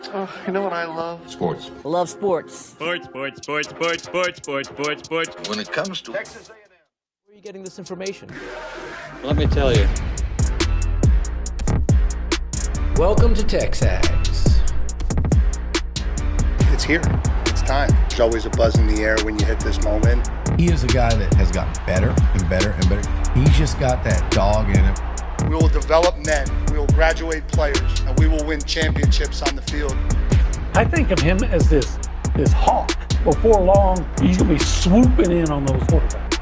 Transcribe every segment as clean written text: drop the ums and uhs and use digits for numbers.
Oh, you know what I love? Sports. I love sports. Sports. When It comes to Texas A&M. Where are you getting this information? Let me tell you. Welcome to TexAgs. It's here. It's time. There's always a buzz in the air when you hit this moment. He is a guy that has gotten better and better and better. He's just got that dog in him. We will develop men. We will graduate players, and we will win championships on the field. I think of him as this hawk. Before long, he's going to be swooping in on those quarterbacks.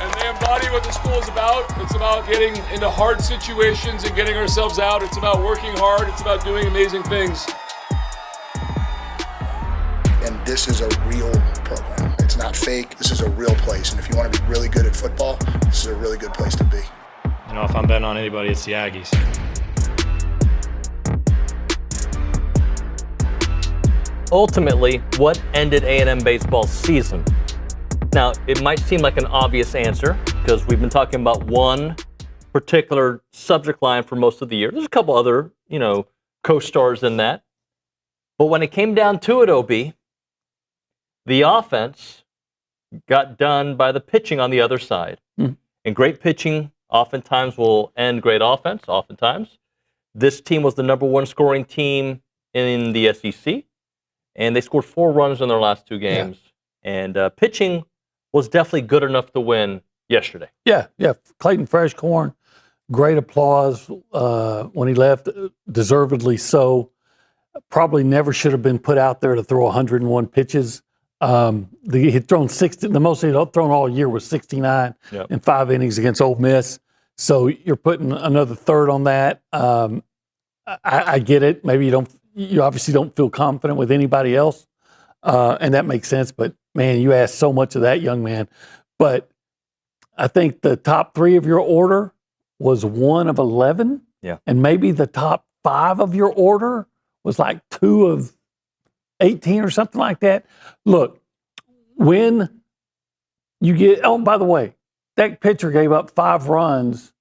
And they embody what the school is about. It's about getting into hard situations and getting ourselves out. It's about working hard. It's about doing amazing things. And this is a real program. It's not fake. This is a real place. And if you want to be really good at football, this is a really good place to be. You know, if I'm betting on anybody, it's the Aggies. Ultimately, what ended A&M baseball's season? Now, it might seem like an obvious answer because we've been talking about one particular subject line for most of the year. There's a couple other, co-stars in that. But when it came down to it, OB, the offense got done by the pitching on the other side. And great pitching oftentimes will end great offense, oftentimes. This team was the number one scoring team in the SEC, and they scored 4 runs in their last 2 games. Yeah. And pitching was definitely good enough to win yesterday. Yeah. Clayton Freshcorn, great applause when he left, deservedly so. Probably never should have been put out there to throw 101 pitches. He had thrown 60. The most he'd thrown all year was 69 in 5 innings against Ole Miss. So you're putting another third on that. I get it. Maybe you obviously don't feel confident with anybody else, and that makes sense. But man, you asked so much of that young man. But I think the top 3 of your order was 1 of 11. Yeah, and maybe the top 5 of your order was like 2 of 18 or something like that. Look, when you get, by the way, that pitcher gave up 5 runs,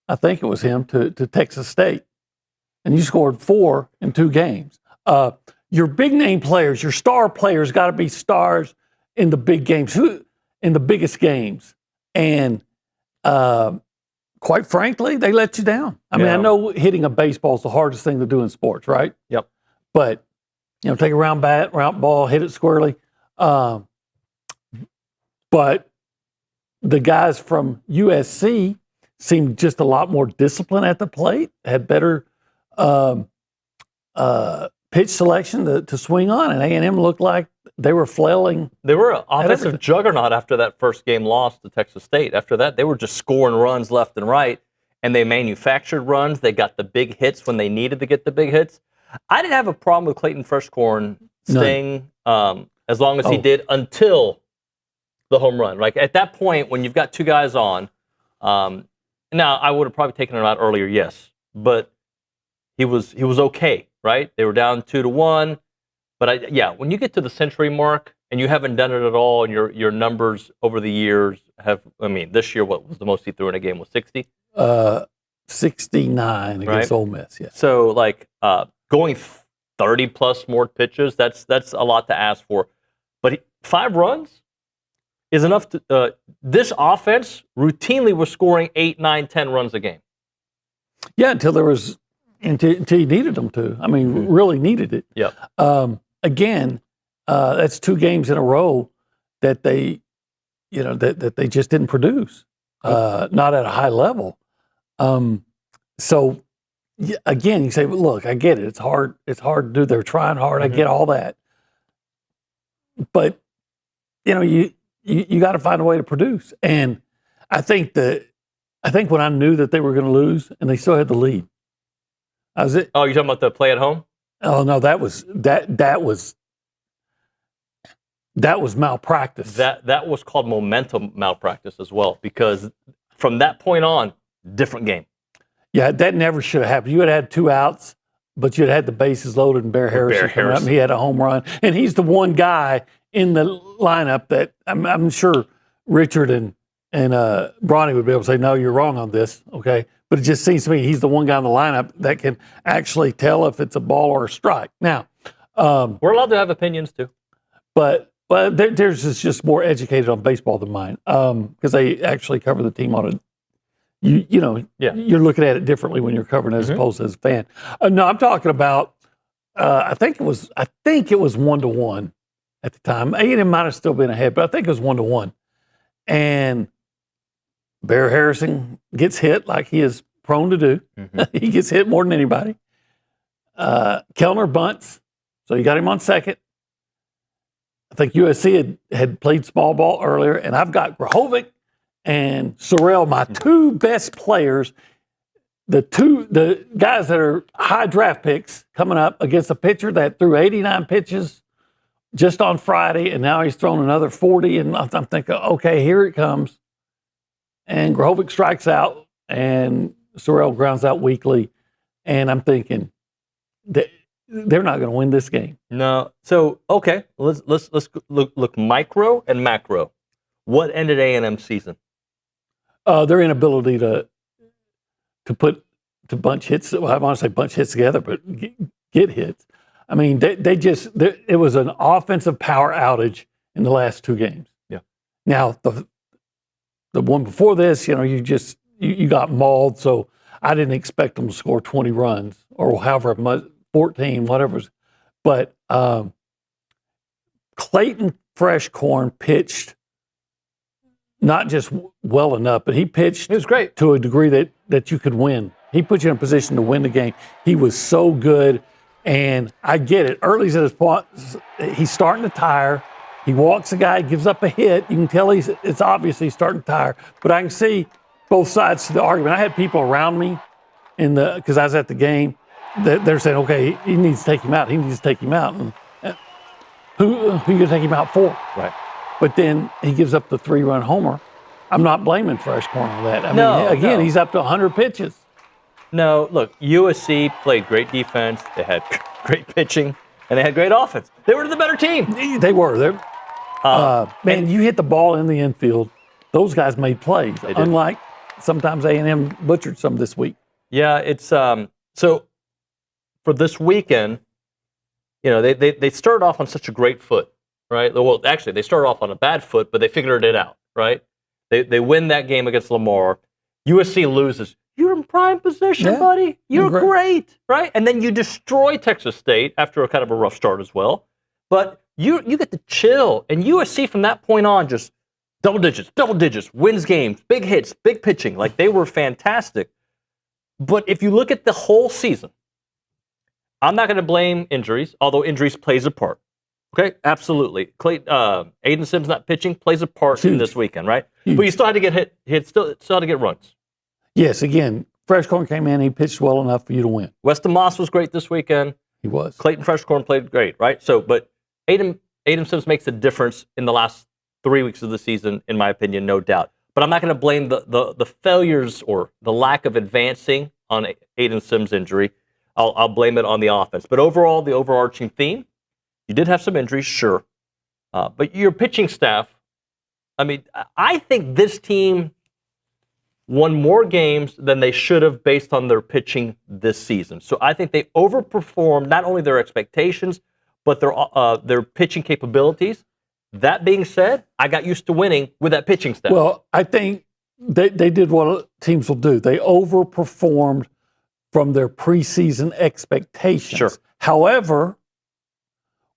I think it was him, to Texas State. And you scored 4 in 2 games. Your big name players, your star players got to be stars in the big games, in the biggest games. And quite frankly, they let you down. I mean, I know hitting a baseball is the hardest thing to do in sports, right? Yep. But, take a round ball, hit it squarely. But the guys from USC seemed just a lot more disciplined at the plate, had better pitch selection to swing on, and A&M looked like they were flailing. They were an offensive juggernaut after that first game loss to Texas State. After that, they were just scoring runs left and right, and they manufactured runs. They got the big hits when they needed to get the big hits. I didn't have a problem with Clayton Freshcorn staying as long as he did until the home run. Like at that point, when you've got 2 guys on, now I would have probably taken him out earlier, yes, but he was okay, right? They were down 2-1, but when you get to the century mark and you haven't done it at all, and your numbers over the years this year, what was the most he threw in a game was 60? 69 against Ole Miss, yeah. So going 30 plus more pitches, that's a lot to ask for. But 5 runs is enough to, this offense routinely was scoring 8, 9, 10 runs a game. Yeah, until you needed them to. I mean, really needed it. Yeah. Again, that's 2 games in a row that they, that they just didn't produce, not at a high level. So again, you say, well, look, I get it. It's hard to do. They're trying hard. I get all that. But, you got to find a way to produce. And I think when I knew that they were going to lose and they still had the lead. Oh, you're talking about the play at home? Oh no, that was malpractice. That was called momentum malpractice as well, because from that point on, different game. Yeah, that never should have happened. You had 2 outs, but you'd had the bases loaded and Bear Harrison. He had a home run, and he's the one guy in the lineup that I'm sure Richard and Brauninger would be able to say, no, you're wrong on this, okay? But it just seems to me he's the one guy in the lineup that can actually tell if it's a ball or a strike. Now, we're allowed to have opinions too. But theirs is just more educated on baseball than mine because they actually cover the team on it. You're looking at it differently when you're covering as opposed to as a fan. No, I'm talking about. I think it was 1-1 at the time. A&M might have still been ahead, but I think it was 1-1. And Bear Harrison gets hit like he is prone to do. He gets hit more than anybody. Kellner bunts, so you got him on second. I think USC had played small ball earlier, and I've got Grahovic and Sorrell, my two best players, the guys that are high draft picks coming up against a pitcher that threw 89 pitches just on Friday, and now he's thrown another 40, and I'm thinking, okay, here it comes. And Grahovic strikes out, and Sorrell grounds out weakly, and I'm thinking they're not going to win this game. No. So, okay, let's look micro and macro. What ended A&M's season? Their inability to bunch hits. Well, I want to say bunch hits together, but get hits. I mean, it was an offensive power outage in the last two games. Yeah. Now the one before this, you got mauled, so I didn't expect them to score 20 runs or however much, 14, whatever. But Clayton Freshcorn pitched not just well enough, but he pitched. It was great to a degree that you could win. He put you in a position to win the game. He was so good, and I get it. Early's at his point, he's starting to tire. He walks a guy, gives up a hit. You can tell it's obvious he's starting to tire. But I can see both sides to the argument. I had people around me because I was at the game. They're saying, okay, he needs to take him out. He needs to take him out. And who are you going to take him out for? Right. But then he gives up the 3-run homer. I'm not blaming Freshcorn on that. He's up to 100 pitches. No, look, USC played great defense. They had great pitching, and they had great offense. They were the better team. They were. You hit the ball in the infield. Those guys made plays, unlike sometimes A&M butchered some this week. Yeah, it's so for this weekend, they started off on such a great foot, right? Well, actually, they started off on a bad foot, but they figured it out, right? They win that game against Lamar. USC loses. You're in prime position, buddy. You're great, right? And then you destroy Texas State after a kind of a rough start as well. But you get to chill. And USC from that point on just double digits, wins games, big hits, big pitching. Like, they were fantastic. But if you look at the whole season, I'm not going to blame injuries, although injuries plays a part. Okay, absolutely. Aiden Sims not pitching plays a part in this weekend, right? But you still had to get hit, still had to get runs. Yes, again, Freshcorn came in, he pitched well enough for you to win. Weston Moss was great this weekend. He was. Clayton Freshcorn played great, right? So, but Aiden Sims makes a difference in the last 3 weeks of the season, in my opinion, no doubt. But I'm not going to blame the failures or the lack of advancing on Aiden Sims' injury. I'll blame it on the offense. But overall, the overarching theme, you did have some injuries, sure. But your pitching staff, I think this team won more games than they should have based on their pitching this season. So I think they overperformed not only their expectations, but their pitching capabilities. That being said, I got used to winning with that pitching staff. Well, I think they did what teams will do. They overperformed from their preseason expectations. Sure. However,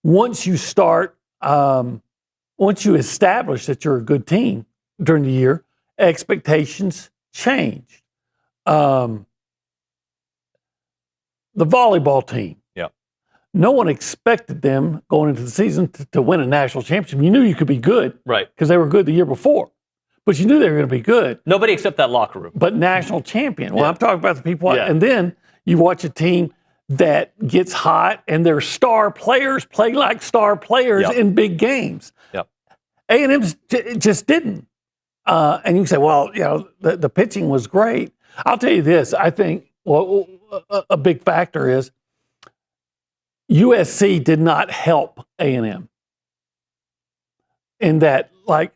once you establish that you're a good team during the year, expectations changed. The volleyball team. Yeah. No one expected them going into the season to win a national championship. You knew you could be good. Right. Because they were good the year before. But you knew they were going to be good. Nobody except that locker room. But national champion. Well, Yeah. I'm talking about the people. Yeah. And then you watch a team that gets hot and their star players play like star players Yep. in big games. Yep. A&M just didn't. And you can say, well, the pitching was great. I'll tell you this. I think a big factor is USC did not help A&M in that, like,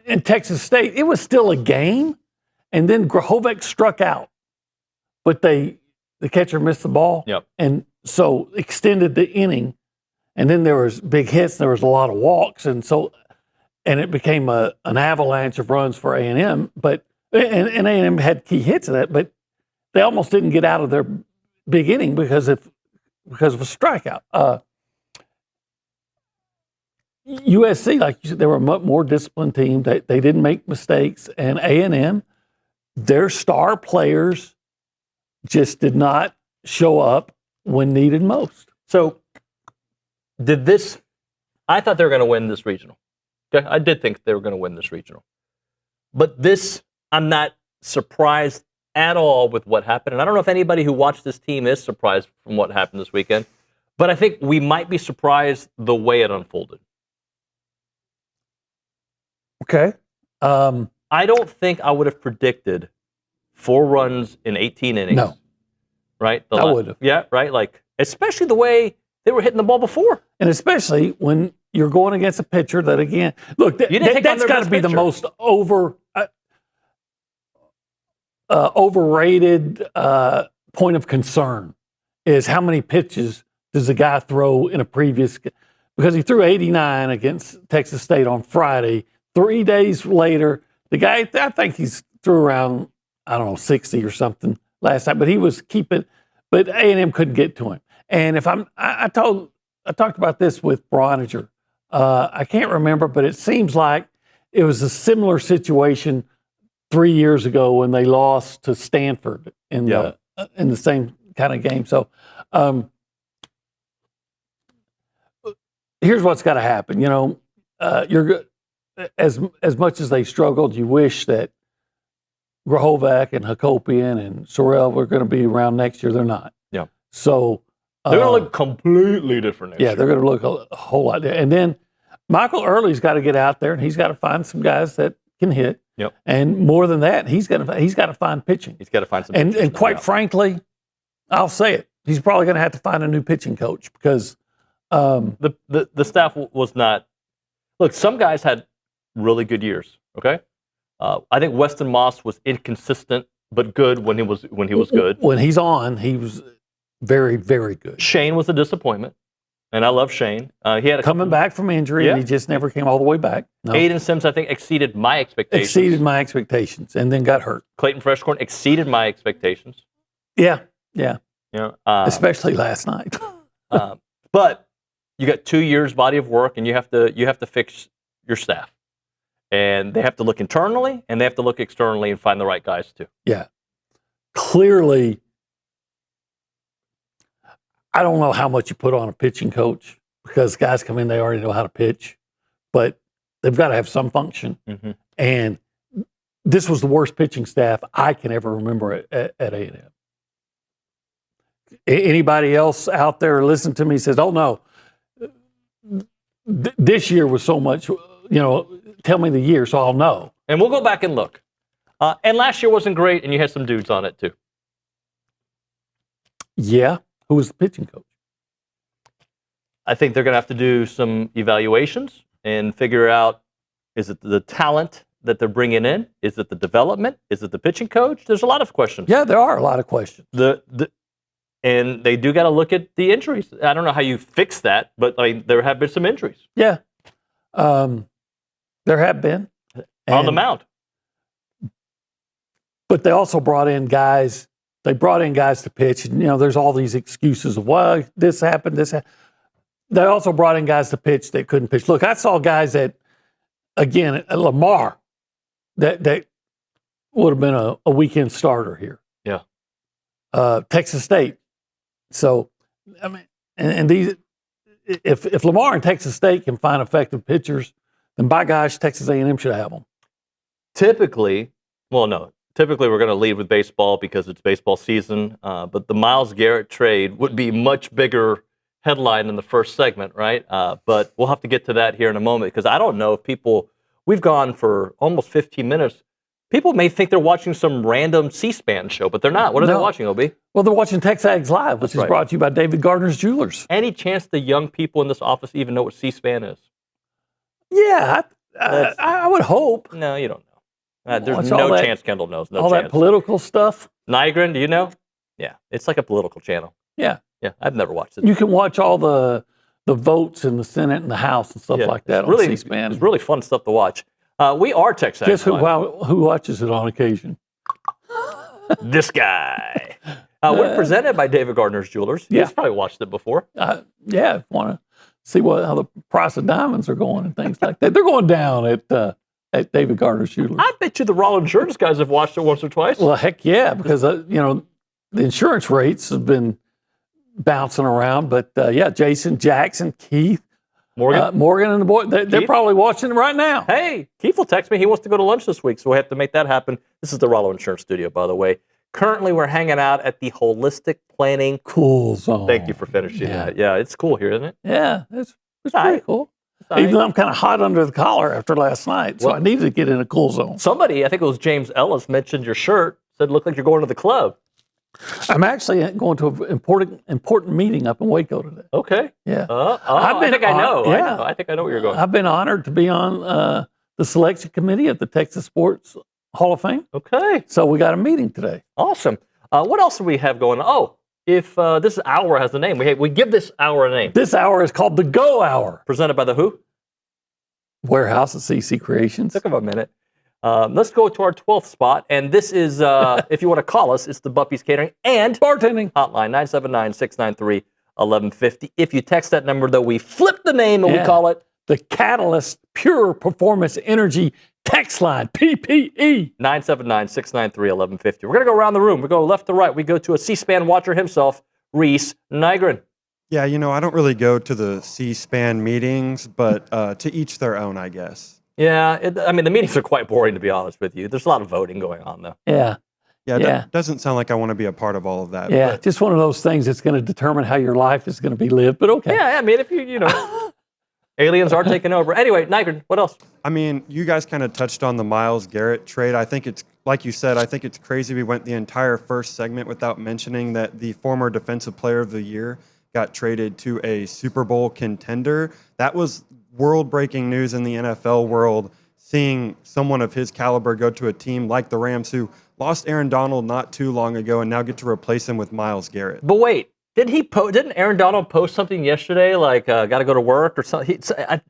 in Texas State, it was still a game, and then Grahovic struck out. but the catcher missed the ball. Yep. And so extended the inning. And then there was big hits. There was a lot of walks. And it became an avalanche of runs for A&M. But A&M had key hits of that, but they almost didn't get out of their big inning because of a strikeout. USC, like you said, they were a much more disciplined team. They didn't make mistakes. And A&M, their star players just did not show up when needed most. So I thought they were going to win this regional. Okay? I did think they were going to win this regional. But this, I'm not surprised at all with what happened. And I don't know if anybody who watched this team is surprised from what happened this weekend. But I think we might be surprised the way it unfolded. Okay. I don't think I would have predicted 4 runs in 18 innings. No. Right? I would have. Yeah, right? Like, especially the way they were hitting the ball before. And especially when you're going against a pitcher that, again, look, that's got to be the most overrated point of concern is how many pitches does the guy throw in a previous, because he threw 89 against Texas State on Friday. 3 days later, the guy, I think he's threw around, 60 or something last time, but he was keeping, but A&M couldn't get to him. And I talked about this with Brauninger. I can't remember, but it seems like it was a similar situation 3 years ago when they lost to Stanford in the same kind of game. So here's what's got to happen. You're good. As much as they struggled, you wish that Grahovac and Hakopian and Sorrell were going to be around next year. They're not. Yeah. So they're going to look completely different next year. Yeah, they're going to look a whole lot different. And then Michael Early's got to get out there and he's got to find some guys that can hit. Yep. And more than that, he's got to find pitching. He's got to find some pitching. pitching. And quite frankly, I'll say it. He's probably going to have to find a new pitching coach because the staff was not. Look, some guys had really good years. Okay, I think Weston Moss was inconsistent but good when he was good. When he's on, he was very, very good. Shane was a disappointment, and I love Shane. He had coming back from injury, and he just never came all the way back. No. Aiden Sims, I think, exceeded my expectations. And then got hurt. Clayton Freshcorn exceeded my expectations. Yeah. Especially last night. But you got 2 years body of work, and you have to fix your staff. And they have to look internally, and they have to look externally and find the right guys, too. Yeah. Clearly, I don't know how much you put on a pitching coach because guys come in, they already know how to pitch. But they've got to have some function. Mm-hmm. And this was the worst pitching staff I can ever remember at A&M. Anybody else out there listen to me says, oh, no, this year was so much, tell me the year so I'll know. And we'll go back and look. And last year wasn't great, and you had some dudes on it, too. Yeah. Who was the pitching coach? I think they're going to have to do some evaluations and figure out, is it the talent that they're bringing in? Is it the development? Is it the pitching coach? There's a lot of questions. Yeah, there are a lot of questions. And they do got to look at the injuries. I don't know how you fix that, but there have been some injuries. Yeah. There have been. On the mound. But they also brought in guys. They brought in guys to pitch. And, there's all these excuses of, well, this happened, They also brought in guys to pitch that couldn't pitch. Look, I saw guys at Lamar, that would have been a weekend starter here. Yeah. Texas State. So, I mean, and these, if Lamar and Texas State can find effective pitchers, then by gosh, Texas A&M should have them. Typically, we're going to lead with baseball because it's baseball season. But the Myles Garrett trade would be much bigger headline in the first segment, right? But we'll have to get to that here in a moment because I don't know if we've gone for almost 15 minutes. People may think they're watching some random C-SPAN show, but they're not. What are they watching, OB? Well, they're watching TexAgs Live, which is brought to you by David Gardner's Jewelers. Any chance the young people in this office even know what C-SPAN is? Yeah, I would hope. No, you don't know. There's no chance Kendall knows. No all chance. That political stuff. Nygren, do you know? Yeah, it's like a political channel. Yeah. Yeah, I've never watched it. You can watch all the votes in the Senate and the House and stuff like that on C-SPAN. It's really fun stuff to watch. We are TexAgs. Guess who watches it on occasion? This guy. We're presented by David Gardner's Jewelers. Yeah. You've probably watched it before. Yeah, want to see how the price of diamonds are going and things like that. They're going down at David Gardner's Jewelers. I bet you the Raw Insurance guys have watched it once or twice. Well, heck yeah, because the insurance rates have been bouncing around. But yeah, Jason, Jackson, Keith, Morgan, and the boy, they're probably watching it right now. Hey, Keith will text me. He wants to go to lunch this week, so we have to make that happen. This is the Rollo Insurance Studio, by the way. Currently, we're hanging out at the Holistic Planning Cool Zone. Thank you for finishing that. Yeah, it's cool here, isn't it? Yeah, it's pretty cool. Even though I'm kind of hot under the collar after last night, so I needed to get in a cool zone. Somebody, I think it was James Ellis, mentioned your shirt, said it looked like you're going to the club. I'm actually going to an important meeting up in Waco today. Okay. Yeah. I think I know. Yeah. I think I know where you're going. I've been honored to be on the selection committee of the Texas Sports Hall of Fame. Okay. So we got a meeting today. Awesome. What else do we have going on? Oh, if this hour has a name, we give this hour a name. This hour is called the Go Hour. Presented by the who? Warehouse at CC Creations. Took a minute. Let's go to our 12th spot, and this is, if you want to call us, it's the Buffy's Catering and Bartending Hotline, 979-693-1150. If you text that number, though, we flip the name and we call it the Catalyst Pure Performance Energy Text Line, PPE. 979-693-1150. We're going to go around the room. We go left to right. We go to a C-SPAN watcher himself, Reese Nygren. Yeah, I don't really go to the C-SPAN meetings, but to each their own, I guess. Yeah, the meetings are quite boring, to be honest with you. There's a lot of voting going on, though. Yeah. That doesn't sound like I want to be a part of all of that. Yeah, just one of those things that's going to determine how your life is going to be lived, but okay. Yeah, if you aliens are taking over. Anyway, Nygren, what else? You guys kind of touched on the Myles Garrett trade. I think it's, like you said, I think it's crazy we went the entire first segment without mentioning that the former Defensive Player of the Year got traded to a Super Bowl contender. That was world-breaking news in the NFL world, seeing someone of his caliber go to a team like the Rams, who lost Aaron Donald not too long ago and now get to replace him with Myles Garrett. But wait, didn't Aaron Donald post something yesterday, like, got to go to work or something?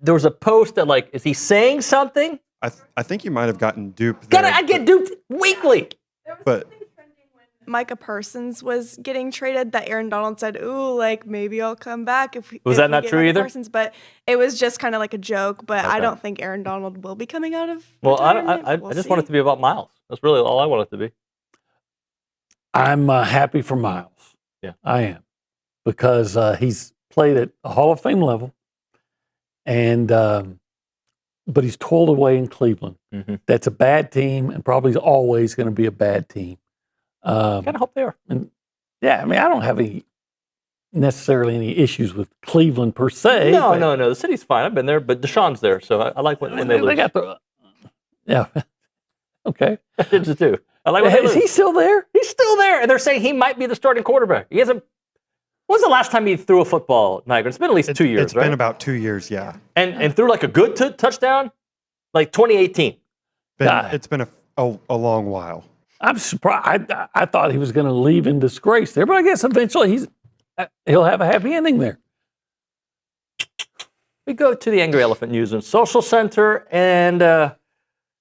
There was a post that, like, is he saying something? I think you might have gotten duped there. I get duped weekly. But Micah Parsons was getting traded, that Aaron Donald said, "Ooh, like maybe I'll come back if." Was that not true either? Parsons, but it was just kind of like a joke. But I don't think Aaron Donald will be coming out of. Well, I just want it to be about Myles. That's really all I want it to be. I'm happy for Myles. Yeah, I am, because he's played at a Hall of Fame level, and but he's toiled away in Cleveland. Mm-hmm. That's a bad team, and probably always going to be a bad team. Kind of hope they are. And yeah, I don't have necessarily any issues with Cleveland per se. No. The city's fine. I've been there, but Deshaun's there, so I like when they lose. They got yeah. Okay. I did too. I like when Is he still there? He's still there, and they're saying he might be the starting quarterback. He hasn't. When's the last time he threw a football, Nygren? It's been at least 2 years, It's been about 2 years, yeah. And threw like a good touchdown, like 2018. It's been a long while. I'm surprised. I thought he was going to leave in disgrace there, but I guess eventually he'll have a happy ending there. We go to the Angry Elephant News and Social Center, and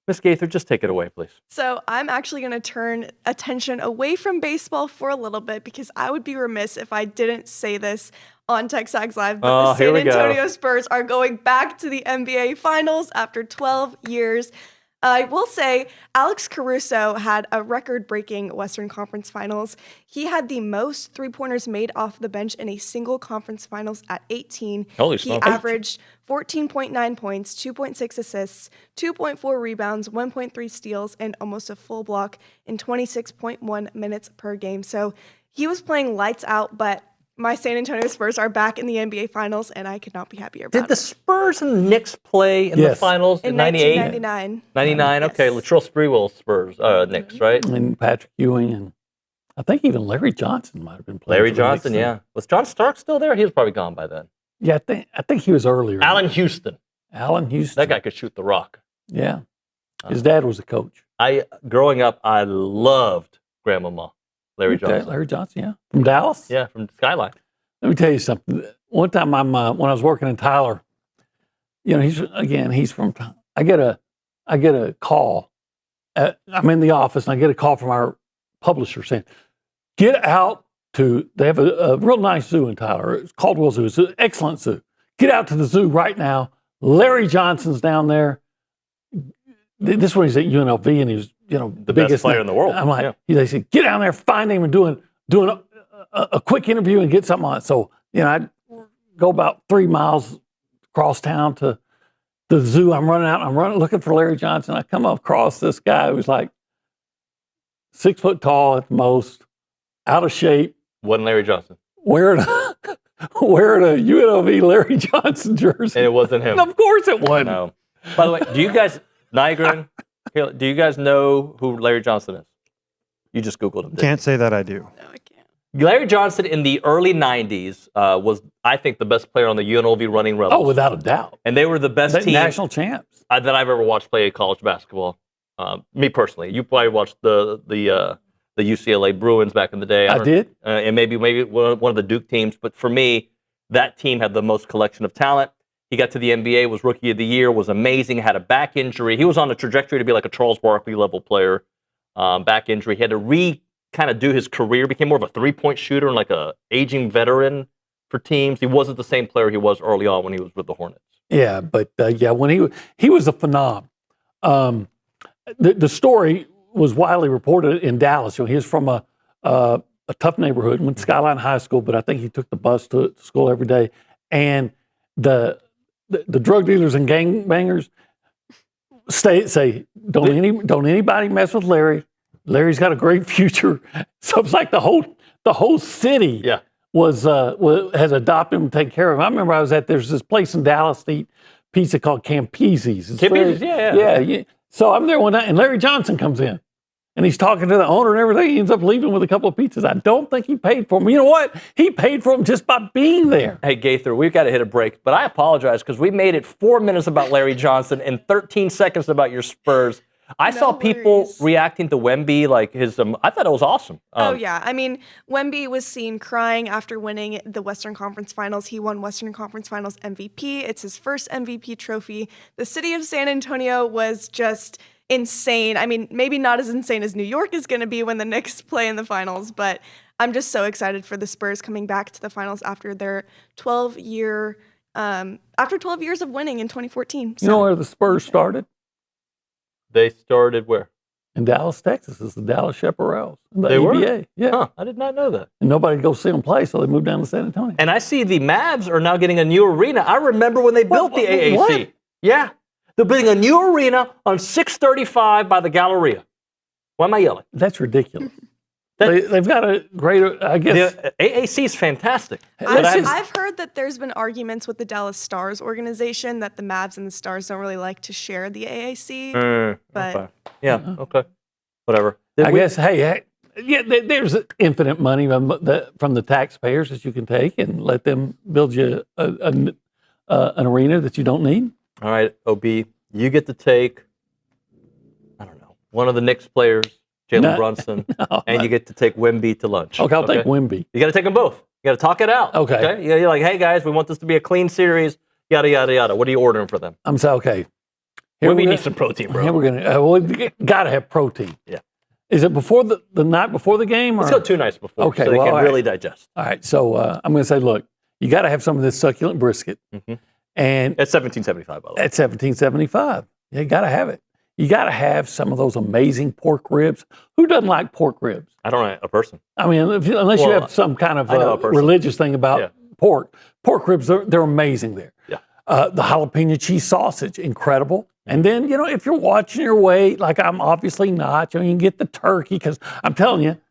Ms. Gaither, just take it away, please. So I'm actually going to turn attention away from baseball for a little bit, because I would be remiss if I didn't say this on TexAgs Live, but the San Antonio Spurs are going back to the NBA Finals after 12 years. I will say Alex Caruso had a record-breaking Western Conference Finals. He had the most three-pointers made off the bench in a single conference finals at 18. Holy He smokes. averaged 14.9 points, 2.6 assists, 2.4 rebounds, 1.3 steals, and almost a full block in 26.1 minutes per game. So he was playing lights out, but my San Antonio Spurs are back in the NBA Finals, and I could not be happier about it. Did the Spurs and the Knicks play in the finals in 98? 1999. 99, Yes. okay. Latrell Sprewell Spurs, Knicks, right? And Patrick Ewing, and I think even Larry Johnson might have been playing. Larry for the Johnson, Knicks. yeah. Was John Stark still there? He was probably gone by then. Yeah, I think he was earlier. Allen Houston. Allen Houston. That guy could shoot the rock. Yeah. His dad was a coach. Growing up, I loved Grandmama. Larry Johnson. Larry Johnson, yeah. From Dallas? Yeah, from Skyline. Let me tell you something. One time when I was working in Tyler, he's from, I get a call. I'm in the office and I get a call from our publisher saying, get out to, they have a real nice zoo in Tyler. It's Caldwell Zoo. It's an excellent zoo. Get out to the zoo right now. Larry Johnson's down there. This one he's at UNLV and he's, the biggest player in the world. I'm like, they said, get down there, find him and doing a quick interview and get something on it. So, I'd go about 3 miles across town to the zoo. I'm running looking for Larry Johnson. I come across this guy who's like 6 foot tall at the most, out of shape. Wasn't Larry Johnson. Wearing a UNLV Larry Johnson jersey. And it wasn't him. Of course it wasn't. No. By the way, do you guys, Nygren, do you guys know who Larry Johnson is? You just Googled him. Can't say that I do. No, I can't. Larry Johnson in the early 90s was, I think, the best player on the UNLV Running Rebels. Oh, without a doubt. And they were the best team. National champs. That I've ever watched play college basketball. Me personally. You probably watched the UCLA Bruins back in the day. I did. And maybe one of the Duke teams. But for me, that team had the most collection of talent. He got to the NBA, was Rookie of the Year, was amazing, had a back injury. He was on a trajectory to be like a Charles Barkley level player. Back injury. He had to kind of do his career, became more of a three-point shooter and like a aging veteran for teams. He wasn't the same player he was early on when he was with the Hornets. Yeah, but when he was a phenom. The story was widely reported in Dallas. He was from a tough neighborhood, went to Skyline High School, but I think he took the bus to school every day. And the drug dealers and gangbangers say, don't anybody mess with Larry. Larry's got a great future. So it's like the whole city has adopted him and taken care of him. I remember there's this place in Dallas to eat pizza called Campese's. Campese's, yeah. So I'm there one night and Larry Johnson comes in. And he's talking to the owner and everything. He ends up leaving with a couple of pizzas. I don't think he paid for them. You know what? He paid for them just by being there. Hey, Gaither, we've got to hit a break. But I apologize because we made it 4 minutes about Larry Johnson and 13 seconds about your Spurs. I saw people reacting to Wemby like his. I thought it was awesome. Yeah. I mean, Wemby was seen crying after winning the Western Conference Finals. He won Western Conference Finals MVP. It's his first MVP trophy. The city of San Antonio was just insane. I mean, maybe not as insane as New York is going to be when the Knicks play in the finals, but I'm just so excited for the Spurs coming back to the finals after their 12 years of winning in 2014. So. You know where the Spurs started? They started where? In Dallas, Texas. It's the Dallas Chaparrals. They ABA. were? Yeah. Huh, I did not know that. And nobody goes see them play, so they moved down to San Antonio. And I see the Mavs are now getting a new arena. I remember when they built the AAC. What? Yeah. They're building a new arena on 635 by the Galleria. Why am I yelling? That's ridiculous. They've got a great, I guess. The AAC is fantastic. I've heard that there's been arguments with the Dallas Stars organization that the Mavs and the Stars don't really like to share the AAC. But okay. Yeah, okay. Whatever. I guess, there's infinite money from the taxpayers that you can take and let them build you an arena that you don't need. All right, OB, you get to take, I don't know, one of the Knicks players, Jalen Brunson, and you get to take Wemby to lunch. Okay, I'll take Wemby. You got to take them both. You got to talk it out. Okay. Yeah, you're like, hey guys, we want this to be a clean series. Yada yada yada. What are you ordering for them? I'm saying, okay. Wemby needs some protein, bro. Here we're gonna. We gotta have protein. Yeah. Is it before the night before the game? Or? Let's go 2 nights before, okay, so they can really digest. All right. So I'm gonna say, look, you got to have some of this succulent brisket. Mm-hmm. And at $17.75, by the way. At $17.75. You got to have it. You got to have some of those amazing pork ribs. Who doesn't like pork ribs? I don't know, a person. I mean, unless you have some kind of religious thing about pork. Pork ribs, they're amazing there. Yeah. The jalapeno cheese sausage, incredible. And then, if you're watching your weight, like I'm obviously not, you can get the turkey because I'm telling you,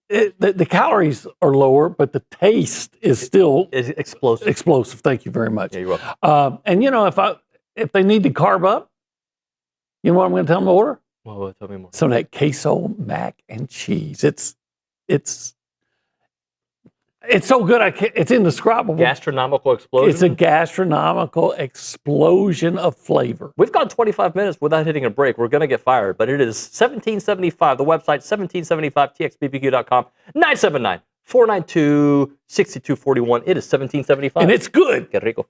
the calories are lower, but the taste is still explosive. Explosive. Thank you very much. Yeah, you're welcome. And if they need to carb up, you know what I'm going to tell them to order? Well, tell me more. Some of that queso mac and cheese. It's It's so good, it's indescribable. Gastronomical explosion? It's a gastronomical explosion of flavor. We've gone 25 minutes without hitting a break. We're going to get fired, but it is 1775. The website, 1775txbbq.com, 979-492-6241. It is 1775. And it's good. Qué rico.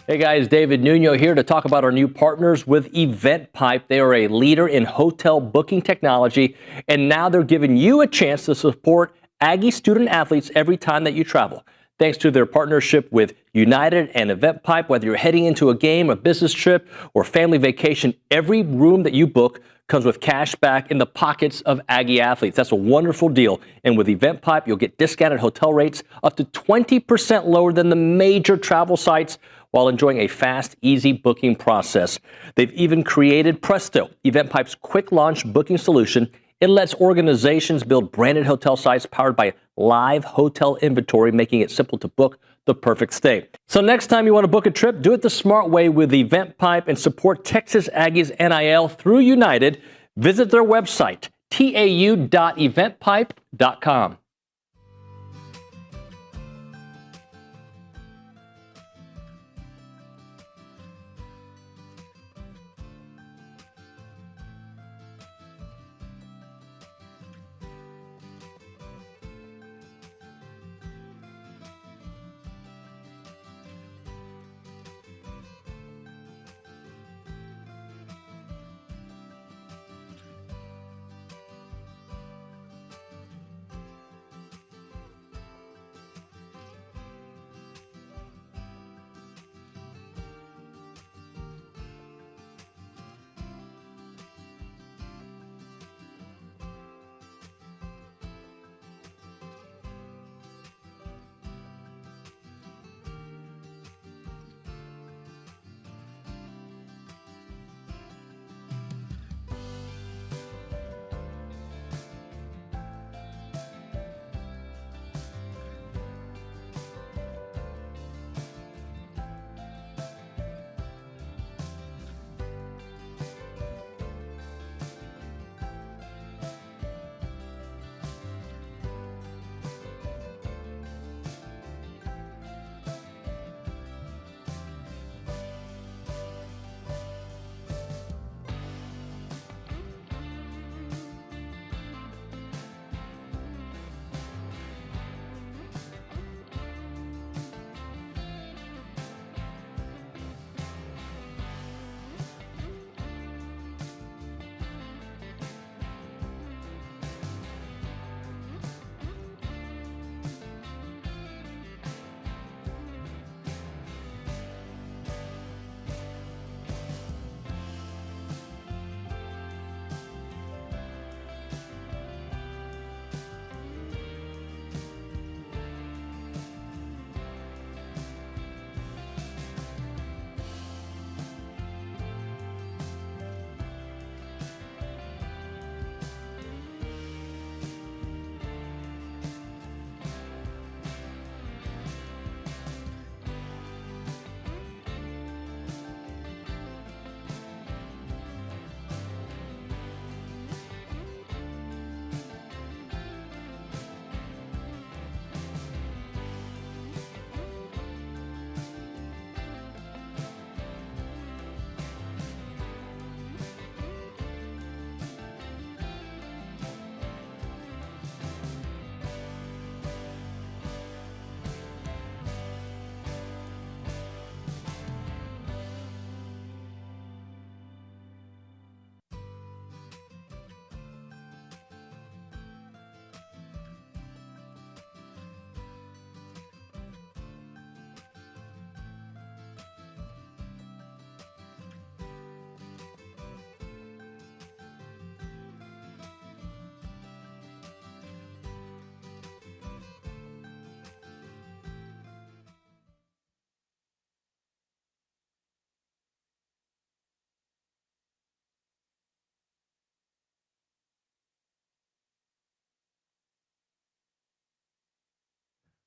Hey guys, David Nuño here to talk about our new partners with EventPipe. They are a leader in hotel booking technology, and now they're giving you a chance to support Aggie student athletes every time that you travel. Thanks to their partnership with United and EventPipe, whether you're heading into a game, a business trip, or family vacation, every room that you book comes with cash back in the pockets of Aggie athletes. That's a wonderful deal. And with EventPipe, you'll get discounted hotel rates up to 20% lower than the major travel sites, while enjoying a fast, easy booking process. They've even created Presto, EventPipe's quick launch booking solution. It lets organizations build branded hotel sites powered by live hotel inventory, making it simple to book the perfect stay. So next time you want to book a trip, do it the smart way with EventPipe and support Texas Aggies NIL through United. Visit their website, tau.eventpipe.com.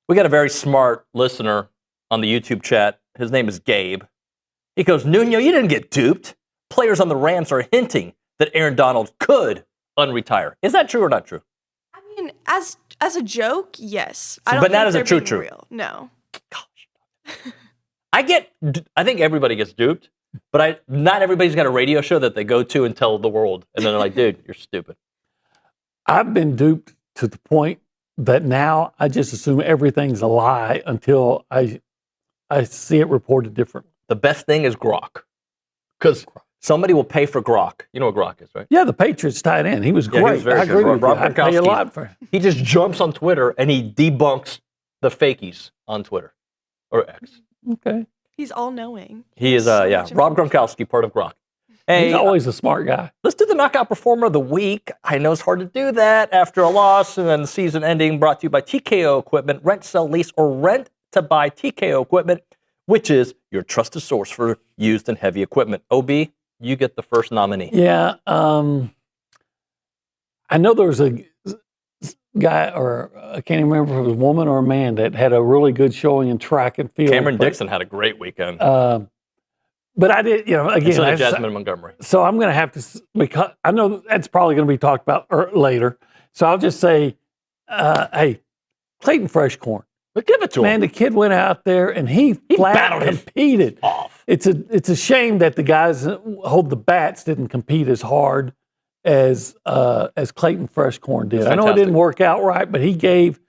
We got a very smart listener on the YouTube chat. His name is Gabe. He goes, Nuño, you didn't get duped. Players on the Rams are hinting that Aaron Donald could unretire. Is that true or not true? I mean, as a joke, yes. I don't But not think as a they're true being true. real. No. Gosh. I think everybody gets duped, but not everybody's got a radio show that they go to and tell the world. And then they're like, dude, you're stupid. I've been duped to the point that now I just assume everything's a lie until I see it reported differently. The best thing is grok. Because somebody will pay for grok. You know what grok is, right? Yeah, the Patriots tight end. He was great. He was very I agree good. with you. Rob I pay a Gronkowski. lot for him. He just jumps on Twitter and he debunks the fakies on Twitter or X. Okay. He's all-knowing. He is, Rob Gronkowski, part of Grok. Hey, he's always a smart guy. Let's do the Knockout Performer of the Week. I know it's hard to do that after a loss and then the season ending. Brought to you by TKO Equipment. Rent, sell, lease, or rent to buy TKO Equipment, which is your trusted source for used and heavy equipment. OB, you get the first nominee. Yeah. I know there was a guy, or I can't even remember if it was a woman or a man, that had a really good showing in track and field. Cameron Dixon had a great weekend. But I did, again. So did Jasmine Montgomery. So I'm going to have to, because I know that's probably going to be talked about later. So I'll just say, hey, Clayton Freshcorn. But give it to him. Man, the kid went out there and he flat competed. Off. It's a shame that the guys who hold the bats didn't compete as hard as Clayton Freshcorn did. I know it didn't work out right, but he gave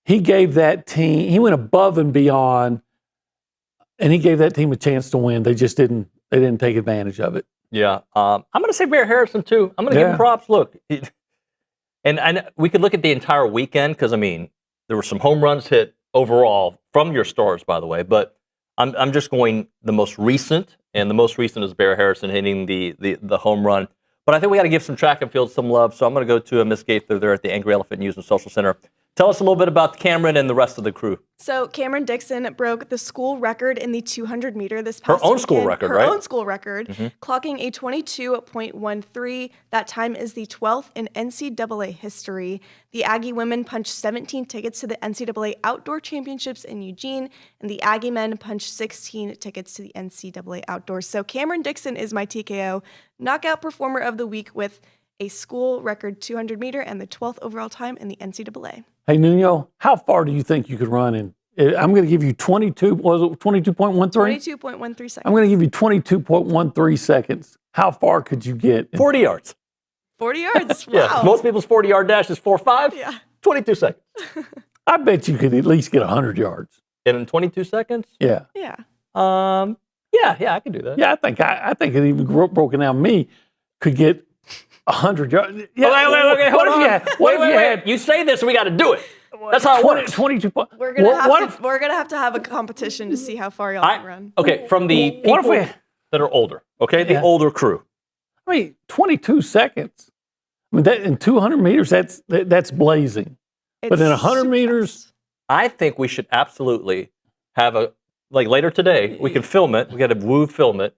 that team. He went above and beyond, and he gave that team a chance to win. They just didn't take advantage of it. Yeah, I'm going to say Bear Harrison too. I'm going to give him props. Look, and we could look at the entire weekend because there were some home runs hit overall from your stars, by the way. But I'm just going the most recent, and the most recent is Bear Harrison hitting the home run. But I think we got to give some track and field some love. So I'm going to go to Miss Gaither there at the Angry Elephant News and Social Center. Tell us a little bit about Cameron and the rest of the crew. So Cameron Dixon broke the school record in the 200 meter this past Her own weekend. school record, right? Her own school record, clocking a 22.13. That time is the 12th in NCAA history. The Aggie women punched 17 tickets to the NCAA Outdoor Championships in Eugene, and the Aggie men punched 16 tickets to the NCAA Outdoors. So Cameron Dixon is my TKO Knockout Performer of the Week with a school record 200 meter and the 12th overall time in the NCAA. Hey, Nuño, how far do you think you could run in? I'm going to give you 22.13? 22.13 seconds. I'm going to give you 22.13 seconds. How far could you get? 40 yards. 40 yards? Wow. Yeah, most people's 40-yard dash is 4.5. Yeah. 22 seconds. I bet you could at least get 100 yards. In 22 seconds? Yeah. Yeah. Yeah, I can do that. Yeah, I think it even broken down me could get 100 yards. Yeah. Okay, hold on. What if you had? You say this, we got to do it. That's how it works. 22 points. We're gonna have to have a competition to see how far y'all can run. Okay, from the people that are older. Okay, the older crew. 22 seconds. That in 200 meters, that's blazing. But in 100 meters, I think we should absolutely have later today. We can film it. We got to film it.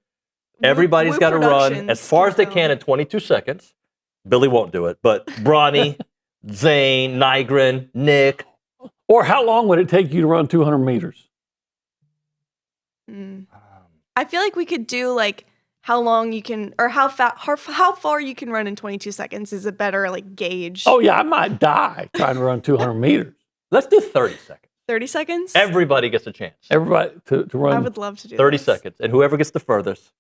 Everybody's got to run as far as they can in 22 seconds. Billy won't do it, but Bronny, Zane, Nygren, Nick. Or how long would it take you to run 200 meters? I feel like we could do how long you can, or how far you can run in 22 seconds is a better gauge. Oh yeah, I might die trying to run 200 meters. Let's do 30 seconds. 30 seconds? Everybody gets a chance. Everybody to run. I would love to do 30 seconds, and whoever gets the furthest.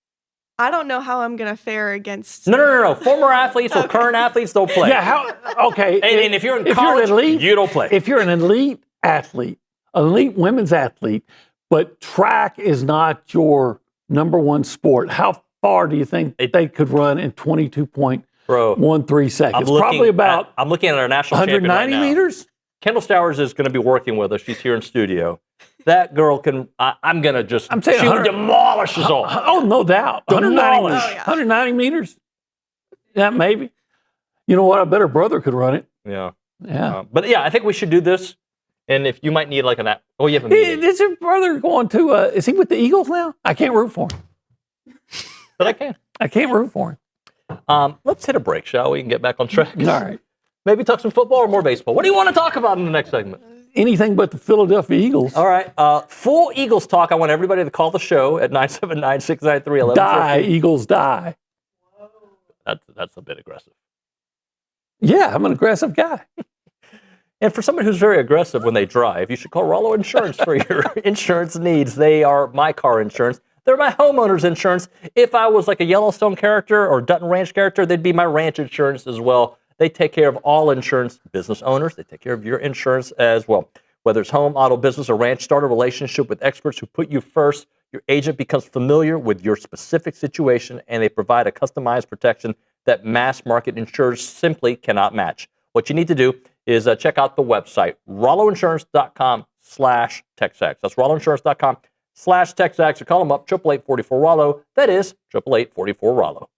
I don't know how I'm going to fare against... No. Former athletes or current athletes don't play. Yeah, okay. And if you're in college, you don't play. If you're an elite athlete, elite women's athlete, but track is not your number one sport, how far do you think they could run in 22.13 seconds? Probably about... I'm looking at our national champion right now. 190 meters? Kendall Stowers is going to be working with us. She's here in studio. That girl can, I'm going to just, she demolishes all. Oh, no doubt. 190 meters? Yeah, maybe. You know what? I bet her brother could run it. Yeah. But I think we should do this. And if you might need you have a meeting. Is your brother going to, is he with the Eagles now? I can't root for him. But I can. I can't root for him. Let's hit a break, shall we? And get back on track. All right. Maybe talk some football or more baseball. What do you want to talk about in the next segment? anything but the Philadelphia Eagles. All right. Full Eagles talk. I want everybody to call the show at 979-693-1150. Die, Eagles, die. That's a bit aggressive. Yeah, I'm an aggressive guy. And for somebody who's very aggressive when they drive, you should call Rollo Insurance for your insurance needs. They are my car insurance. They're my homeowner's insurance. If I was like a Yellowstone character or Dutton Ranch character, they'd be my ranch insurance as well. They take care of all insurance business owners. They take care of your insurance as well. Whether it's home, auto, business, or ranch, start a relationship with experts who put you first. Your agent becomes familiar with your specific situation, and they provide a customized protection that mass market insurers simply cannot match. What you need to do is check out the website, rolloinsurance.com/TexAgs. That's rolloinsurance.com/TexAgs. Or call them up, 888-44-ROLLO. That is 888-44-ROLLO.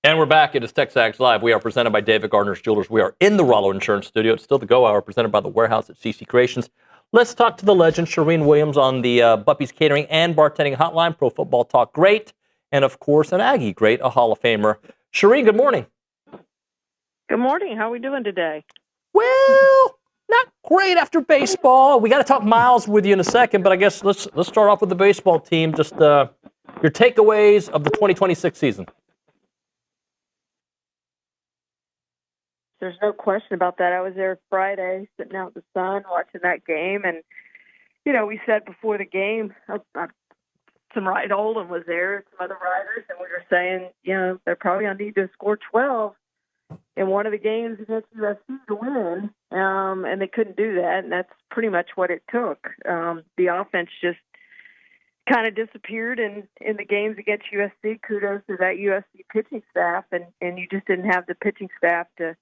And we're back. It is TexAgs Live. We are presented by David Gardner's Jewelers. We are in the Rollo Insurance Studio. It's still the Go Hour, presented by the Warehouse at CC Creations. Let's talk to the legend, Charean Williams, on the Buppy's Catering and Bartending Hotline, Pro Football Talk great, and, of course, an Aggie great, a Hall of Famer. Charean, good morning. Good morning. How are we doing today? Well, not great after baseball. We got to talk Miles with you in a second, but I guess let's start off with the baseball team. Just your takeaways of the 2026 season. There's no question about that. I was there Friday, sitting out in the sun, watching that game, and we said before the game, Olin was there, some other writers, and we were saying, they're probably going to need to score 12 in one of the games against USC to win, and they couldn't do that, and that's pretty much what it took. The offense just kind of disappeared in the games against USC. Kudos to that USC pitching staff, and you just didn't have the pitching staff to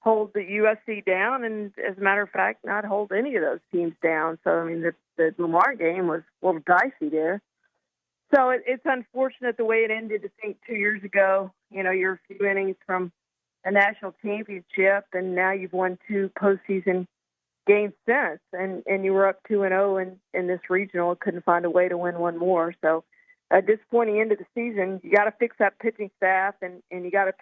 hold the USC down, and as a matter of fact, not hold any of those teams down. So, I mean, the Lamar game was a little dicey there. So it's unfortunate the way it ended. I think 2 years ago, you're a few innings from a national championship, and now you've won 2 postseason games since, and you were up 2-0 in this regional, couldn't find a way to win one more. So a disappointing end of the season. You got to fix that pitching staff, and you got to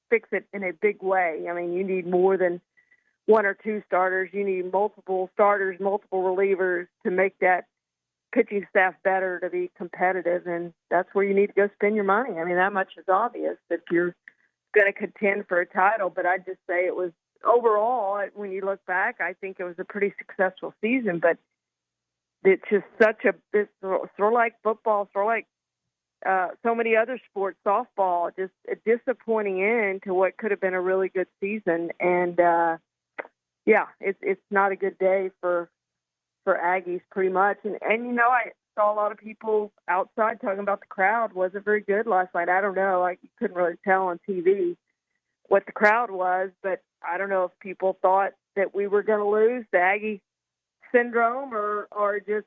fix it in a big way. I mean, you need more than 1 or 2 starters. You need multiple starters, multiple relievers to make that pitching staff better, to be competitive, and that's where you need to go spend your money. I mean, that much is obvious if you're going to contend for a title, but I'd just say it was overall, when you look back, I think it was a pretty successful season, but it's just it's sort of like football, sort of like so many other sports, softball, just a disappointing end to what could have been a really good season. And it's not a good day for Aggies, pretty much. And I saw a lot of people outside talking about the crowd wasn't very good last night. I don't know, you couldn't really tell on TV what the crowd was, but I don't know if people thought that we were going to lose, the Aggie syndrome, or just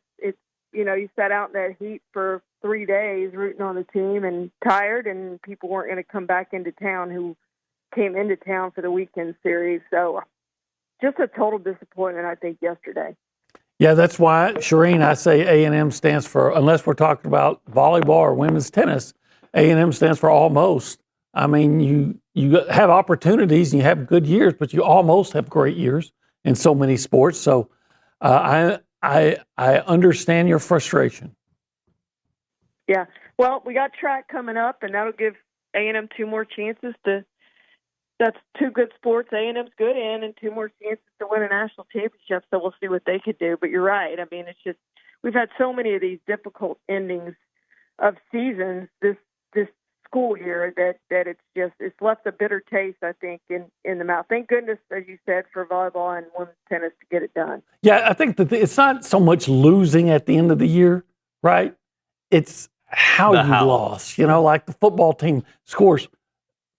you sat out in that heat for 3 days rooting on the team and tired, and people weren't going to come back into town who came into town for the weekend series. So just a total disappointment, I think, yesterday. Yeah, that's why, Charean, I say A&M stands for, unless we're talking about volleyball or women's tennis, A&M stands for almost. I mean, you have opportunities and you have good years, but you almost have great years in so many sports. So I understand your frustration. Yeah. Well, we got track coming up, and that'll give A&M 2 more chances to. That's 2 good sports A&M's good in, and 2 more chances to win a national championship. So we'll see what they could do. But you're right. I mean, it's just we've had so many of these difficult endings of seasons this school year that it's left a bitter taste, I think, in the mouth. Thank goodness, as you said, for volleyball and women's tennis to get it done. Yeah, I think that it's not so much losing at the end of the year, right? It's how you lost. Like the football team scores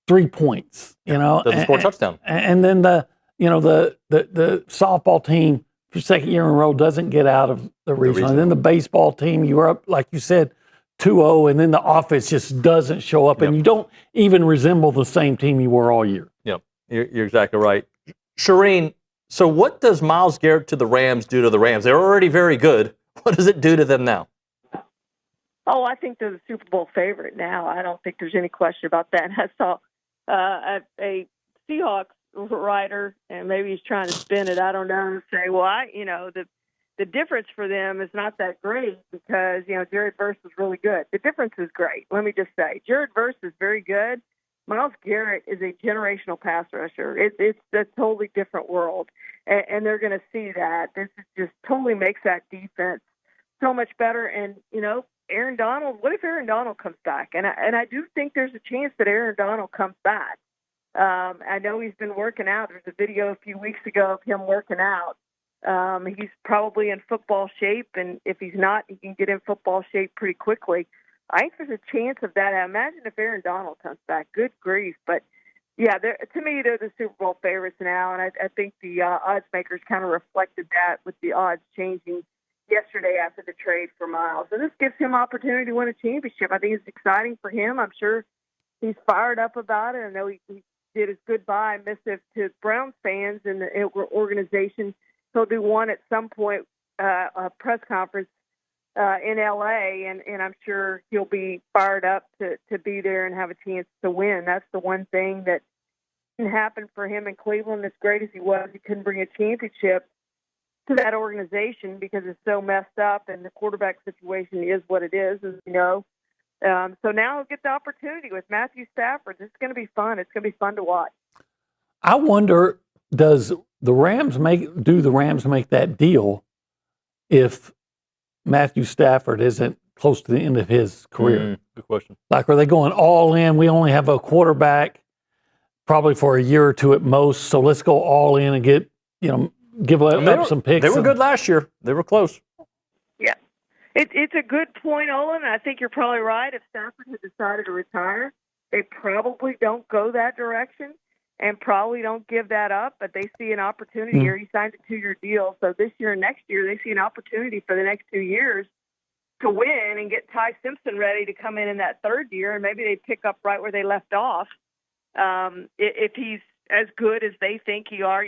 3 points, doesn't score a touchdown. And then the softball team for second year in a row doesn't get out of the regional. And then the baseball team, you were up, like you said, 2-0, and then the offense just doesn't show up, and you don't even resemble the same team you were all year. Yep, you're exactly right. Charean, so what does Myles Garrett to the Rams do to the Rams? They're already very good. What does it do to them now? Oh, I think they're the Super Bowl favorite now. I don't think there's any question about that. I saw a Seahawks writer, and maybe he's trying to spin it, I don't know, say, well, the difference for them is not that great because, Jared Verse was really good. The difference is great. Let me just say, Jared Verse is very good. Myles Garrett is a generational pass rusher. It's a totally different world, and they're going to see that. This is just totally makes that defense so much better. And, Aaron Donald, what if Aaron Donald comes back? And I do think there's a chance that Aaron Donald comes back. I know he's been working out. There's a video a few weeks ago of him working out. He's probably in football shape, and if he's not, he can get in football shape pretty quickly. I think there's a chance of that. I imagine if Aaron Donald comes back, good grief. But, yeah, to me, they're the Super Bowl favorites now, and I think the odds makers kind of reflected that with the odds changing yesterday after the trade for Myles. And this gives him opportunity to win a championship. I think it's exciting for him. I'm sure he's fired up about it. I know he did his goodbye missive to Browns fans and the organization. He'll do one at some point, a press conference in L.A., and I'm sure he'll be fired up to be there and have a chance to win. That's the one thing that didn't happen for him in Cleveland. As great as he was, he couldn't bring a championship to that organization because it's so messed up, and the quarterback situation is what it is, as you know. So now he'll get the opportunity with Matthew Stafford. This is going to be fun. It's going to be fun to watch. I wonder, do the Rams make that deal if Matthew Stafford isn't close to the end of his career? Good question. Like, are they going all in? We only have a quarterback probably for a year or two at most, so let's go all in and give up some picks. They were good last year. They were close. Yeah. It's a good point, Olin. I think you're probably right. If Stafford had decided to retire, they probably don't go that direction and probably don't give that up, but they see an opportunity here. He signed a 2-year deal, so this year and next year they see an opportunity for the next 2 years to win and get Ty Simpson ready to come in that third year, and maybe they pick up right where they left off if he's as good as they think he are,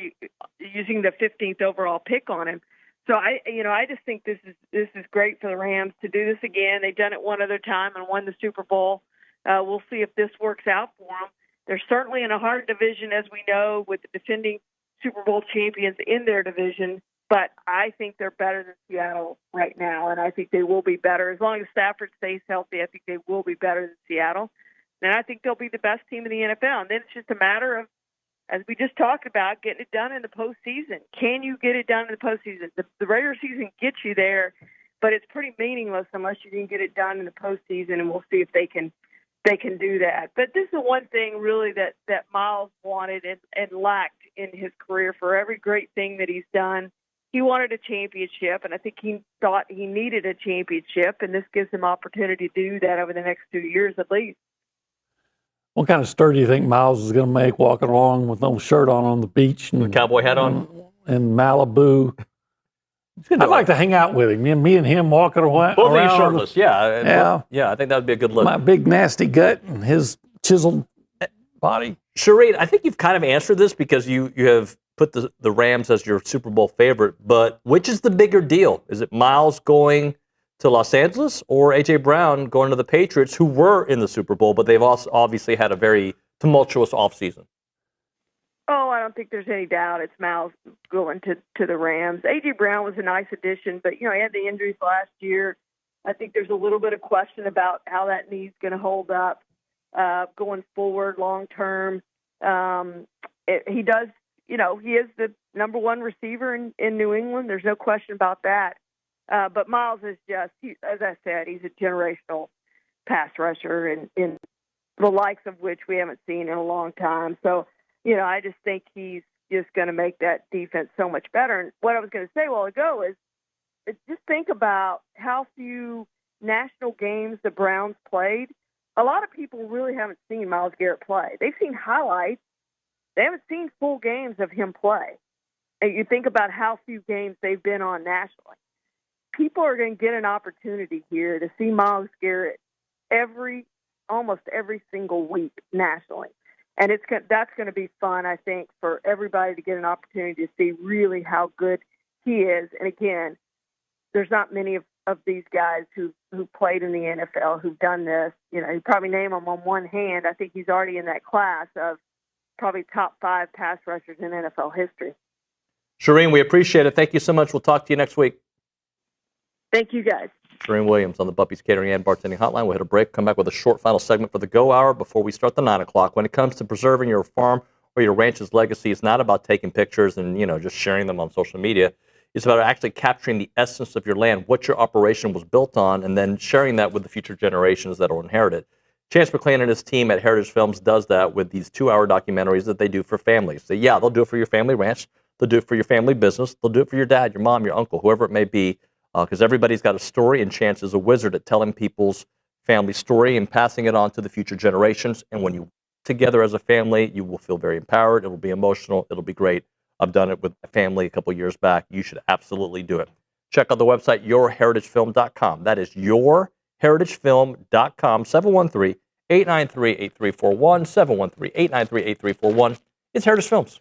using the 15th overall pick on him. So I just think this is great for the Rams to do this again. They've done it one other time and won the Super Bowl. We'll see if this works out for them. They're certainly in a hard division, as we know, with the defending Super Bowl champions in their division. But I think they're better than Seattle right now, and I think they will be better. As long as Stafford stays healthy, I think they will be better than Seattle. And I think they'll be the best team in the NFL. And then it's just a matter of, as we just talked about, getting it done in the postseason. Can you get it done in the postseason? The regular season gets you there, but it's pretty meaningless unless you can get it done in the postseason, and we'll see if they can do that. But this is the one thing really that Miles wanted and lacked in his career. For every great thing that he's done, he wanted a championship, and I think he thought he needed a championship, and this gives him opportunity to do that over the next 2 years at least. What kind of stir do you think Miles is going to make walking along with no shirt on the beach? And, with a cowboy hat on? In Malibu. I'd like to hang out with him. Me and him walking around. Both of you shirtless, yeah. Yeah, I think that would be a good look. My big nasty gut and his chiseled body. Charean, I think you've kind of answered this because you have put the Rams as your Super Bowl favorite, but which is the bigger deal? Is it Miles going to Los Angeles or A.J. Brown going to the Patriots, who were in the Super Bowl, but they've also obviously had a very tumultuous offseason? Oh, I don't think there's any doubt it's Miles going to the Rams. A.J. Brown was a nice addition, but, he had the injuries last year. I think there's a little bit of question about how that knee's going to hold up going forward long term. He does, he is the number one receiver in New England. There's no question about that. But Miles is just, as I said, he's a generational pass rusher, and in the likes of which we haven't seen in a long time. So, I just think he's just going to make that defense so much better. And what I was going to say a while ago is just think about how few national games the Browns played. A lot of people really haven't seen Myles Garrett play. They've seen highlights. They haven't seen full games of him play. And you think about how few games they've been on nationally. People are going to get an opportunity here to see Myles Garrett almost every single week nationally. And that's going to be fun, I think, for everybody to get an opportunity to see really how good he is. And again, there's not many of these guys who played in the NFL who've done this. You probably name them on one hand. I think he's already in that class of probably top 5 pass rushers in NFL history. Charean, we appreciate it. Thank you so much. We'll talk to you next week. Thank you, guys. Charean Williams on the Buppy's Catering and Bartending Hotline. We'll hit a break, come back with a short final segment for the Go Hour before we start the 9 o'clock. When it comes to preserving your farm or your ranch's legacy, it's not about taking pictures and, just sharing them on social media. It's about actually capturing the essence of your land, what your operation was built on, and then sharing that with the future generations that will inherit it. Chance McClain and his team at Heritage Films does that with these 2-hour documentaries that they do for families. So, they'll do it for your family ranch. They'll do it for your family business. They'll do it for your dad, your mom, your uncle, whoever it may be. Because everybody's got a story, and Chance is a wizard at telling people's family story and passing it on to the future generations. And when you work together as a family, you will feel very empowered. It will be emotional. It'll be great. I've done it with a family a couple years back. You should absolutely do it. Check out the website, yourheritagefilm.com. That is yourheritagefilm.com, 713-893-8341, 713-893-8341. It's Heritage Films.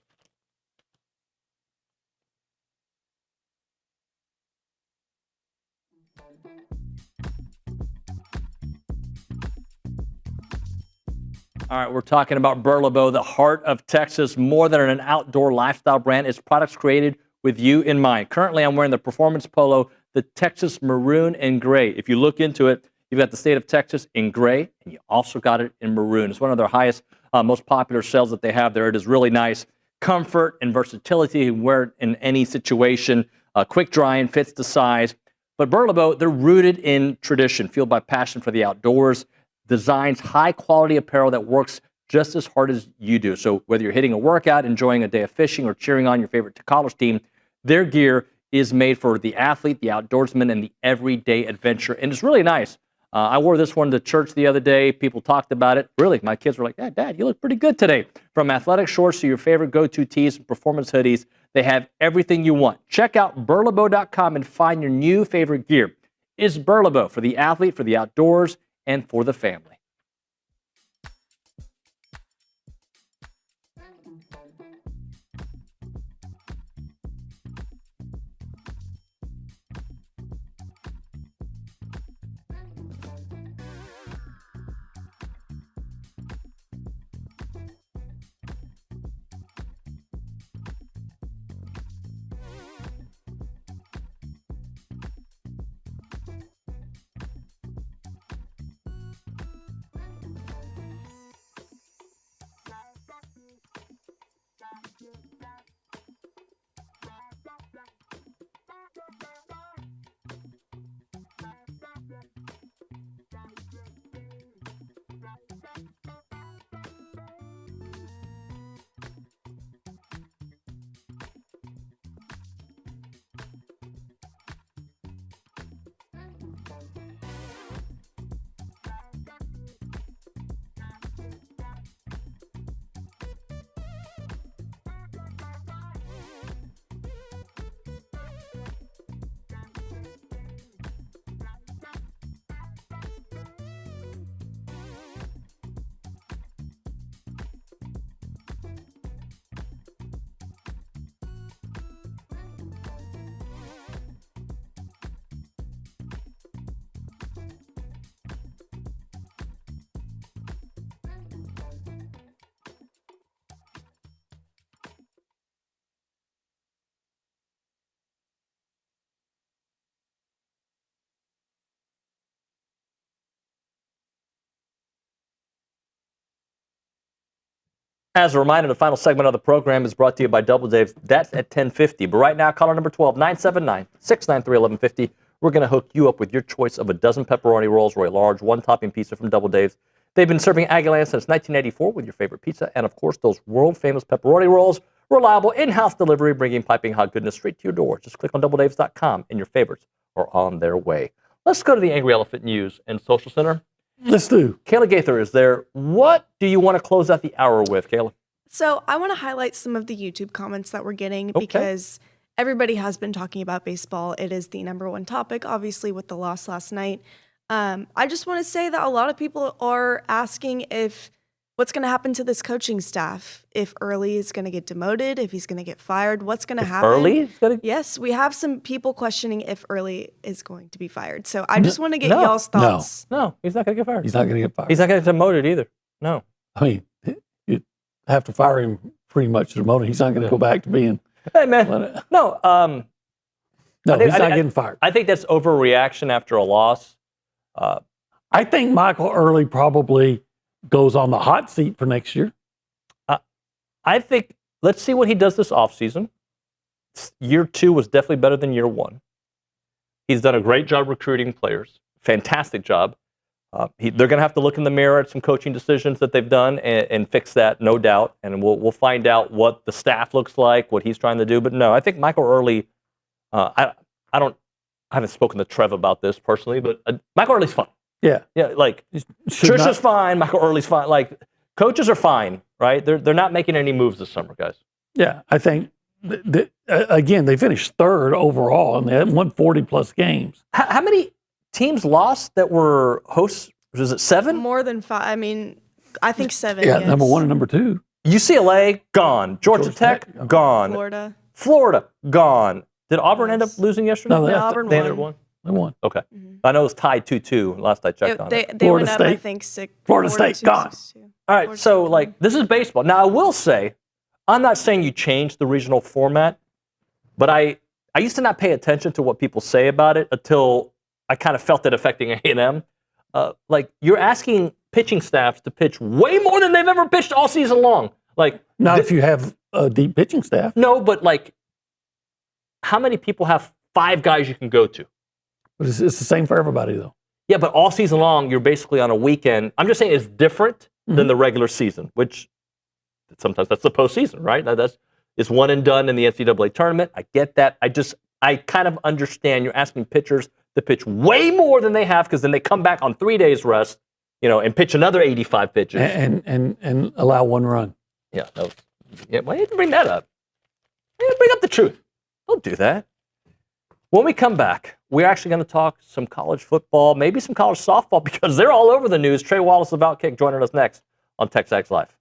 All right, we're talking about Burlebo, the heart of Texas, more than an outdoor lifestyle brand. It's products created with you in mind. Currently, I'm wearing the performance polo, the Texas maroon and gray. If you look into it, you've got the state of Texas in gray, and you also got it in maroon. It's one of their highest, most popular sales that they have there. It is really nice. Comfort and versatility. You can wear it in any situation. Quick drying, fits the size. But Burlebo, they're rooted in tradition, fueled by passion for the outdoors. Designs high-quality apparel that works just as hard as you do. So whether you're hitting a workout, enjoying a day of fishing, or cheering on your favorite college team, their gear is made for the athlete, the outdoorsman, and the everyday adventure. And it's really nice. I wore this one to church the other day. People talked about it. Really, my kids were like, yeah, Dad, you look pretty good today. From athletic shorts to your favorite go-to tees and performance hoodies, they have everything you want. Check out burlebo.com and find your new favorite gear. It's Burlebo for the athlete, for the outdoors, and for the family. As a reminder, the final segment of the program is brought to you by Double Dave's. That's at 10:50. But right now, caller number 12, 979-693-1150. We're going to hook you up with your choice of a dozen pepperoni rolls or a large one-topping pizza from Double Dave's. They've been serving Aggieland since 1984 with your favorite pizza and, of course, those world-famous pepperoni rolls. Reliable in-house delivery, bringing piping hot goodness straight to your door. Just click on doubledaves.com and your favorites are on their way. Let's go to the Angry Elephant News and Social Center. Let's do. Kayla Gaither is there. What do you want to close out the hour with, Kayla? So I want to highlight some of the YouTube comments that we're getting because everybody has been talking about baseball. It is the number one topic, obviously, with the loss last night. I just want to say that a lot of people are asking if what's going to happen to this coaching staff, if Early is going to get demoted, if he's going to get fired, what's going to happen. Early? Yes, we have some people questioning if Early is going to be fired. So I just want to get y'all's thoughts. No, he's not going to get fired. He's not going to get fired. He's not going to get demoted either. No. I mean, you have to fire him pretty much to demote him. He's not going to go back to being. Hey, man. No, he's not getting fired. I think that's overreaction after a loss. I think Michael Early probably goes on the hot seat for next year. I think let's see what he does this offseason. Year 2 was definitely better than year 1. He's done a great job recruiting players. Fantastic job. They're going to have to look in the mirror at some coaching decisions that they've done and fix that, no doubt. And we'll find out what the staff looks like, what he's trying to do. But no, I think Michael Early. I haven't spoken to Trev about this personally, but Michael Early's fine. Yeah. Like Trisha's fine. Michael Early's fine. Like coaches are fine, right? They're not making any moves this summer, guys. Yeah, I think again they finished 3rd overall and they had won 40 plus games. How many teams lost that were hosts Was it 7? More than 5. I mean, I think 7. Yeah, yes. number 1 and number 2. UCLA, gone. Georgia Tech, gone. Florida, gone. Did Auburn end up losing yesterday? No, Auburn won. They won. Okay. I know it was tied 2-2 last I checked on They it. Florida Florida went State. up, I think, 6. Florida State, gone. 6-2. All right, so like this is baseball. Now I will say, I'm not saying you change the regional format, but I used to not pay attention to what people say about it until I kind of felt it affecting A&M. Like you're asking pitching staffs to pitch way more than they've ever pitched all season long. Like not if you have a deep pitching staff. No, but like, how many people have 5 guys you can go to? But it's the same for everybody, though. Yeah, but all season long, you're basically on a weekend. I'm just saying it's different than the regular season, which sometimes that's the postseason, right? It's one and done in the NCAA tournament. I get that. I kind of understand you're asking pitchers to pitch way more than they have because then they come back on 3 days rest, and pitch another 85 pitches. And allow 1 run. Yeah, why did you bring that up? Why did you bring up the truth? Don't do that. When we come back, we're actually going to talk some college football, maybe some college softball, because they're all over the news. Trey Wallace of Outkick joining us next on TexAgs Live.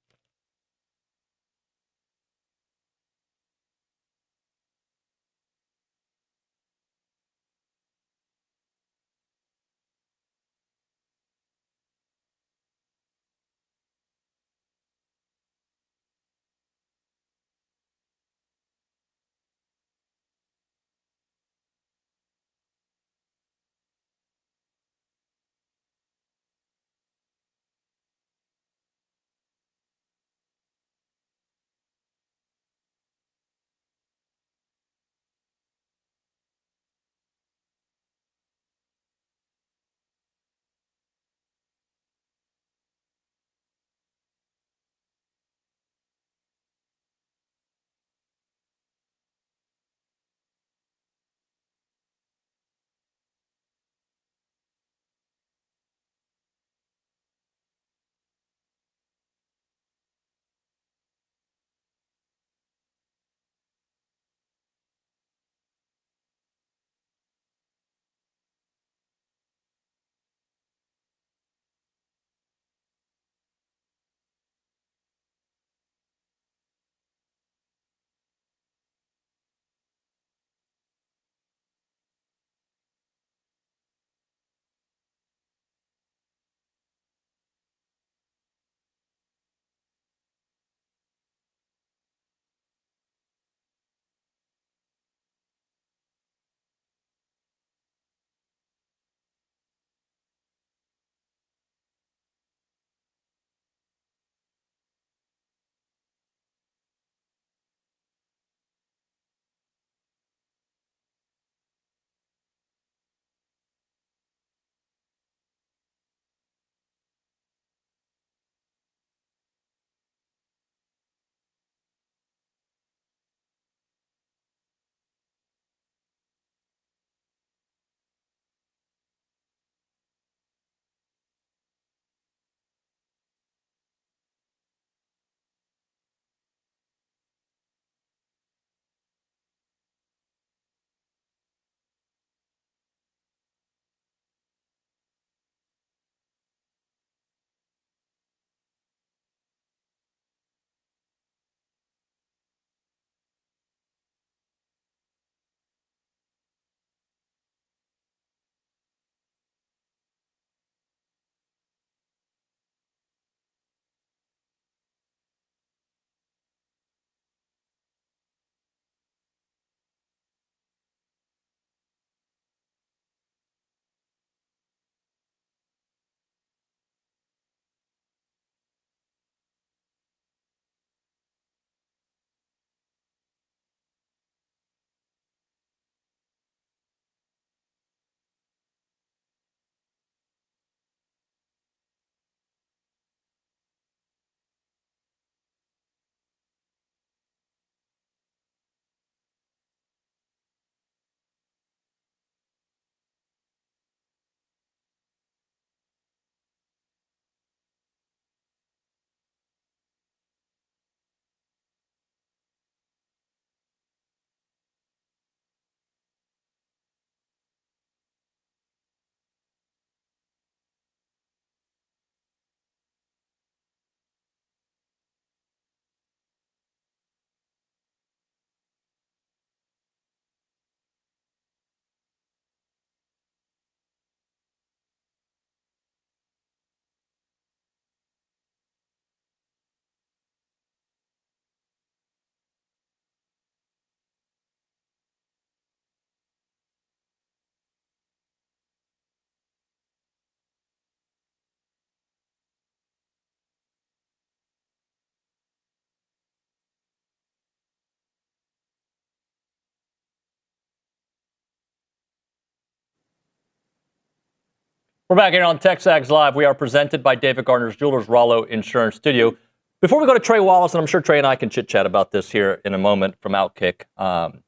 We're back here on TexAgs Live. We are presented by David Gardner's Jewelers, Rollo Insurance Studio. Before we go to Trey Wallace, and I'm sure Trey and I can chit-chat about this here in a moment from Outkick.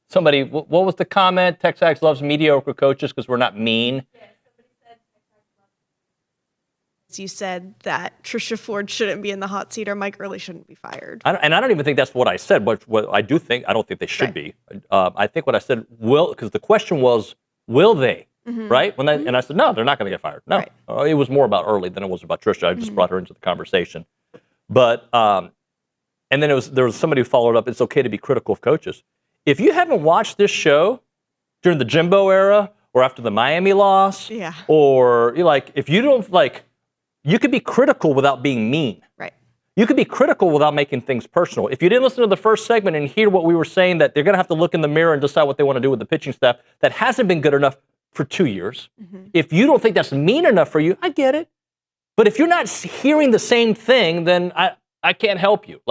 Somebody, what was the comment? TexAgs loves mediocre coaches because we're not mean. Yeah, somebody said TexAgs loves. You said that Trisha Ford shouldn't be in the hot seat or Mike Early shouldn't be fired. I don't even think that's what I said. But what I do think, I don't think they should be. I think what I said, because the question was, will they? Right? And I said, no, they're not going to get fired. No. Right. It was more about Early than it was about Trisha. I just brought her into the conversation. But, and then there was somebody who followed up, it's okay to be critical of coaches. If you haven't watched this show during the Jimbo era or after the Miami loss, or if you don't you could be critical without being mean. Right. You could be critical without making things personal. If you didn't listen to the first segment and hear what we were saying, that they're going to have to look in the mirror and decide what they want to do with the pitching staff, that hasn't been good enough for 2 years. If you don't think that's mean enough for you, I get it. But if you're not hearing the same thing, then I can't help you.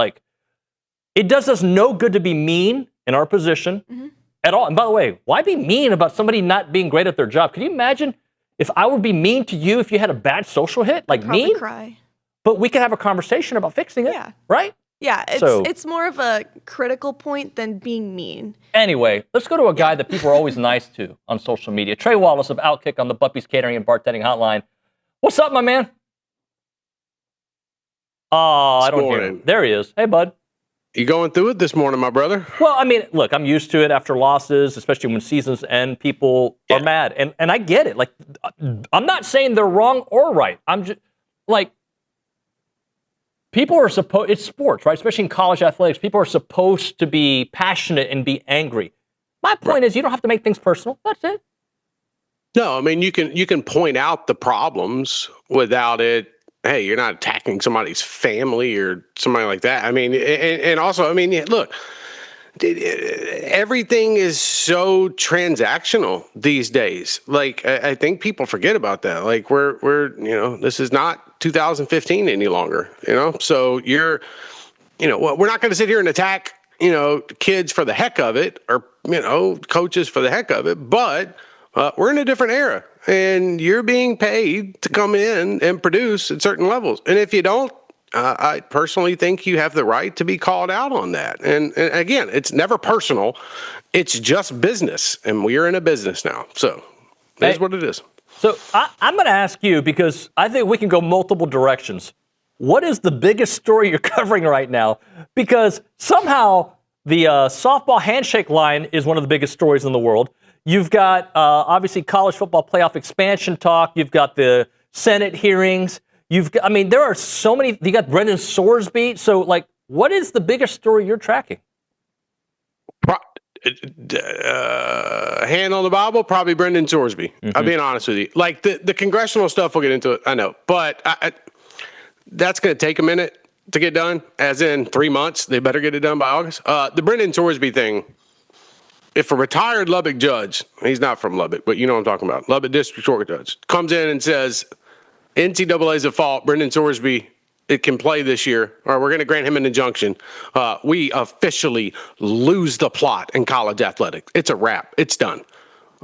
It does us no good to be mean in our position at all. And by the way, why be mean about somebody not being great at their job? Can you imagine if I would be mean to you if you had a bad social hit? Mean? Cry. But we could have a conversation about fixing it, right? Yeah, it's more of a critical point than being mean. Anyway, let's go to a guy that people are always nice to on social media. Trey Wallace of Outkick on the Buppy's Catering and Bartending Hotline. What's up, my man? Oh, I don't hear him. There he is. Hey, bud. You going through it this morning, my brother? Well, I mean, look, I'm used to it after losses, especially when seasons end. People are mad, and I get it. I'm not saying they're wrong or right. I'm just people are supposed. It's sports, right? Especially in college athletics, people are supposed to be passionate and be angry. My point is, you don't have to make things personal. That's it. No, I mean you can point out the problems without it. Hey, you're not attacking somebody's family or somebody like that. I mean, and also, I mean, look, everything is so transactional these days. I think people forget about that. We're this is not 2015 any longer. So we're not going to sit here and attack kids for the heck of it, or coaches for the heck of it, but we're in a different era. And you're being paid to come in and produce at certain levels. And if you don't, I personally think you have the right to be called out on that. And again, it's never personal. It's just business. And we are in a business now. So that's what it is. So I'm going to ask you, because I think we can go multiple directions. What is the biggest story you're covering right now? Because somehow the softball handshake line is one of the biggest stories in the world. You've got, obviously, college football playoff expansion talk. You've got the Senate hearings. There are so many. You got Brendan Sorsby. So, what is the biggest story you're tracking? Hand on the Bible, probably Brendan Sorsby. I'm being honest with you. The congressional stuff, we'll get into it, I know. But that's going to take a minute to get done, as in 3 months. They better get it done by August. The Brendan Sorsby thing. If a retired Lubbock judge, he's not from Lubbock, but you know what I'm talking about, Lubbock District Court judge, comes in and says, NCAA's at fault, Brendan Sorsby, it can play this year, or we're going to grant him an injunction, we officially lose the plot in college athletics. It's a wrap. It's done.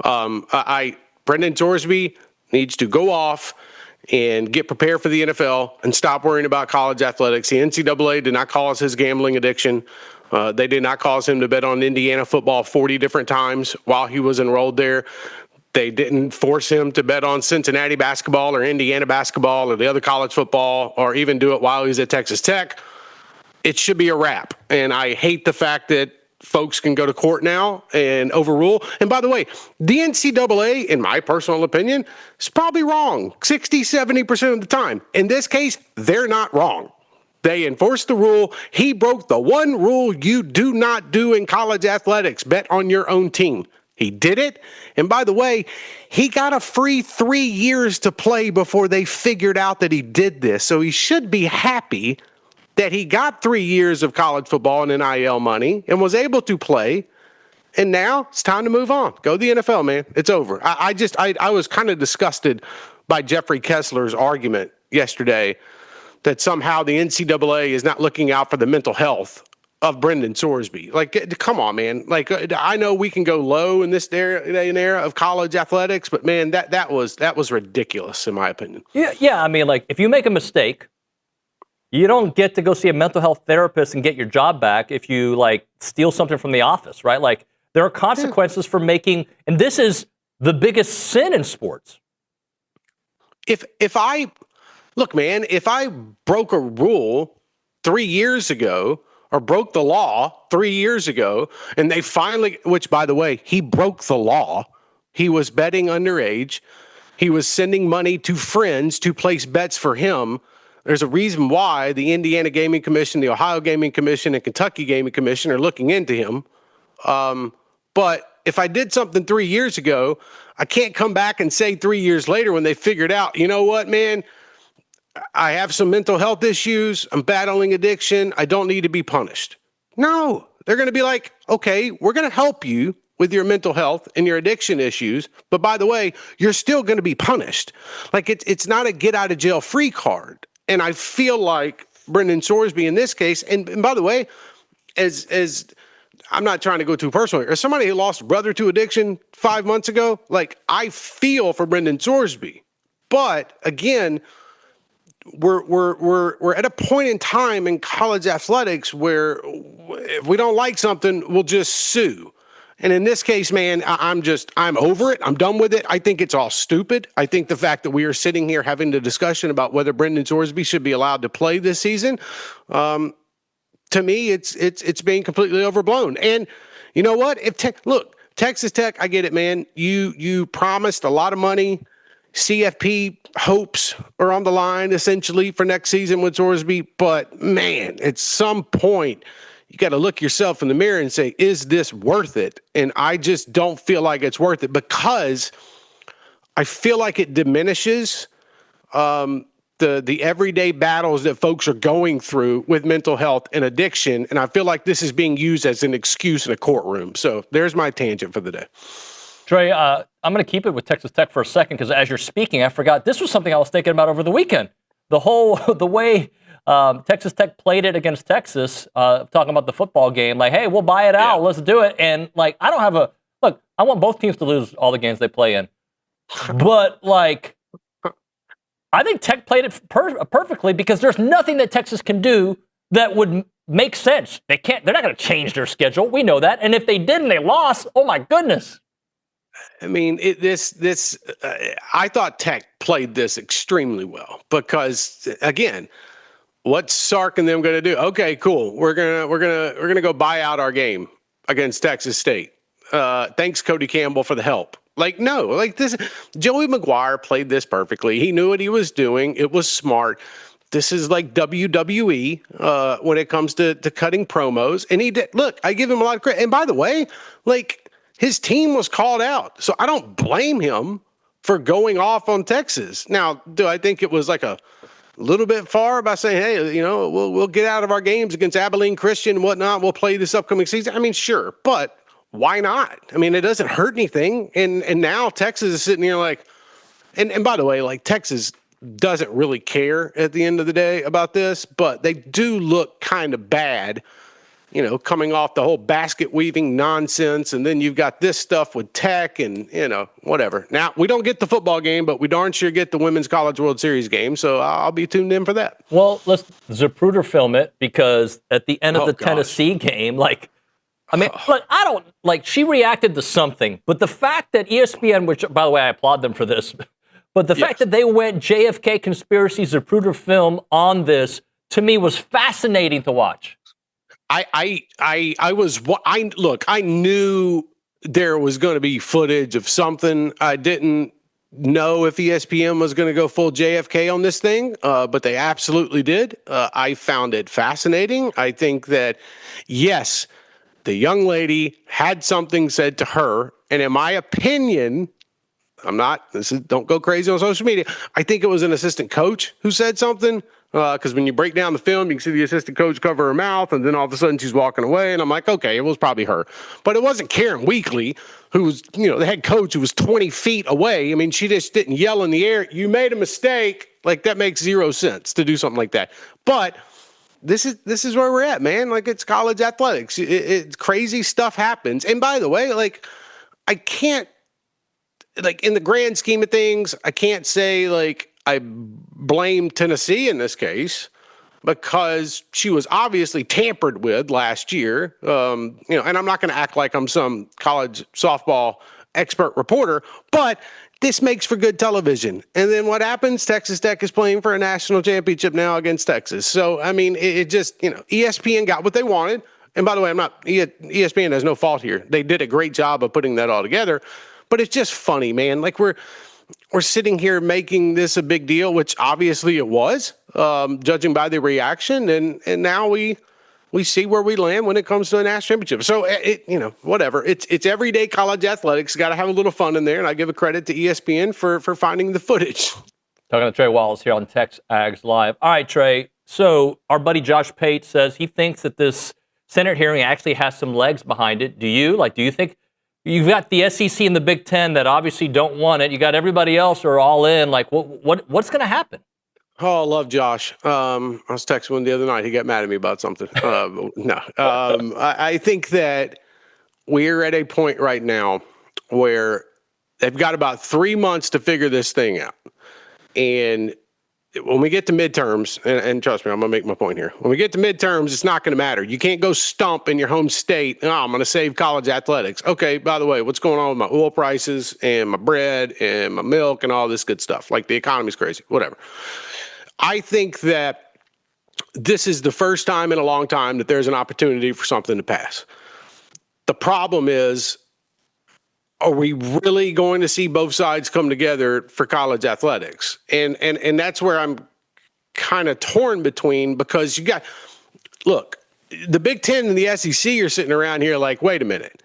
Brendan Sorsby needs to go off and get prepared for the NFL and stop worrying about college athletics. The NCAA did not cause his gambling addiction. They did not cause him to bet on Indiana football 40 different times while he was enrolled there. They didn't force him to bet on Cincinnati basketball or Indiana basketball or the other college football, or even do it while he was at Texas Tech. It should be a wrap. And I hate the fact that folks can go to court now and overrule. And by the way, the NCAA, in my personal opinion, is probably wrong 60, 70% of the time. In this case, they're not wrong. They enforced the rule. He broke the one rule you do not do in college athletics: bet on your own team. He did it. And by the way, he got a free 3 years to play before they figured out that he did this. So he should be happy that he got 3 years of college football and NIL money and was able to play. And now it's time to move on. Go to the NFL, man. It's over. I was kind of disgusted by Jeffrey Kessler's argument yesterday that somehow the NCAA is not looking out for the mental health of Brendan Sorsby. Like, come on, man. Like, I know we can go low in this day and era of college athletics, but man, that was ridiculous in my opinion. Yeah. I mean, like, if you make a mistake, you don't get to go see a mental health therapist and get your job back if you like steal something from the office, right? Like, there are consequences for making, and this is the biggest sin in sports. If I broke a rule 3 years ago, or broke the law 3 years ago, and they finally, which by the way, he broke the law. He was betting underage. He was sending money to friends to place bets for him. There's a reason why the Indiana Gaming Commission, the Ohio Gaming Commission, and Kentucky Gaming Commission are looking into him. But if I did something 3 years ago, I can't come back and say 3 years later when they figured out, you know what, man, I have some mental health issues. I'm battling addiction. I don't need to be punished. No, they're going to be like, okay, we're going to help you with your mental health and your addiction issues. But by the way, you're still going to be punished. Like it's not a get out of jail free card. And I feel like Brendan Sorsby in this case, and by the way, as I'm not trying to go too personal here, as somebody who lost a brother to addiction 5 months ago, like I feel for Brendan Sorsby. But again, we're at a point in time in college athletics where if we don't like something, we'll just sue. And in this case, man, I'm over it. I'm done with it. I think it's all stupid. I think the fact that we are sitting here having the discussion about whether Brendan Sorsby should be allowed to play this season, to me, it's being completely overblown. And you know what? Look, Texas Tech, I get it, man. You promised a lot of money. CFP hopes are on the line essentially for next season with Sorsby, but man, at some point you got to look yourself in the mirror and say, is this worth it? And I just don't feel like it's worth it because I feel like it diminishes the everyday battles that folks are going through with mental health and addiction. And I feel like this is being used as an excuse in a courtroom. So there's my tangent for the day. Trey, I'm going to keep it with Texas Tech for a second because as you're speaking, I forgot this was something I was thinking about over the weekend. The way Texas Tech played it against Texas, talking about the football game, like, hey, we'll buy it out, let's do it. And like, I don't have look, I want both teams to lose all the games they play in, but like, I think Tech played it perfectly because there's nothing that Texas can do that would make sense. They're not going to change their schedule. We know that. And if they did and they lost, oh my goodness. I mean, I thought Tech played this extremely well because, again, what's Sark and them going to do? Okay, cool. We're gonna go buy out our game against Texas State. Thanks, Cody Campbell, for the help. Like, no, like this. Joey McGuire played this perfectly. He knew what he was doing. It was smart. This is like WWE when it comes to cutting promos, and he did. Look, I give him a lot of credit. And by the way, like. His team was called out, so I don't blame him for going off on Texas. Now, do I think it was like a little bit far by saying, hey, you know, we'll get out of our games against Abilene Christian and whatnot. We'll play this upcoming season. I mean, sure, but why not? I mean, it doesn't hurt anything. And now Texas is sitting here like, and by the way, like Texas doesn't really care at the end of the day about this, but they do look kind of bad. You know, coming off the whole basket weaving nonsense, and then you've got this stuff with Tech and, you know, whatever. Now, we don't get the football game, but we darn sure get the Women's College World Series game, so I'll be tuned in for that. Well, let's Zapruder film it, because at the end of the Tennessee game, like, I mean, look, I don't, like, she reacted to something, but the fact that ESPN, which, by the way, I applaud them for this, but the fact that they went JFK conspiracy Zapruder film on this, to me, was fascinating to watch. I knew there was going to be footage of something. I didn't know if ESPN was going to go full JFK on this thing, but they absolutely did. I found it fascinating. I think that, yes, the young lady had something said to her, and in my opinion, don't go crazy on social media, I think it was an assistant coach who said something. Because when you break down the film, you can see the assistant coach cover her mouth, and then all of a sudden she's walking away, and I'm like, okay, it was probably her. But it wasn't Karen Weekly, who was, you know, the head coach who was 20 feet away. I mean, she just didn't yell in the air, you made a mistake. Like, that makes zero sense to do something like that. But this is where we're at, man. Like, it's college athletics. Crazy stuff happens. And by the way, like, I can't, like, in the grand scheme of things, I can't say, like, I blame Tennessee in this case, because she was obviously tampered with last year. And I'm not going to act like I'm some college softball expert reporter, but this makes for good television. And then what happens? Texas Tech is playing for a national championship now against Texas. So, I mean, it just, ESPN got what they wanted. And by the way, ESPN has no fault here. They did a great job of putting that all together. But it's just funny, man. Like, we're sitting here making this a big deal, which obviously it was, judging by the reaction. And now we see where we land when it comes to a national championship. So, whatever. It's everyday college athletics. Got to have a little fun in there. And I give a credit to ESPN for finding the footage. Talking to Trey Wallace here on TexAgs Live. All right, Trey. So our buddy Josh Pate says he thinks that this Senate hearing actually has some legs behind it. Do you? Like, do you think you've got the SEC and the Big Ten that obviously don't want it? You got everybody else who are all in. Like, what's going to happen? Oh, I love Josh. I was texting him the other night. He got mad at me about something. I think that we're at a point right now where they've got about 3 months to figure this thing out. And when we get to midterms, and trust me, I'm going to make my point here. When we get to midterms, it's not going to matter. You can't go stump in your home state. Oh, I'm going to save college athletics. Okay, by the way, what's going on with my oil prices and my bread and my milk and all this good stuff? Like, the economy's crazy, whatever. I think that this is the first time in a long time that there's an opportunity for something to pass. The problem is, are we really going to see both sides come together for college athletics? And that's where I'm kind of torn between, because look, the Big Ten and the SEC are sitting around here like, wait a minute.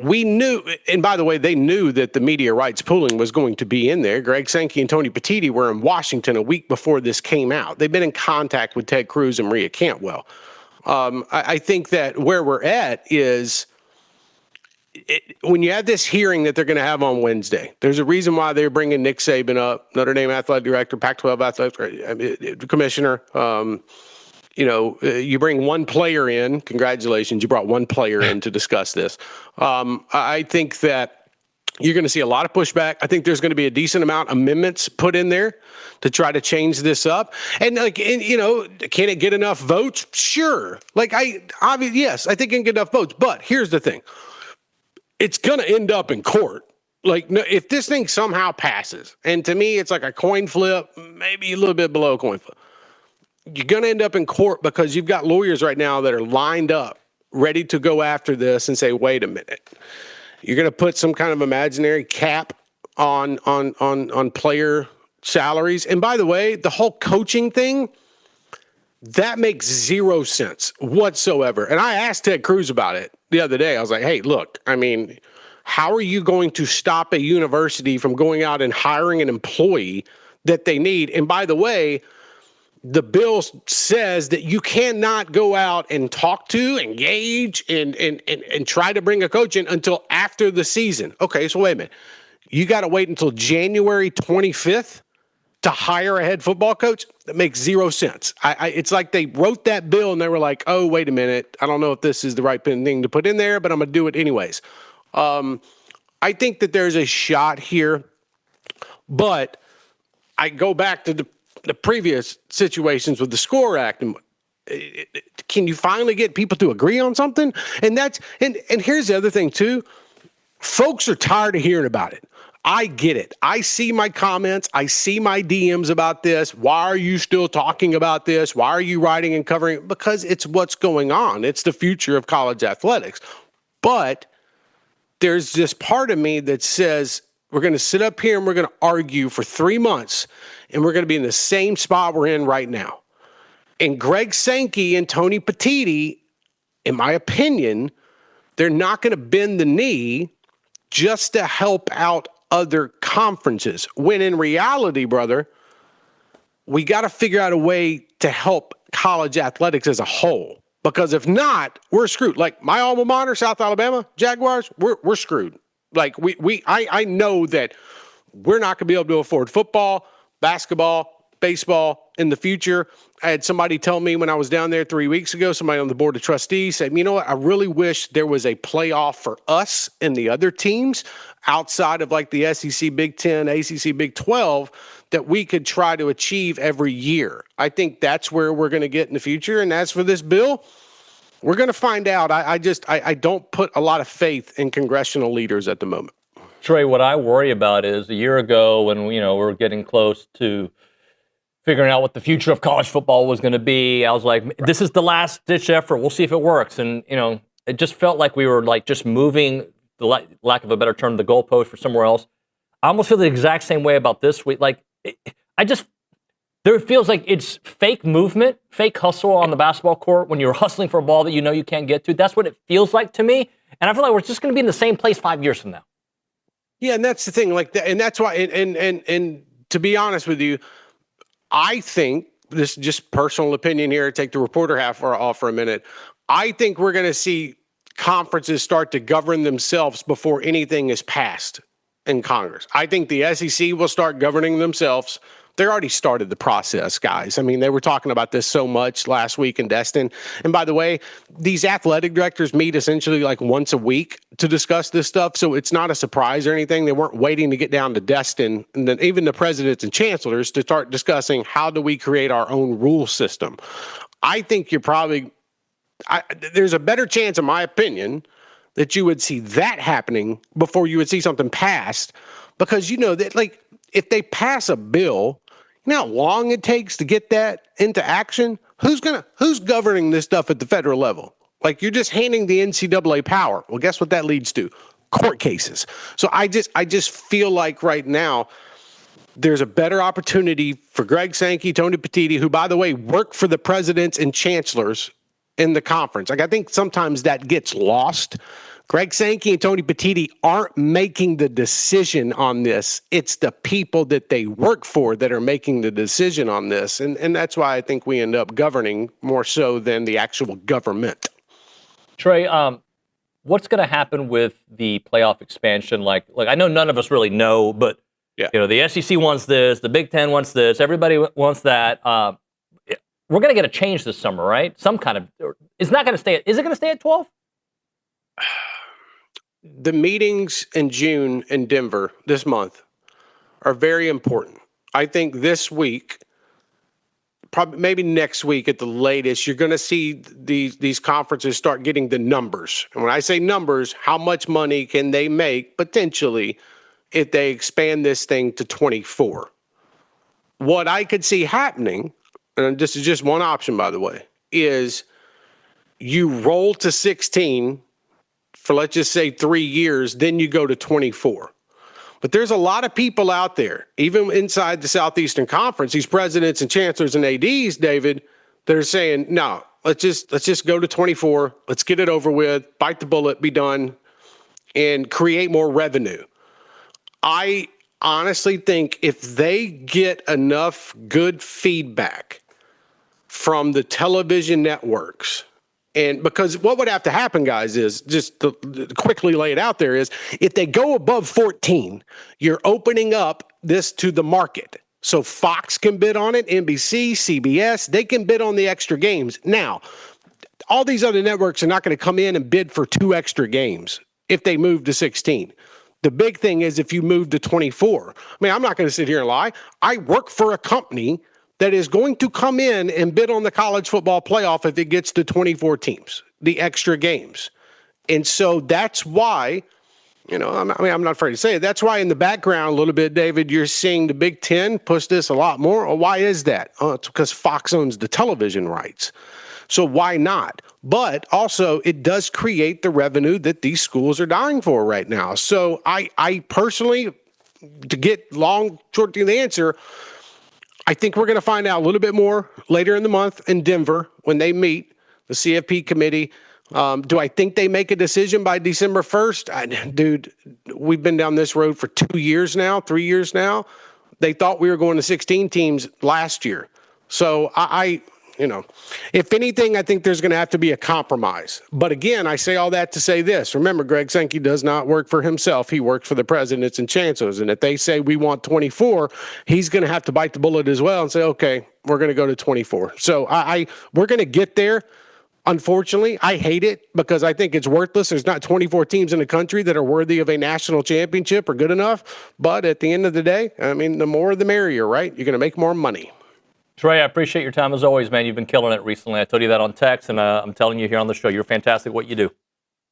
We knew, and by the way, they knew that the media rights pooling was going to be in there. Greg Sankey and Tony Petitti were in Washington a week before this came out. They've been in contact with Ted Cruz and Maria Cantwell. I think that where we're at is, when you have this hearing that they're going to have on Wednesday, there's a reason why they're bringing Nick Saban up, Notre Dame athletic director, Pac-12 athletic commissioner. You bring one player in. Congratulations, you brought one player in to discuss this. I think that you're going to see a lot of pushback. I think there's going to be a decent amount of amendments put in there to try to change this up. And can it get enough votes? Sure. Yes, I think it can get enough votes. But here's the thing. It's going to end up in court. If this thing somehow passes, and to me, it's like a coin flip, maybe a little bit below a coin flip. You're going to end up in court because you've got lawyers right now that are lined up, ready to go after this and say, wait a minute. You're going to put some kind of imaginary cap on player salaries. And by the way, the whole coaching thing, that makes zero sense whatsoever. And I asked Ted Cruz about it the other day. I was like, hey, look, I mean, how are you going to stop a university from going out and hiring an employee that they need? And by the way, the bill says that you cannot go out and talk to, engage, and try to bring a coach in until after the season. Okay, so wait a minute. You got to wait until January 25th to hire a head football coach? That makes zero sense. It's like they wrote that bill and they were like, oh, wait a minute. I don't know if this is the right thing to put in there, but I'm going to do it anyways. I think that there's a shot here, but I go back to the previous situations with the SCORE Act. And can you finally get people to agree on something? And here's the other thing too. Folks are tired of hearing about it. I get it. I see my comments. I see my DMs about this. Why are you still talking about this? Why are you writing and covering? Because it's what's going on. It's the future of college athletics. But there's this part of me that says we're going to sit up here and we're going to argue for 3 months, and we're going to be in the same spot we're in right now. And Greg Sankey and Tony Petitti, in my opinion, they're not going to bend the knee just to help out other conferences. When in reality, brother, we got to figure out a way to help college athletics as a whole. Because if not, we're screwed. Like my alma mater, South Alabama, Jaguars, we're screwed. Like I know that we're not going to be able to afford football, basketball, baseball in the future. I had somebody tell me when I was down there 3 weeks ago, somebody on the board of trustees said, you know what, I really wish there was a playoff for us and the other teams outside of like the SEC, Big Ten, ACC, Big 12 that we could try to achieve every year. I think that's where we're going to get in the future. And as for this bill, we're going to find out. I don't put a lot of faith in congressional leaders at the moment. Trey, what I worry about is a year ago when, we're getting close to figuring out what the future of college football was going to be, I was like, this is the last ditch effort. We'll see if it works. And, it just felt like we were like just moving, the lack of a better term, the goalpost for somewhere else. I almost feel the exact same way about this week. Like, there feels like it's fake movement, fake hustle on the basketball court when you're hustling for a ball that you can't get to. That's what it feels like to me. And I feel like we're just going to be in the same place 5 years from now. Yeah, and that's the thing. Like, and that's why. And to be honest with you, I think this is just personal opinion here. Take the reporter half off for a minute. I think we're going to see conferences start to govern themselves before anything is passed in Congress. I think the SEC will start governing themselves. They already started the process, guys. I mean, they were talking about this so much last week in Destin. And by the way, these athletic directors meet essentially like once a week to discuss this stuff. So it's not a surprise or anything. They weren't waiting to get down to Destin, and then even the presidents and chancellors to start discussing how do we create our own rule system. I think there's a better chance, in my opinion, that you would see that happening before you would see something passed, because that, like, if they pass a bill, you know how long it takes to get that into action? Who's governing this stuff at the federal level? Like, you're just handing the NCAA power. Well, guess what that leads to? Court cases. So I just feel like right now there's a better opportunity for Greg Sankey, Tony Petitti, who, by the way, work for the presidents and chancellors in the conference. Like, I think sometimes that gets lost. Greg Sankey and Tony Petitti aren't making the decision on this. It's the people that they work for that are making the decision on this. And that's why I think we end up governing more so than the actual government. Trey, what's going to happen with the playoff expansion? Like I know none of us really know, but the SEC wants this, the Big Ten wants this, everybody wants that. We're going to get a change this summer, right? Some kind of. It's not going to stay. Is it going to stay at 12? The meetings in June in Denver this month are very important. I think this week, probably maybe next week at the latest, you're going to see these conferences start getting the numbers. And when I say numbers, how much money can they make potentially if they expand this thing to 24? What I could see happening, and this is just one option, by the way, is you roll to 16 for, let's just say, 3 years, then you go to 24. But there's a lot of people out there, even inside the Southeastern Conference, these presidents and chancellors and ADs, David, that are saying, no, let's just go to 24. Let's get it over with, bite the bullet, be done, and create more revenue. I honestly think if they get enough good feedback from the television networks, and because what would have to happen, guys, is just to quickly lay it out there is if they go above 14, you're opening up this to the market. So Fox can bid on it, NBC, CBS, they can bid on the extra games. Now, all these other networks are not going to come in and bid for 2 extra games if they move to 16. The big thing is if you move to 24. I mean, I'm not going to sit here and lie. I work for a company that is going to come in and bid on the college football playoff if it gets to 24 teams, the extra games. And so that's why, I'm not afraid to say it. That's why in the background a little bit, David, you're seeing the Big Ten push this a lot more. Well, why is that? It's because Fox owns the television rights. So why not? But also it does create the revenue that these schools are dying for right now. So I personally, to get short to the answer, I think we're going to find out a little bit more later in the month in Denver when they meet the CFP committee. Do I think they make a decision by December 1st? Dude, we've been down this road for 2 years now, 3 years now. They thought we were going to 16 teams last year. So if anything, I think there's going to have to be a compromise. But again, I say all that to say this. Remember, Greg Sankey does not work for himself. He works for the presidents and chancellors. And if they say we want 24, he's going to have to bite the bullet as well and say, okay, we're going to go to 24. So we're going to get there. Unfortunately, I hate it because I think it's worthless. There's not 24 teams in the country that are worthy of a national championship or good enough. But at the end of the day, I mean, the more the merrier, right? You're going to make more money. Trey, I appreciate your time as always, man. You've been killing it recently. I told you that on text, and I'm telling you here on the show, you're fantastic at what you do.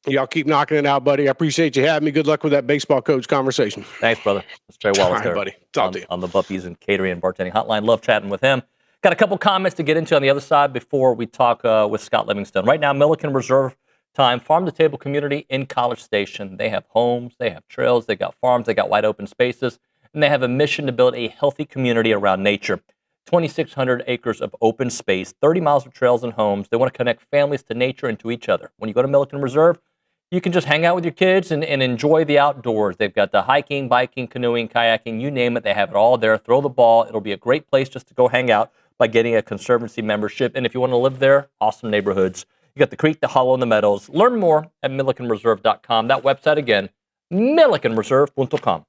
Y'all keep knocking it out, buddy. I appreciate you having me. Good luck with that baseball coach conversation. Thanks, brother. That's Trey Wallace All right, there, buddy. Talk to you. On the Buffy's and Catering and Bartending Hotline. Love chatting with him. Got a couple comments to get into on the other side before we talk with Scott Livingstone. Right now, Milliken Reserve Time, farm-to-table community in College Station. They have homes, they have trails, they got farms, they got wide open spaces, and they have a mission to build a healthy community around nature. 2,600 acres of open space, 30 miles of trails and homes. They want to connect families to nature and to each other. When you go to Milliken Reserve, you can just hang out with your kids and enjoy the outdoors. They've got the hiking, biking, canoeing, kayaking, you name it. They have it all there. Throw the ball. It'll be a great place just to go hang out by getting a Conservancy membership. And if you want to live there, awesome neighborhoods. You got the creek, the hollow, and the meadows. Learn more at millikenreserve.com. That website again, millikenreserve.com.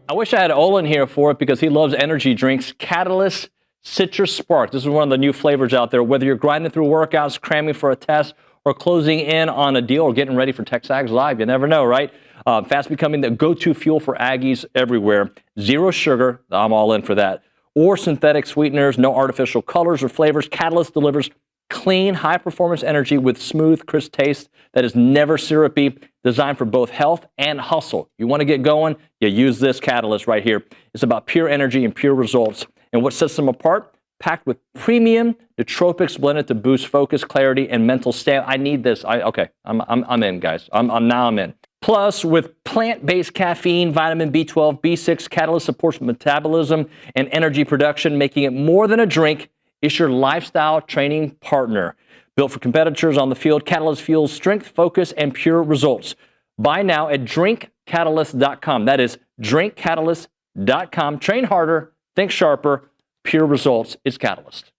I wish I had Olin here for it because he loves energy drinks. Catalyst Citrus Spark. This is one of the new flavors out there. Whether you're grinding through workouts, cramming for a test, or closing in on a deal, or getting ready for TexAgs Live, you never know, right? Fast becoming the go-to fuel for Aggies everywhere. Zero sugar. I'm all in for that. Or synthetic sweeteners, no artificial colors or flavors. Catalyst delivers clean, high-performance energy with smooth, crisp taste that is never syrupy, designed for both health and hustle. You want to get going? You use this Catalyst right here. It's about pure energy and pure results. And what sets them apart? Packed with premium nootropics blended to boost focus, clarity, and mental stamina. I need this. I'm in, guys. I'm in. Plus, with plant-based caffeine, vitamin B12, B6, Catalyst supports metabolism and energy production, making it more than a drink. It's your lifestyle training partner. Built for competitors on the field, Catalyst fuels strength, focus, and pure results. Buy now at drinkcatalyst.com. That is drinkcatalyst.com. Train harder, think sharper, pure results. It's Catalyst.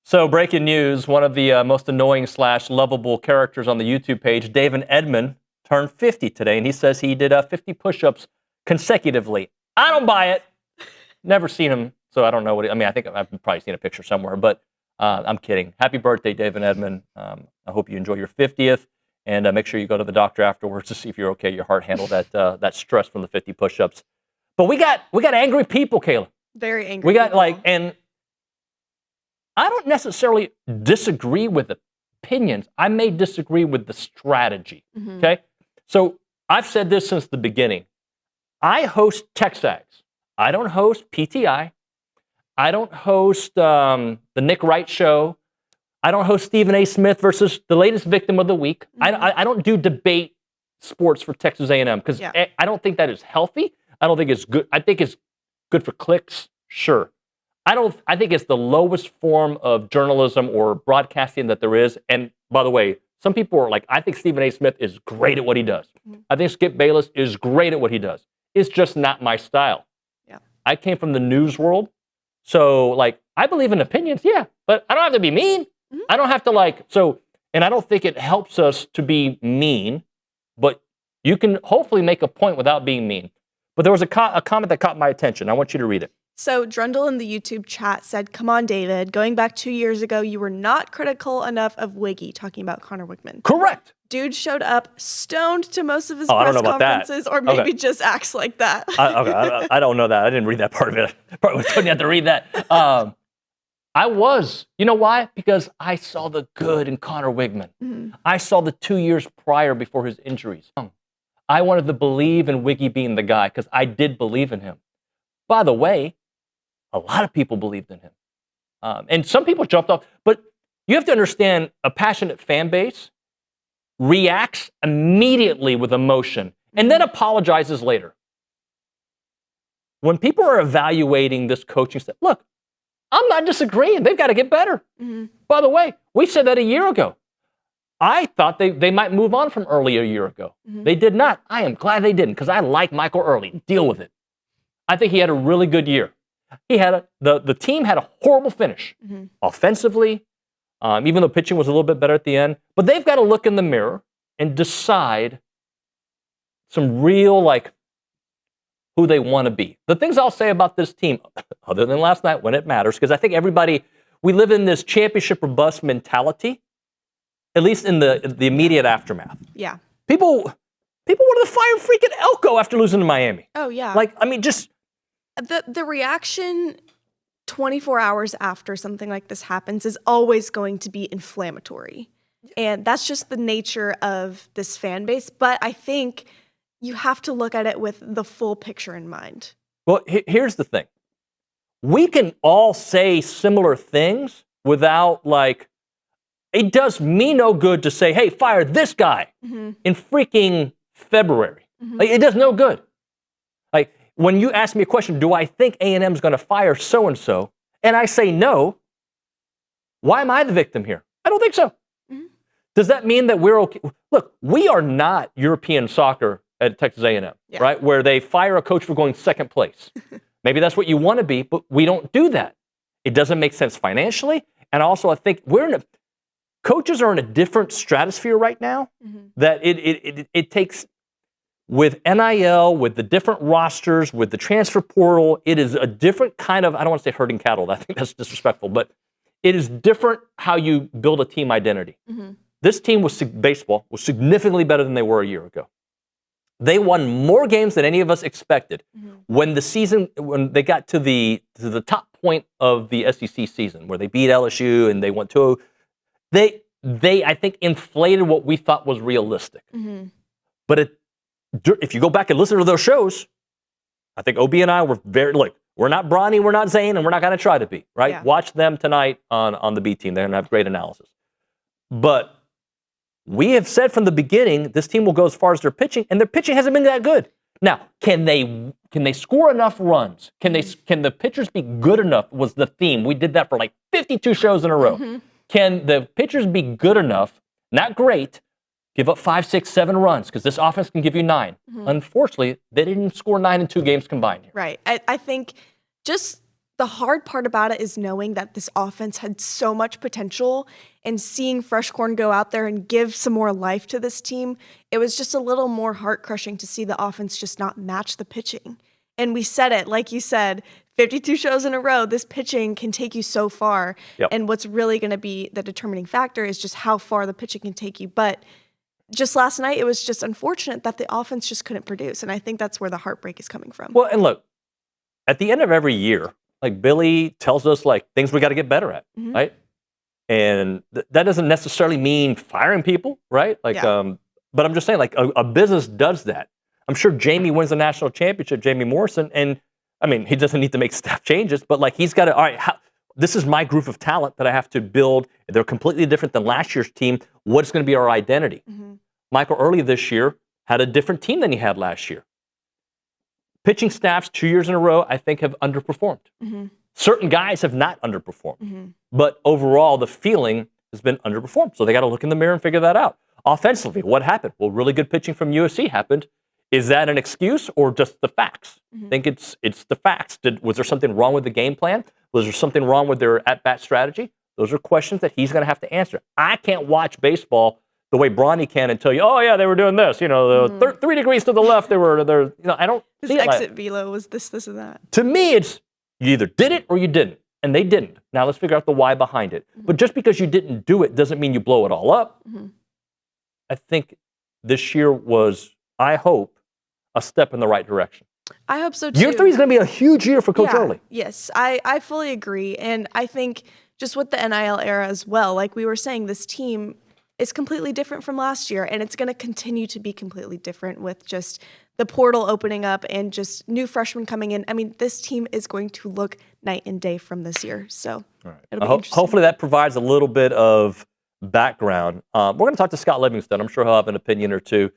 So breaking news, one of the most annoying / lovable characters on the YouTube page, David Edmond, turned 50 today, and he says he did 50 push-ups consecutively. I don't buy it. Never seen him, so I don't know what I mean, I think I've probably seen a picture somewhere, but I'm kidding. Happy birthday, David Edmond. I hope you enjoy your 50th, and make sure you go to the doctor afterwards to see if you're okay. Your heart handled that stress from the 50 push-ups. But we got angry people, Kayla. Very angry. We got people. and I don't necessarily disagree with opinions. I may disagree with the strategy. Mm-hmm. Okay, so I've said this since the beginning. I host TexAgs. I don't host PTI. I don't host the Nick Wright show. I don't host Stephen A. Smith versus the latest victim of the week. Mm-hmm. I don't do debate sports for Texas A&M because I don't think that is healthy. I don't think it's good. I think it's good for clicks, sure. I think it's the lowest form of journalism or broadcasting that there is. And by the way, some people are like, I think Stephen A. Smith is great at what he does. Mm-hmm. I think Skip Bayless is great at what he does. It's just not my style. Yeah. I came from the news world. So, like, I believe in opinions, yeah, but I don't have to be mean. Mm-hmm. I don't have to, and I don't think it helps us to be mean, but you can hopefully make a point without being mean. But there was a comment that caught my attention. I want you to read it. So Drundle in the YouTube chat said, "Come on, David. Going back 2 years ago, you were not critical enough of Wiggy," talking about Connor Wickman. Correct. Dude showed up stoned to most of his I press don't know about that. conferences, or maybe Okay. just acts like that. I don't know that. I didn't read that part of it. I probably wouldn't have to read that. You know why? Because I saw the good in Connor Wickman. Mm-hmm. I saw the 2 years prior before his injuries. I wanted to believe in Wiggy being the guy because I did believe in him. By the way, a lot of people believed in him. And some people jumped off. But you have to understand, a passionate fan base reacts immediately with emotion and then apologizes later. When people are evaluating this coaching staff, look, I'm not disagreeing. They've got to get better. Mm-hmm. By the way, we said that a year ago. I thought they might move on from Early a year ago. Mm-hmm. They did not. I am glad they didn't because I like Michael Early. Deal with it. I think he had a really good year. He had the team had a horrible finish offensively, even though pitching was a little bit better at the end. But they've got to look in the mirror and decide some real, who they want to be. The things I'll say about this team, other than last night when it matters, because I think we live in this championship or bust mentality, at least in the immediate aftermath. Yeah. People wanted to fire freaking Elko after losing to Miami. Oh, yeah. Just... The reaction 24 hours after something like this happens is always going to be inflammatory. And that's just the nature of this fan base. But I think you have to look at it with the full picture in mind. Well, here's the thing. We can all say similar things without, it does me no good to say, hey, fire this guy in freaking February. It does no good. When you ask me a question, do I think A&M is going to fire so-and-so, and I say no, why am I the victim here? I don't think so. Mm-hmm. Does that mean that we're okay? Look, we are not European soccer at Texas A&M, right, where they fire a coach for going second place. Maybe that's what you want to be, but we don't do that. It doesn't make sense financially, and also I think coaches are in a different stratosphere right now that it takes... With NIL, with the different rosters, with the transfer portal, it is a different kind of, I don't want to say herding cattle, I think that's disrespectful, but it is different how you build a team identity. Mm-hmm. This team baseball was significantly better than they were a year ago. They won more games than any of us expected. When they got to the top point of the SEC season, where they beat LSU and they went 2-0, they I think inflated what we thought was realistic. But if you go back and listen to those shows, I think OB and I were we're not Bronny, we're not Zane, and we're not going to try to be, right? Yeah. Watch them tonight on the B team. They're going to have great analysis. But we have said from the beginning, this team will go as far as their pitching, and their pitching hasn't been that good. Now, can they score enough runs? Can the pitchers be good enough was the theme. We did that for 52 shows in a row. Can the pitchers be good enough, not great, give up 5, 6, 7 runs, because this offense can give you 9. Unfortunately, they didn't score 9 in 2 games combined here. Right. I think just the hard part about it is knowing that this offense had so much potential, and seeing Fresh Corn go out there and give some more life to this team. It was just a little more heart crushing to see the offense just not match the pitching. And we said it, like you said, 52 shows in a row, this pitching can take you so far. Yep. And what's really going to be the determining factor is just how far the pitching can take you. But just last night, it was just unfortunate that the offense just couldn't produce. And I think that's where the heartbreak is coming from. Well, and look, at the end of every year, like Billy tells us, like, things we got to get better at, right? And that doesn't necessarily mean firing people, right? Like, but I'm just saying, like, a business does that. I'm sure Jamie wins the national championship, Jamie Morrison, and I mean, he doesn't need to make staff changes, but like, he's got to, all right, this is my group of talent that I have to build. They're completely different than last year's team. What's going to be our identity? Michael Early this year had a different team than he had last year. Pitching staffs 2 years in a row, I think, have underperformed. Certain guys have not underperformed. But overall, the feeling has been underperformed. So they got to look in the mirror and figure that out. Offensively, what happened? Well, really good pitching from USC happened. Is that an excuse or just the facts? I think it's the facts. Was there something wrong with the game plan? Was there something wrong with their at-bat strategy? Those are questions that he's going to have to answer. I can't watch baseball the way Bronny can and tell you, oh, yeah, they were doing this. You know, 3 degrees to the left, they were, you know, I don't His see exit it velo was this, and that. To me, it's you either did it or you didn't, and they didn't. Now let's figure out the why behind it. But just because you didn't do it doesn't mean you blow it all up. I think this year was, I hope, a step in the right direction. I hope so, too. Year 3 is going to be a huge year for Coach Early. Yes, I fully agree. And I think just with the NIL era as well, like we were saying, this team is completely different from last year, and it's going to continue to be completely different with just the portal opening up and just new freshmen coming in. I mean, this team is going to look night and day from this year. So it'll be interesting. Hopefully that provides a little bit of background. We're going to talk to Scott Livingstone. I'm sure he'll have an opinion or two.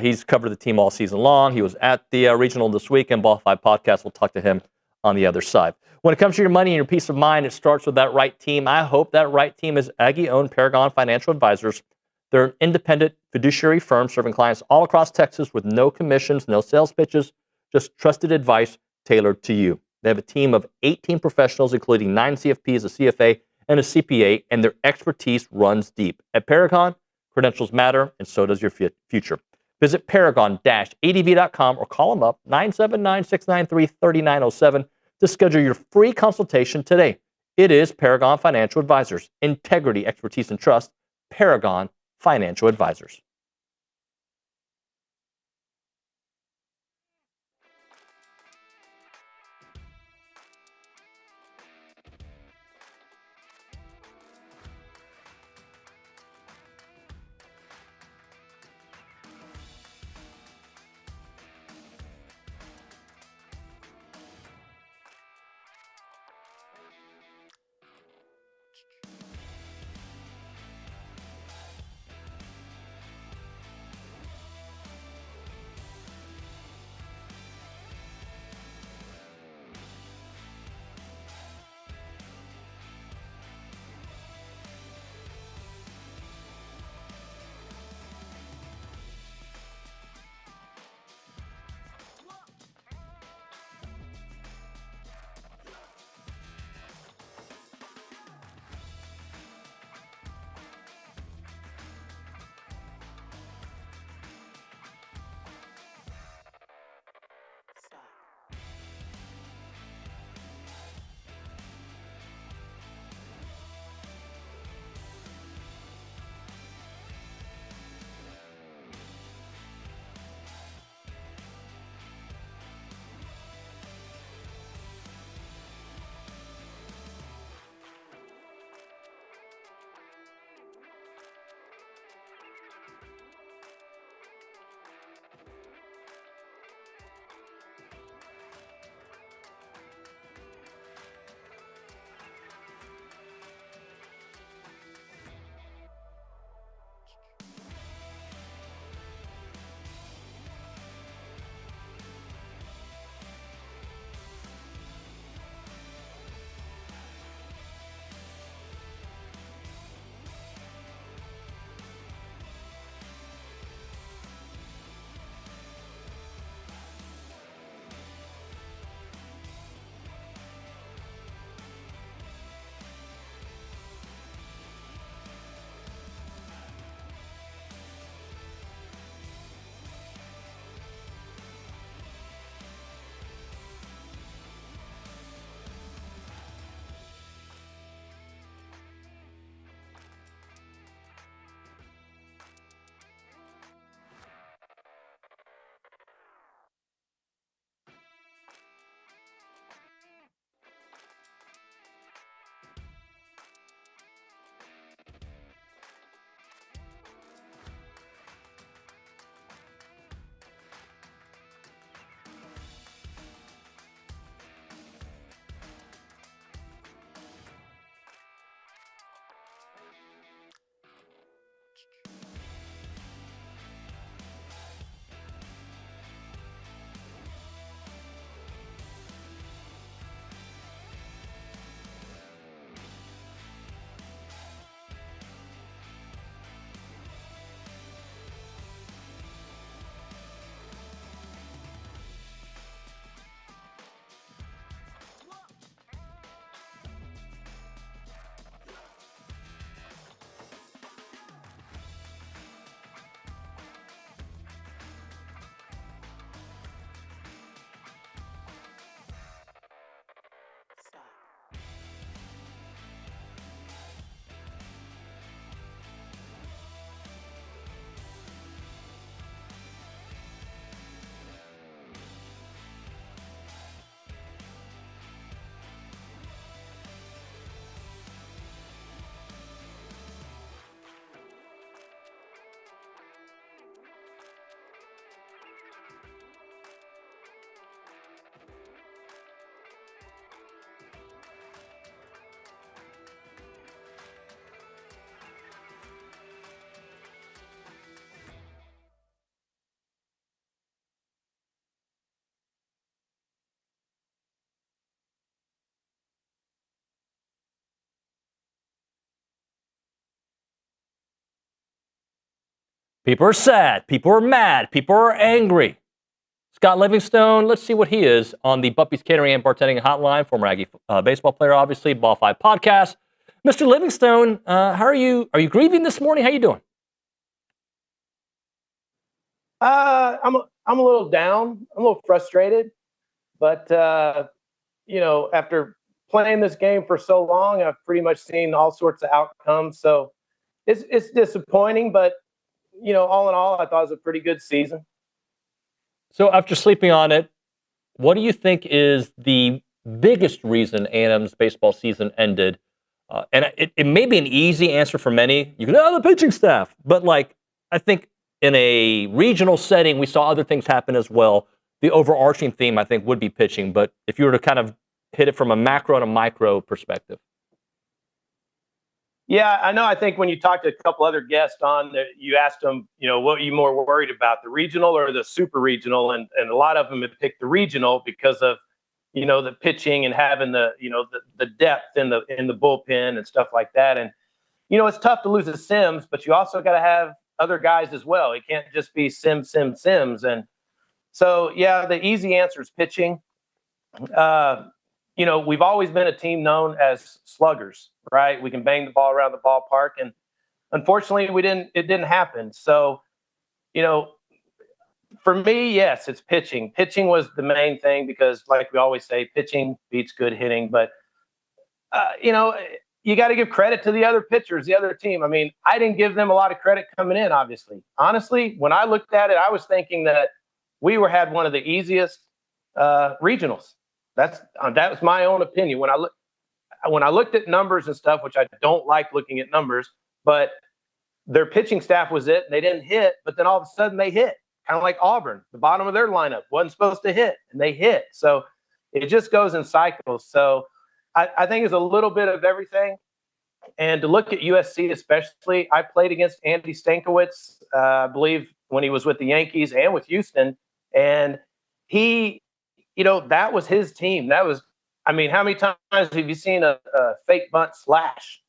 He's covered the team all season long. He was at the regional this week, and Ball 5 Podcast. We'll talk to him on the other side. When it comes to your money and your peace of mind, it starts with that right team. I hope that right team is Aggie-owned Paragon Financial Advisors. They're an independent fiduciary firm serving clients all across Texas with no commissions, no sales pitches, just trusted advice tailored to you. They have a team of 18 professionals, including 9 CFPs, a CFA, and a CPA, and their expertise runs deep. At Paragon, credentials matter, and so does your future. Visit paragon-adv.com or call them up 979-693-3907 to schedule your free consultation today. It is Paragon Financial Advisors. Integrity, expertise, and trust. Paragon Financial Advisors. People are sad. People are mad. People are angry. Scott Livingstone, let's see what he is on the Buppy's Catering and Bartending Hotline, former Aggie baseball player, obviously, Ball 5 podcast. Mr. Livingstone, how are you? Are you grieving this morning? How you doing? I'm a little down. I'm a little frustrated. But, after playing this game for so long, I've pretty much seen all sorts of outcomes. So it's disappointing, but, all in all, I thought it was a pretty good season. So after sleeping on it, what do you think is the biggest reason A&M's baseball season ended? And it may be an easy answer for many. You can, the pitching staff. But, I think in a regional setting, we saw other things happen as well. The overarching theme, I think, would be pitching. But if you were to kind of hit it from a macro and a micro perspective. Yeah, I know. I think when you talked to a couple other guests on, you asked them, what are you more worried about, the regional or the super regional? And a lot of them have picked the regional because of, the pitching and having the depth in the bullpen and stuff like that. And, it's tough to lose a Sims, but you also got to have other guys as well. It can't just be Sims. And so, yeah, the easy answer is pitching. We've always been a team known as sluggers, right? We can bang the ball around the ballpark. And unfortunately, it didn't happen. So, for me, yes, it's pitching. Pitching was the main thing because, like we always say, pitching beats good hitting. But, you got to give credit to the other pitchers, the other team. I mean, I didn't give them a lot of credit coming in, obviously. Honestly, when I looked at it, I was thinking that we had one of the easiest regionals. That was my own opinion. When I looked at numbers and stuff, which I don't like looking at numbers, but their pitching staff was it. They didn't hit, but then all of a sudden they hit. Kind of like Auburn, the bottom of their lineup wasn't supposed to hit, and they hit. So it just goes in cycles. So I think it's a little bit of everything. And to look at USC especially, I played against Andy Stankiewicz, I believe, when he was with the Yankees and with Houston. And he, that was his team. That was, how many times have you seen a fake bunt slash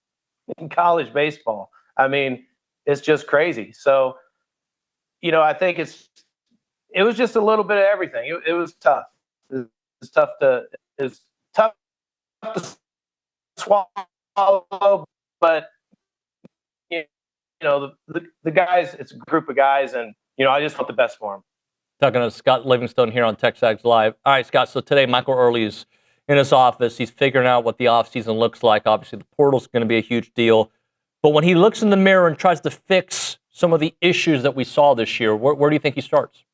in college baseball? It's just crazy. So, I think it was just a little bit of everything. It was tough. It was tough to swallow, but the guys, it's a group of guys, and I just want the best for them. Talking to Scott Livingstone here on TexAgs Live. All right, Scott, so today Michael Early is in his office. He's figuring out what the offseason looks like. Obviously, the portal's going to be a huge deal. But when he looks in the mirror and tries to fix some of the issues that we saw this year, where do you think he starts?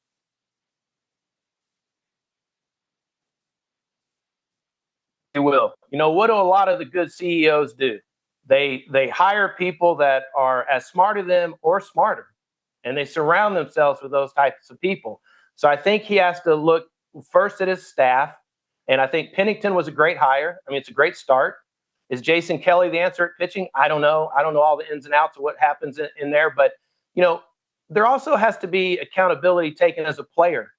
He will. What do a lot of the good CEOs do? They hire people that are as smart as them or smarter, and they surround themselves with those types of people. So I think he has to look first at his staff, and I think Pennington was a great hire. It's a great start. Is Jason Kelly the answer at pitching? I don't know. I don't know all the ins and outs of what happens in there, but there also has to be accountability taken as a player,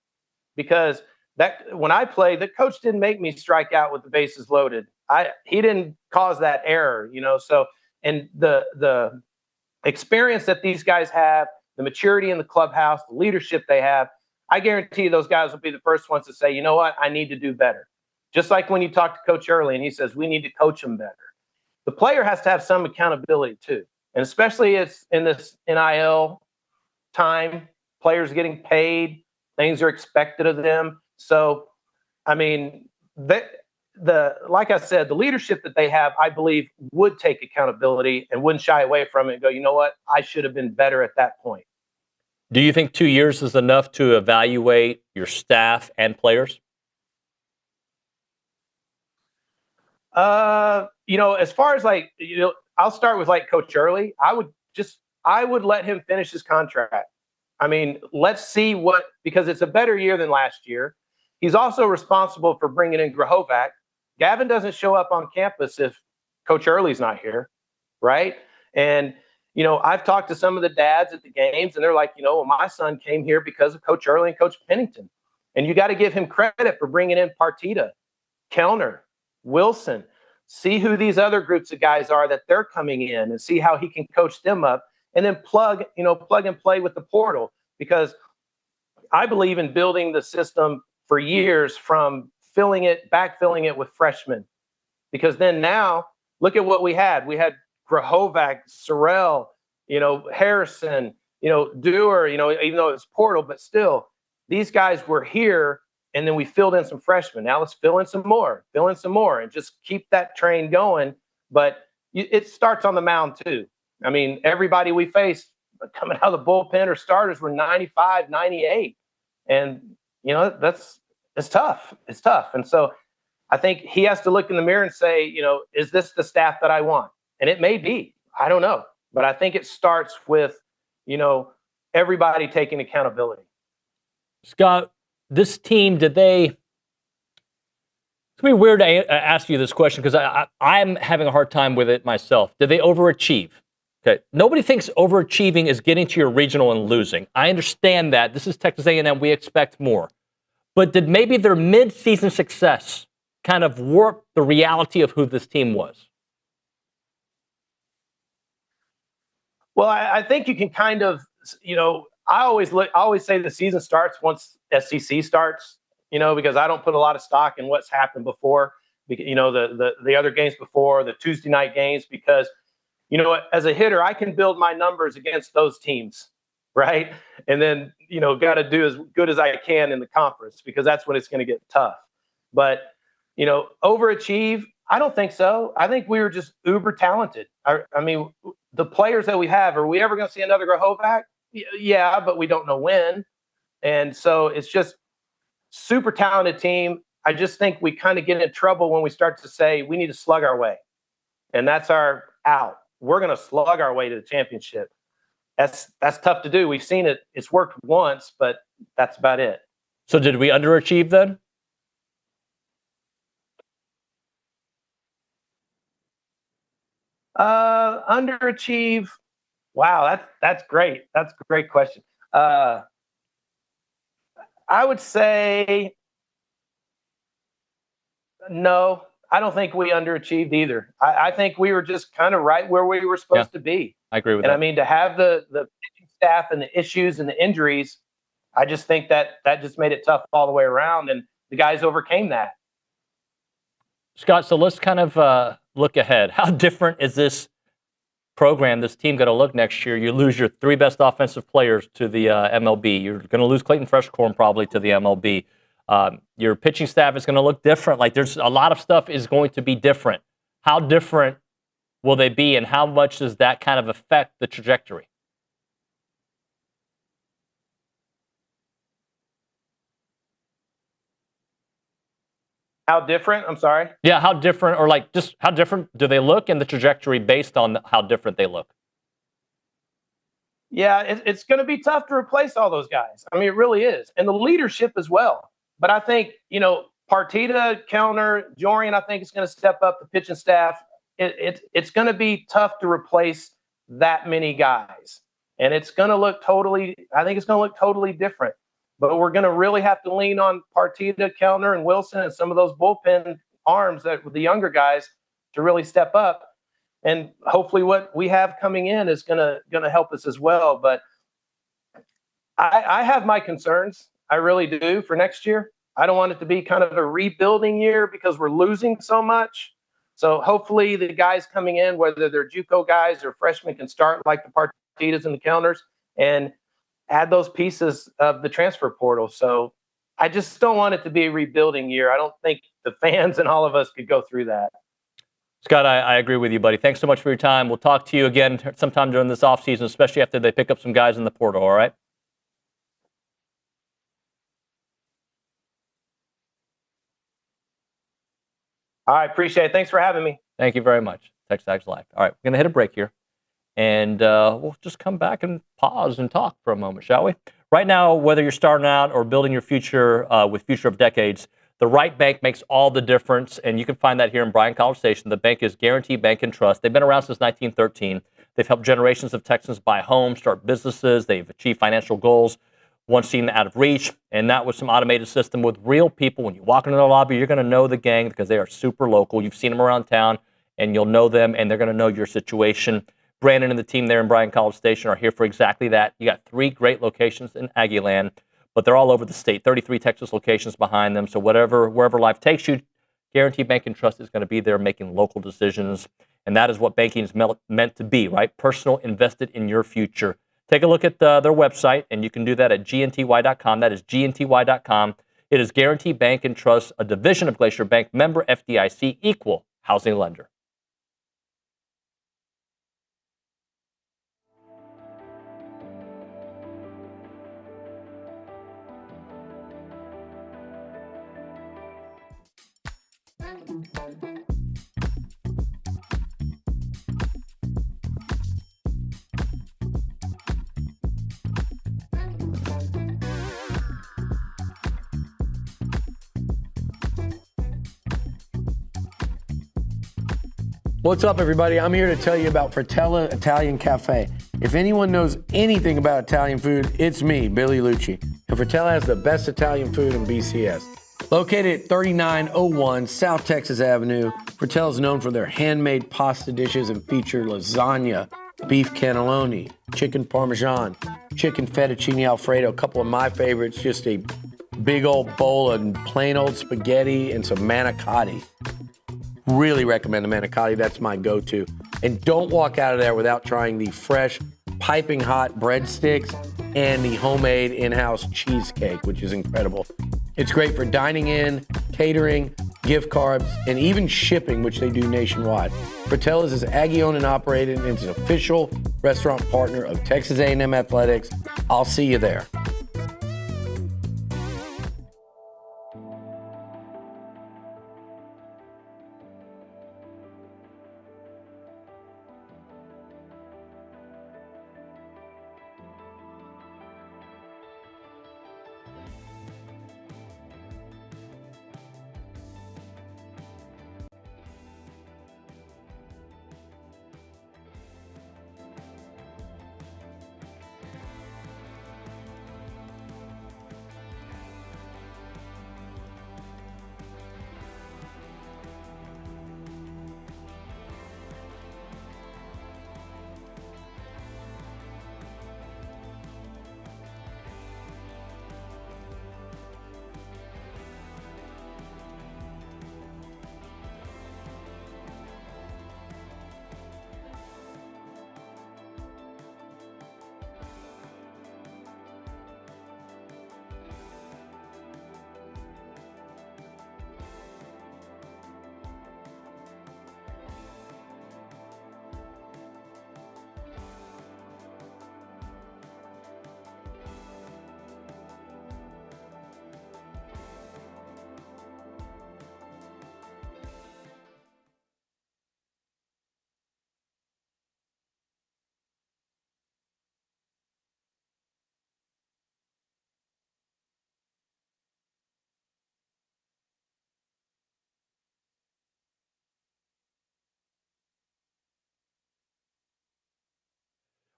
because that when I played, the coach didn't make me strike out with the bases loaded. He didn't cause that error, So, and the experience that these guys have, the maturity in the clubhouse, the leadership they have, I guarantee those guys will be the first ones to say, you know what, I need to do better. Just like when you talk to Coach Early and he says, we need to coach them better. The player has to have some accountability too. And especially it's in this NIL time, players getting paid, things are expected of them. So, like I said, the leadership that they have, I believe, would take accountability and wouldn't shy away from it and go, you know what, I should have been better at that point. Do you think 2 years is enough to evaluate your staff and players? As far as I'll start with Coach Early. I would let him finish his contract. Let's see because it's a better year than last year. He's also responsible for bringing in Grahovac. Gavin doesn't show up on campus if Coach Early's not here, right? And, I've talked to some of the dads at the games, and they're like, my son came here because of Coach Early and Coach Pennington. And you got to give him credit for bringing in Partita, Kellner, Wilson. See who these other groups of guys are that they're coming in and see how he can coach them up. and then plug and play with the portal, because I believe in building the system for years from backfilling it with freshmen. Because then now, look at what we had. We had Grahovac, Sorrell, Harrison, Dewar, even though it's portal, but still, these guys were here, and then we filled in some freshmen. Now let's fill in some more, and just keep that train going. But it starts on the mound too. I mean, everybody we faced coming out of the bullpen or starters were 95, 98. And, it's tough. It's tough. And so I think he has to look in the mirror and say, is this the staff that I want? And it may be. I don't know. But I think it starts with, everybody taking accountability. Scott, this team, it's going to be weird to ask you this question because I'm having a hard time with it myself. Did they overachieve? Okay. Nobody thinks overachieving is getting to your regional and losing. I understand that. This is Texas A&M. We expect more. But did maybe their mid-season success kind of warp the reality of who this team was? Well, I think you can kind of, I always say the season starts once SEC starts, because I don't put a lot of stock in what's happened before, the other games before, the Tuesday night games, because, as a hitter, I can build my numbers against those teams, right? And then, got to do as good as I can in the conference, because that's when it's going to get tough. But, overachieve, I don't think so. I think we were just uber talented. I mean, the players that we have, are we ever going to see another Grahovac? Yeah, but we don't know when. And so it's just super talented team. I just think we kind of get in trouble when we start to say we need to slug our way. And that's our out. We're going to slug our way to the championship. That's tough to do. We've seen it. It's worked once, but that's about it. So did we underachieve then? Underachieve. Wow, that's great. That's a great question. I would say no. I don't think we underachieved either. I think we were just kind of right where we were supposed to be. I agree with that. And I mean, to have the pitching staff and the issues and the injuries, I just think that just made it tough all the way around, and the guys overcame that. Scott, so let's kind of look ahead. How different is this program, this team, going to look next year? You lose your three best offensive players to the MLB. You're going to lose Clayton Freshcorn probably to the MLB. Your pitching staff is going to look different. Like, there's a lot of stuff is going to be different. How different will they be, and how much does that kind of affect the trajectory? How different? I'm sorry? Yeah, how different, or like just how different do they look, and the trajectory based on how different they look? Yeah, it's going to be tough to replace all those guys. I mean, it really is. And the leadership as well. But I think, Partita, Kellner, Jorian, I think is going to step up the pitching staff. It's going to be tough to replace that many guys. And it's going to look totally different. But we're going to really have to lean on Partita, Kellner, and Wilson, and some of those bullpen arms that with the younger guys to really step up. And hopefully what we have coming in is going to help us as well. But I have my concerns. I really do for next year. I don't want it to be kind of a rebuilding year because we're losing so much. So hopefully the guys coming in, whether they're JUCO guys or freshmen, can start like the Partitas and the Kellners and add those pieces of the transfer portal. So I just don't want it to be a rebuilding year. I don't think the fans and all of us could go through that. Scott, I agree with you, buddy. Thanks so much for your time. We'll talk to you again sometime during this offseason, especially after they pick up some guys in the portal, all right? All right, appreciate it. Thanks for having me. Thank you very much. TexAgs Live. All right, we're going to hit a break here, and we'll just come back and pause and talk for a moment, shall we? Right now, whether you're starting out or building your future with Future of Decades, the right bank makes all the difference, and you can find that here in Bryan College Station. The bank is Guaranteed Bank and Trust. They've been around since 1913. They've helped generations of Texans buy homes, start businesses. They've achieved financial goals once seen out of reach, and that was some automated system with real people. When you walk into the lobby, you're going to know the gang because they are super local. You've seen them around town, and you'll know them, and they're going to know your situation. Brandon and the team there in Bryan College Station are here for exactly that. You got 3 great locations in Aggie land, but they're all over the state. 33 Texas locations behind them. So wherever life takes you, Guaranty Bank and Trust is going to be there making local decisions. And that is what banking is meant to be, right? Personal, invested in your future. Take a look at their website, and you can do that at gnty.com. That is gnty.com. It is Guaranty Bank and Trust, a division of Glacier Bank, member FDIC, equal housing lender. What's up, everybody? I'm here to tell you about Fratella Italian Cafe. If anyone knows anything about Italian food, it's me, Billy Liucci. And Fratella has the best Italian food in BCS. Located at 3901 South Texas Avenue, Fratella is known for their handmade pasta dishes and feature lasagna, beef cannelloni, chicken parmesan, chicken fettuccine alfredo, a couple of my favorites, just a big old bowl of plain old spaghetti and some manicotti. Really recommend the manicotti. That's my go-to. And don't walk out of there without trying the fresh, piping hot breadsticks and the homemade in-house cheesecake, which is incredible. It's great for dining in, catering, gift cards, and even shipping, which they do nationwide. Fratella's is Aggie-owned and operated, and it's an official restaurant partner of Texas A&M Athletics. I'll see you there.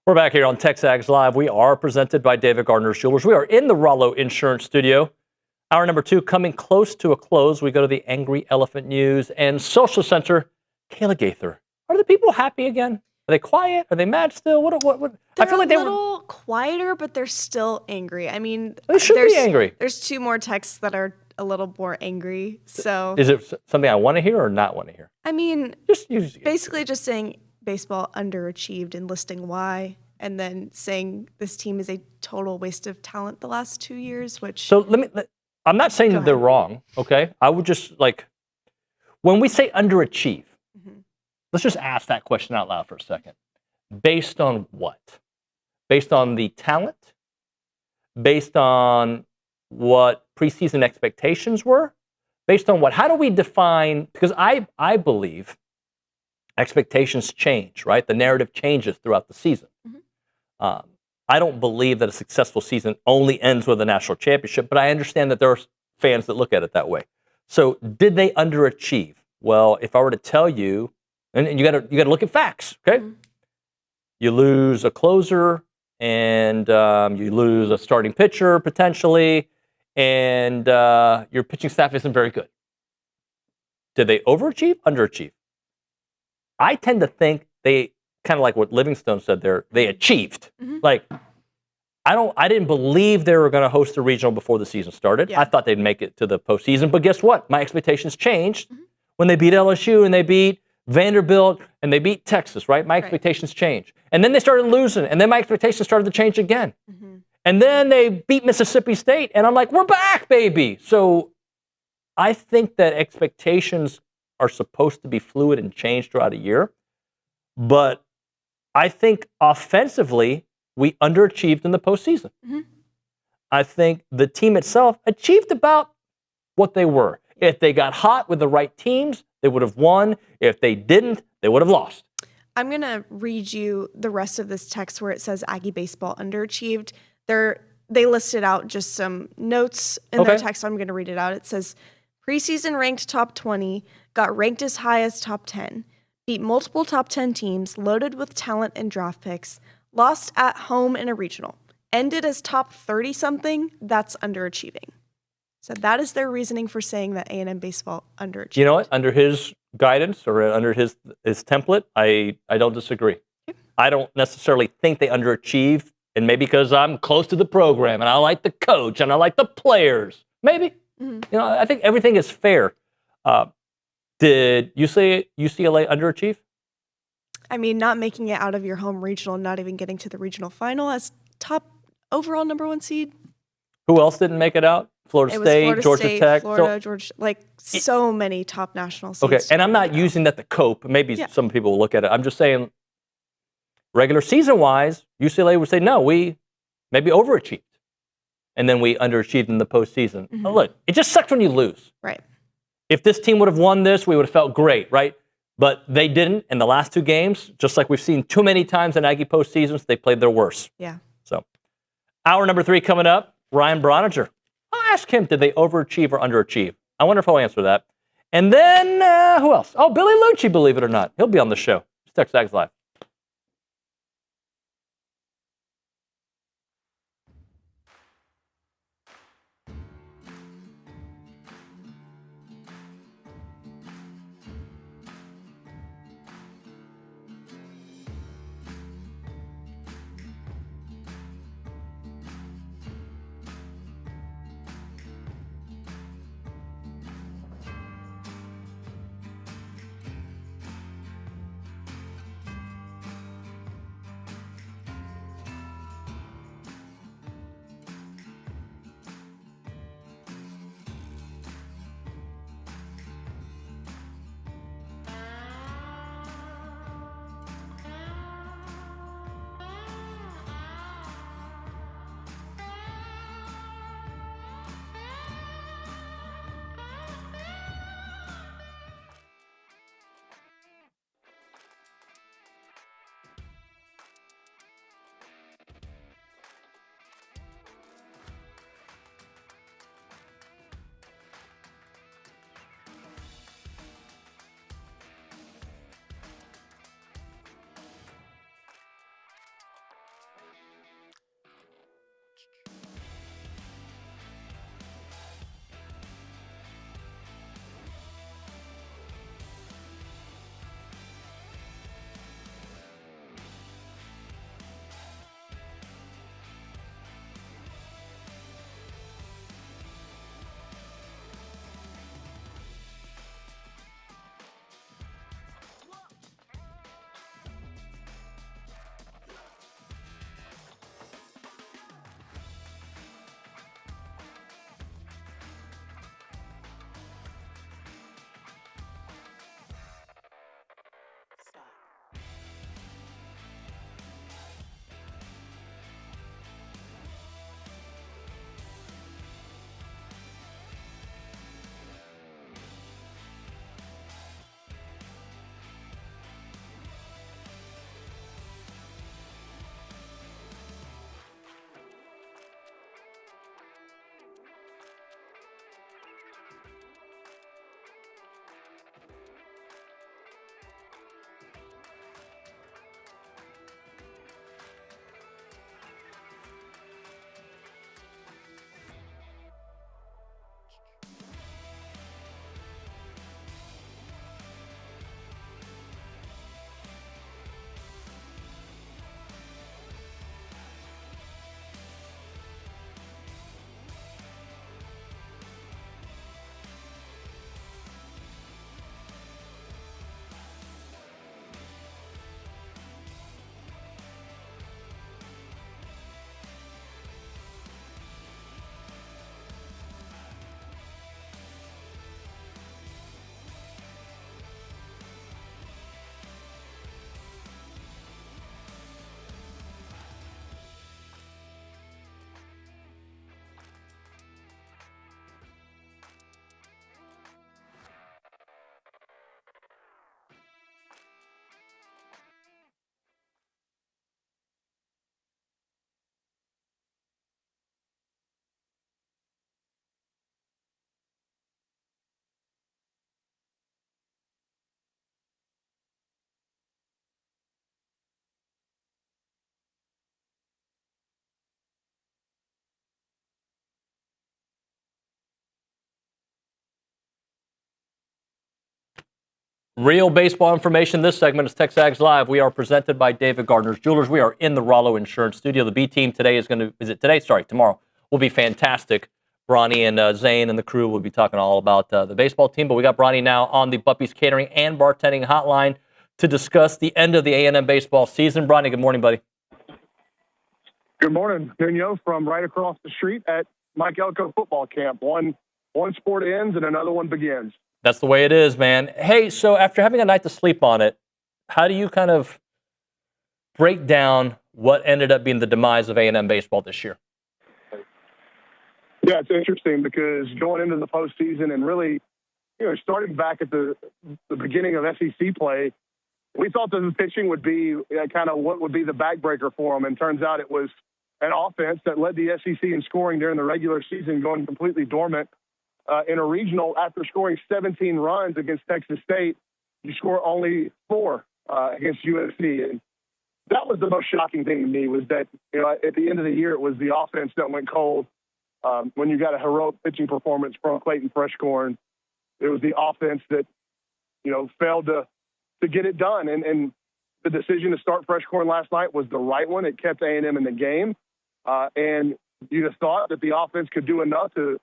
We're back here on TexAgs Live. We are presented by David Gardner's Jewelers. We are in the Rollo Insurance Studio. Hour number 2 coming close to a close. We go to the Angry Elephant News and Social Center. Kayla Gaither. Are the people happy again? Are they quiet? Are they mad still? What? They're I feel like they were a little quieter, but they're still angry. I mean, they should be angry. There's 2 more texts that are a little more angry. So, is it something I want to hear or not want to hear? I mean, basically just saying baseball underachieved and listing why, and then saying this team is a total waste of talent the last 2 years. Which I'm not saying that they're wrong. Okay, I would just when we say underachieve. Let's just ask that question out loud for a second. Based on what? Based on the talent? Based on what preseason expectations were? Based on what? How do we define? Because I believe expectations change, right? The narrative changes throughout the season. I don't believe that a successful season only ends with a national championship, but I understand that there are fans that look at it that way. So did they underachieve? Well, if I were to tell you, and you got to look at facts, okay? You lose a closer, and you lose a starting pitcher potentially, and your pitching staff isn't very good. Did they overachieve? Underachieve? I tend to think they kind of like what Livingstone said there, they achieved. Like, I didn't believe they were going to host a regional before the season started. I thought they'd make it to the postseason, but guess what? My expectations changed when they beat LSU and they beat Vanderbilt and they beat Texas, right? My expectations changed. And then they started losing, and then my expectations started to change again. And then they beat Mississippi State, and I'm like, we're back, baby. So I think that expectations are supposed to be fluid and change throughout a year. But I think offensively, we underachieved in the postseason. I think the team itself achieved about what they were. If they got hot with the right teams, they would have won. If they didn't, they would have lost. I'm going to read you the rest of this text where it says Aggie baseball underachieved. They listed out just some notes in their text. So I'm going to read it out. It says, preseason ranked top 20, got ranked as high as top 10, beat multiple top 10 teams, loaded with talent and draft picks, lost at home in a regional, ended as top 30-something, that's underachieving. So that is their reasoning for saying that A&M baseball underachieved. You know what? Under his guidance or under his template, I don't disagree. I don't necessarily think they underachieved, and maybe because I'm close to the program and I like the coach and I like the players. Maybe. You know, I think everything is fair. Did you say UCLA underachieve? I mean, not making it out of your home regional, not even getting to the regional final as top overall number 1 seed. Who else didn't make it out? Florida State, Georgia Tech. Florida, Georgia, so many top national seeds. Okay, and I'm not using that to cope. Maybe some people will look at it. I'm just saying, regular season-wise, UCLA would say, no, we maybe overachieved. And then we underachieved in the postseason. Oh, look, it just sucks when you lose. Right. If this team would have won this, we would have felt great, right? But they didn't in the last 2 games, just like we've seen too many times in Aggie postseasons, they played their worst. Yeah. So, hour number 3 coming up, Ryan Brauninger. I'll ask him, did they overachieve or underachieve? I wonder if he'll answer that. And then, who else? Oh, Billy Liucci, believe it or not. He'll be on the show. It's TexAgs Live. Real baseball information. This segment is TexAgs Live. We are presented by David Gardner's Jewelers. We are in the Rollo Insurance Studio. The B team today tomorrow will be fantastic. Bronny and Zane and the crew will be talking all about the baseball team. But we got Bronny now on the Buppy's Catering and Bartending Hotline to discuss the end of the A&M baseball season. Bronny, good morning, buddy. Good morning, Nuño, from right across the street at Mike Elko football camp. One sport ends and another one begins. That's the way it is, man. Hey, so after having a night to sleep on it, how do you kind of break down what ended up being the demise of A&M baseball this year? Yeah, it's interesting because going into the postseason and really, starting back at the beginning of SEC play, we thought that the pitching would be kind of what would be the backbreaker for them. And turns out it was an offense that led the SEC in scoring during the regular season, going completely dormant. In a regional, after scoring 17 runs against Texas State, you score only 4 against USC. And that was the most shocking thing to me, was that, at the end of the year, it was the offense that went cold. When you got a heroic pitching performance from Clayton Freshcorn, it was the offense that, failed to get it done. And the decision to start Freshcorn last night was the right one. It kept A&M in the game. And you'd have thought that the offense could do enough to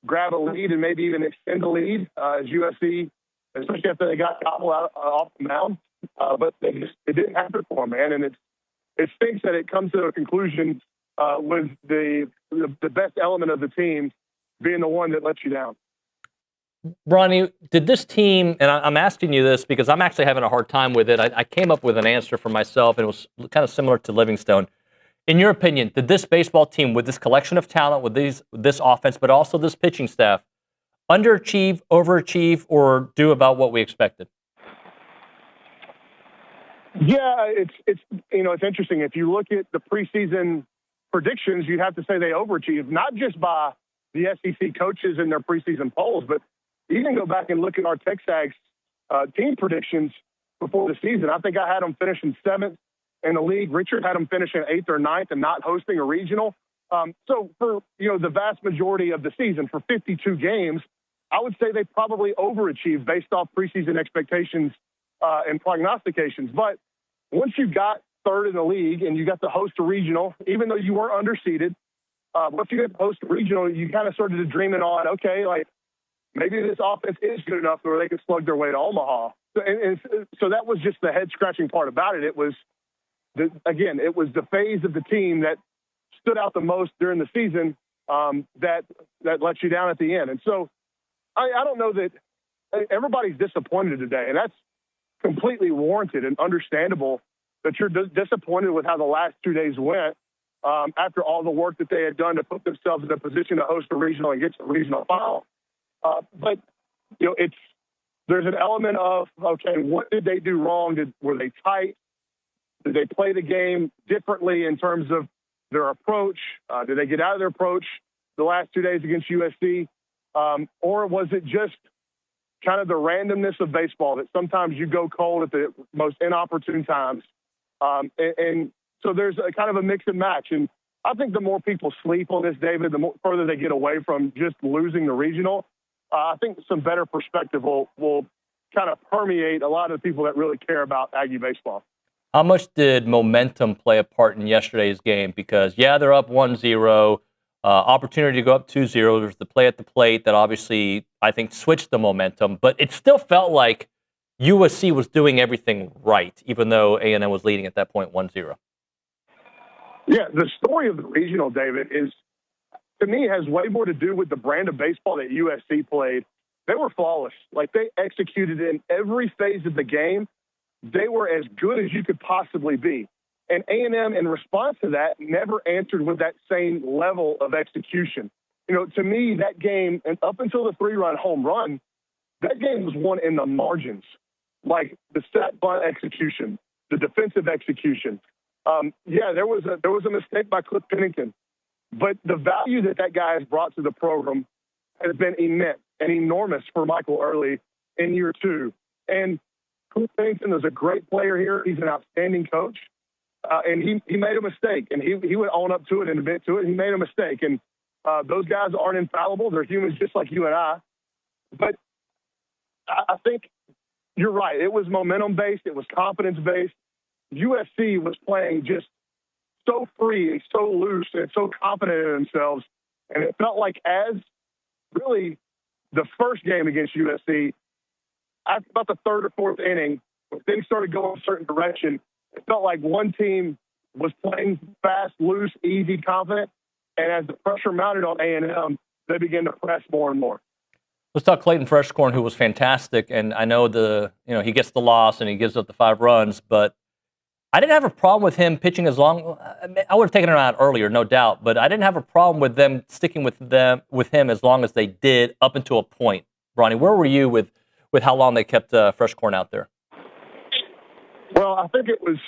grab a lead and maybe even extend the lead as USC, especially after they got Gobble out off the mound. But it didn't happen for them, man. And it stinks that it comes to a conclusion with the best element of the team being the one that lets you down. Bronny, did this team, and I'm asking you this because I'm actually having a hard time with it. I came up with an answer for myself, and it was kind of similar to Livingstone. In your opinion, did this baseball team, with this collection of talent, with this offense, but also this pitching staff, underachieve, overachieve, or do about what we expected? Yeah, it's interesting. If you look at the preseason predictions, you'd have to say they overachieved, not just by the SEC coaches in their preseason polls, but you can go back and look at our TexAgs team predictions before the season. I think I had them finishing 7th in the league. Richard had them finishing 8th or 9th and not hosting a regional. So for, the vast majority of the season, for 52 games, I would say they probably overachieved based off preseason expectations and prognostications. But once you got 3rd in the league and you got to host a regional, even though you weren't underseeded, once you got to host a regional, you kind of started to dream it on, okay, like maybe this offense is good enough where they can slug their way to Omaha. So that was just the head-scratching part about it. It was, it was the phase of the team that stood out the most during the season that let you down at the end. And so I don't know that everybody's disappointed today, and that's completely warranted and understandable that you're disappointed with how the last 2 days went after all the work that they had done to put themselves in a position to host a regional and get to the regional final. But, there's an element of, okay, what did they do wrong? Were they tight? Did they play the game differently in terms of their approach? Did they get out of their approach the last 2 days against USC? Or was it just kind of the randomness of baseball that sometimes you go cold at the most inopportune times? And so there's a kind of a mix and match. And I think the more people sleep on this, David, the more further they get away from just losing the regional, I think some better perspective will kind of permeate a lot of the people that really care about Aggie baseball. How much did momentum play a part in yesterday's game? Because, they're up 1-0, opportunity to go up 2-0. There's the play at the plate that obviously, I think, switched the momentum. But it still felt like USC was doing everything right, even though A&M was leading at that point 1-0. Yeah, the story of the regional, David, is, to me, has way more to do with the brand of baseball that USC played. They were flawless. Like, they executed in every phase of the game. They were as good as you could possibly be. And A&M, in response to that, never answered with that same level of execution. To me, that game, and up until the 3-run home run, that game was won in the margins. Like the set bunt execution, the defensive execution. There was a mistake by Cliff Pennington. But the value that guy has brought to the program has been immense and enormous for Michael Early in year 2. And Cliff Pennington is a great player here. He's an outstanding coach. And he made a mistake. And he would own up to it and admit to it. He made a mistake. And those guys aren't infallible. They're humans just like you and I. But I think you're right. It was momentum-based. It was confidence-based. USC was playing just so free and so loose and so confident in themselves. And it felt like as really the first game against USC, after about the third or fourth inning, when things started going a certain direction, it felt like one team was playing fast, loose, easy, confident. And as the pressure mounted on A&M, they began to press more and more. Let's talk Clayton Freshcorn, who was fantastic. And I know he gets the loss and he gives up the 5 runs, but I didn't have a problem with him pitching as long. I would have taken him out earlier, no doubt, but I didn't have a problem with them sticking with him as long as they did up until a point. Bronny, where were you with how long they kept Freshcorn out there? Well, I think it was.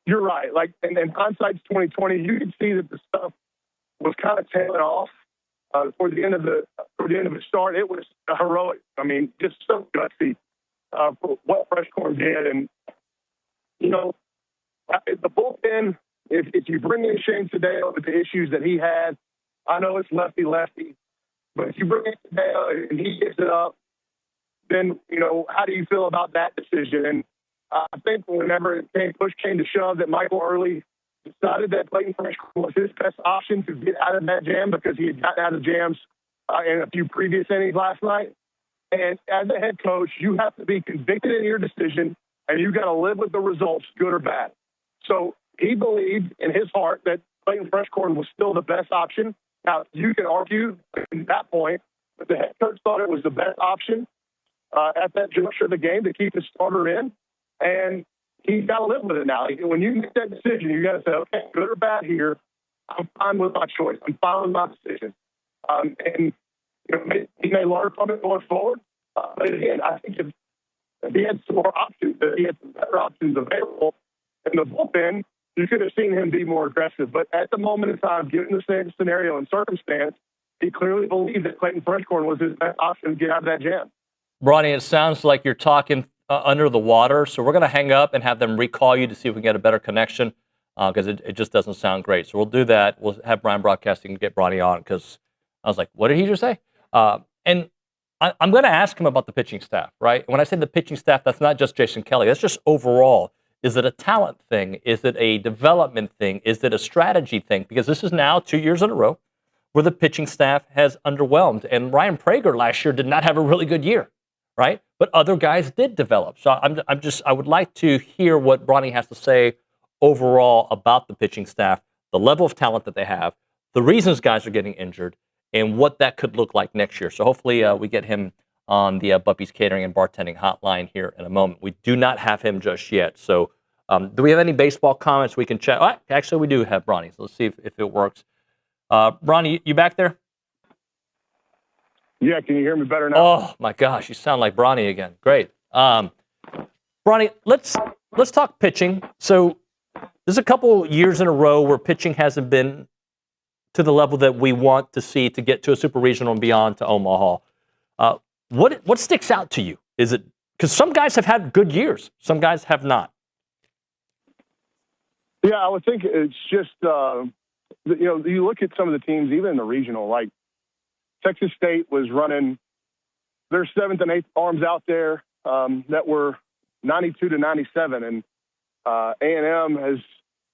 You're right. Like, and hindsight's 2020. You could see that the stuff was kind of tailing off toward the end of the start. It was heroic. I mean, just so gutsy for what Freshcorn did, and the bullpen. If you bring in Shane Tadeo with the issues that he had, I know it's lefty, but if you bring in Tadeo and he gives it up, then how do you feel about that decision? And I think whenever push came to shove, that Michael Early decided that Clayton Freshcorn was his best option to get out of that jam because he had gotten out of jams in a few previous innings last night. And as a head coach, you have to be convicted in your decision, and you got to live with the results, good or bad. So he believed in his heart that Clayton Freshcorn was still the best option. Now, you can argue at that point, but the head coach thought it was the best option at that juncture of the game to keep his starter in. And he's got to live with it now. When you make that decision, you got to say, okay, good or bad here, I'm fine with my choice. I'm fine with my decision. And he may learn from it going forward. But again, I think if he had some more options, if he had some better options available in the bullpen, you could have seen him be more aggressive. But at the moment in time, given the same scenario and circumstance, he clearly believed that Clayton Freshcorn was his best option to get out of that jam. Bronny, it sounds like you're talking under the water, so we're going to hang up and have them recall you to see if we can get a better connection because it just doesn't sound great. So we'll do that. We'll have Brian Broadcasting get Bronny on because I was like, what did he just say? And I'm going to ask him about the pitching staff, right? When I say the pitching staff, that's not just Jason Kelly. That's just overall. Is it a talent thing? Is it a development thing? Is it a strategy thing? Because this is now 2 years in a row where the pitching staff has underwhelmed. And Ryan Prager last year did not have a really good year, right? But other guys did develop. So I would like to hear what Bronny has to say overall about the pitching staff, the level of talent that they have, the reasons guys are getting injured, and what that could look like next year. So hopefully we get him on the Buppy's Catering and Bartending hotline here in a moment. We do not have him just yet. So do we have any baseball comments we can chat? Oh, actually, we do have Bronny. So let's see if it works. Bronny, you back there? Yeah, can you hear me better now? Oh my gosh, you sound like Bronny again. Great. Bronny, let's talk pitching. So there's a couple years in a row where pitching hasn't been to the level that we want to see to get to a super regional and beyond to Omaha. What sticks out to you? Is it because some guys have had good years, some guys have not? Yeah, I would think it's just you look at some of the teams, even in the regional, like Texas State was running their 7th and 8th arms out there that were 92 to 97, and A&M has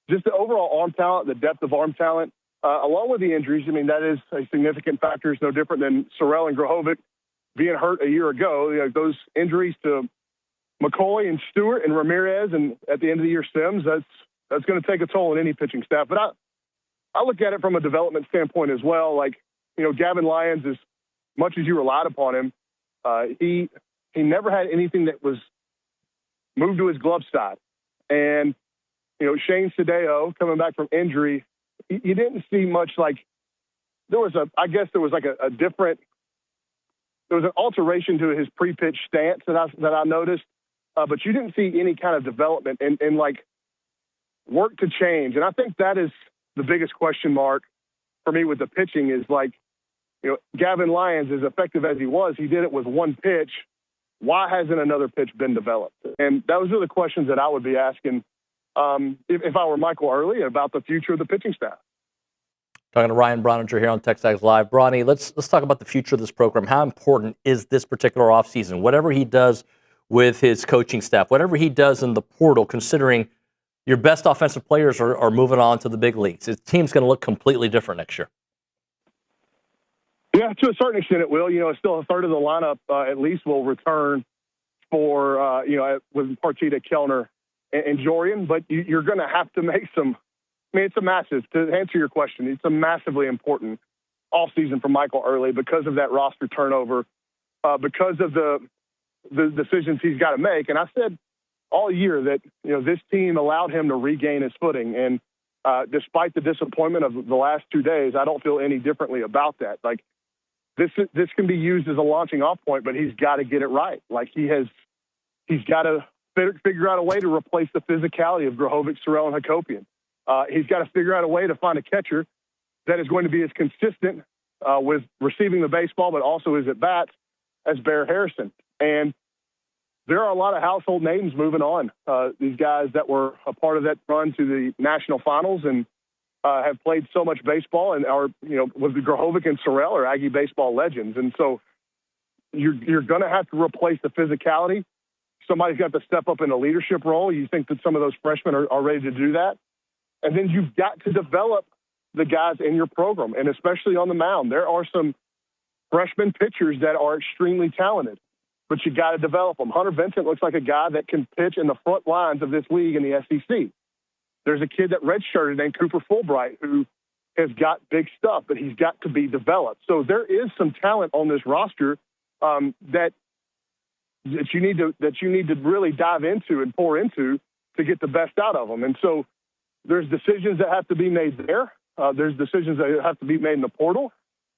just the overall arm talent, the depth of arm talent, along with the injuries. I mean, that is a significant factor. It's no different than Sorrell and Grohovic being hurt a year ago. Those injuries to McCoy and Stewart and Ramirez, and at the end of the year Sims, that's going to take a toll on any pitching staff. But I look at it from a development standpoint as well. Like, Gavin Lyons, as much as you relied upon him, he never had anything that was moved to his glove side. And, Shane Tadeo coming back from injury, you didn't see much. Like, there was an alteration to his pre-pitch stance that I noticed, but you didn't see any kind of development and like work to change. And I think that is the biggest question mark for me with the pitching is like, Gavin Lyons, as effective as he was, he did it with one pitch. Why hasn't another pitch been developed? And those are the questions that I would be asking if I were Michael Early about the future of the pitching staff. Talking to Ryan Brauninger here on TexAgs Live. Bronny, let's talk about the future of this program. How important is this particular offseason? Whatever he does with his coaching staff, whatever he does in the portal, considering your best offensive players are moving on to the big leagues. His team's going to look completely different next year. Yeah, to a certain extent it will. Still a third of the lineup at least will return for, with Partita, Kellner, and Jorian. But you're going to have to make some – it's a massive – to answer your question, it's a massively important offseason for Michael Early because of that roster turnover, because of the decisions he's got to make. And I said all year that, this team allowed him to regain his footing. And despite the disappointment of the last 2 days, I don't feel any differently about that. Like, this can be used as a launching off point, but he's got to get it right. Like, he's got to figure out a way to replace the physicality of Grahovic, Sorrell, and Hakopian. He's got to figure out a way to find a catcher that is going to be as consistent with receiving the baseball, but also is at bats as Bear Harrison. And there are a lot of household names moving on. These guys that were a part of that run to the national finals and have played so much baseball and are, with the Grahovic and Sorrell are Aggie baseball legends. And so you're going to have to replace the physicality. Somebody's got to step up in a leadership role. You think that some of those freshmen are ready to do that. And then you've got to develop the guys in your program, and especially on the mound. There are some freshman pitchers that are extremely talented, but you got to develop them. Hunter Vincent looks like a guy that can pitch in the front lines of this league in the SEC. There's a kid that redshirted named Cooper Fulbright who has got big stuff, but he's got to be developed. So there is some talent on this roster that you need to really dive into and pour into to get the best out of them. And so there's decisions that have to be made there. There's decisions that have to be made in the portal.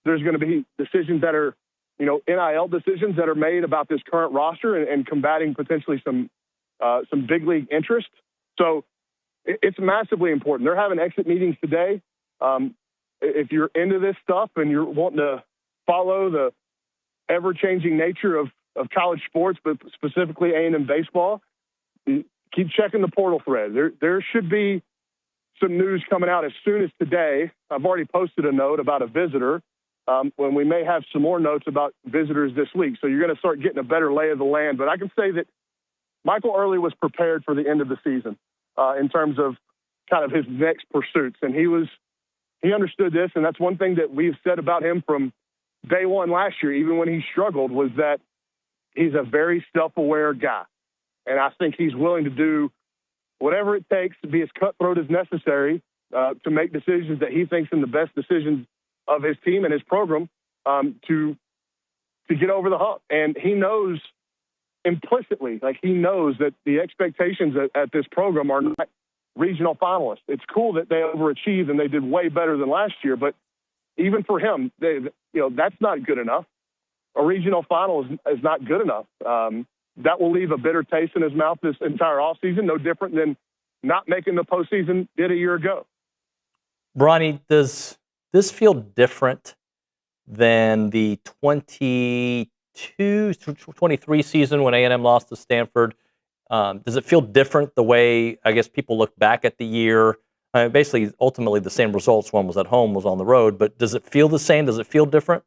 There's going to be decisions that are, NIL decisions that are made about this current roster and combating potentially some big league interest. So it's massively important. They're having exit meetings today. If you're into this stuff and you're wanting to follow the ever-changing nature of college sports, but specifically A&M baseball, keep checking the portal thread. There should be some news coming out as soon as today. I've already posted a note about a visitor, when we may have some more notes about visitors this week. So you're going to start getting a better lay of the land. But I can say that Michael Early was prepared for the end of the season in terms of kind of his next pursuits. And he understood this. And that's one thing that we've said about him from day one last year, even when he struggled, was that he's a very self-aware guy. And I think he's willing to do whatever it takes to be as cutthroat as necessary to make decisions that he thinks are the best decisions of his team and his program to get over the hump. And he knows implicitly, he knows that the expectations at this program are not regional finalists. It's cool that they overachieved and they did way better than last year, but even for him, that's not good enough. A regional final is not good enough. That will leave a bitter taste in his mouth this entire offseason, no different than not making the postseason did a year ago. Bronny, does this feel different than the 22-23 season when A&M lost to Stanford? Does it feel different the way, I guess, people look back at the year? Basically, ultimately the same results. One was at home, was on the road. But does it feel the same? Does it feel different?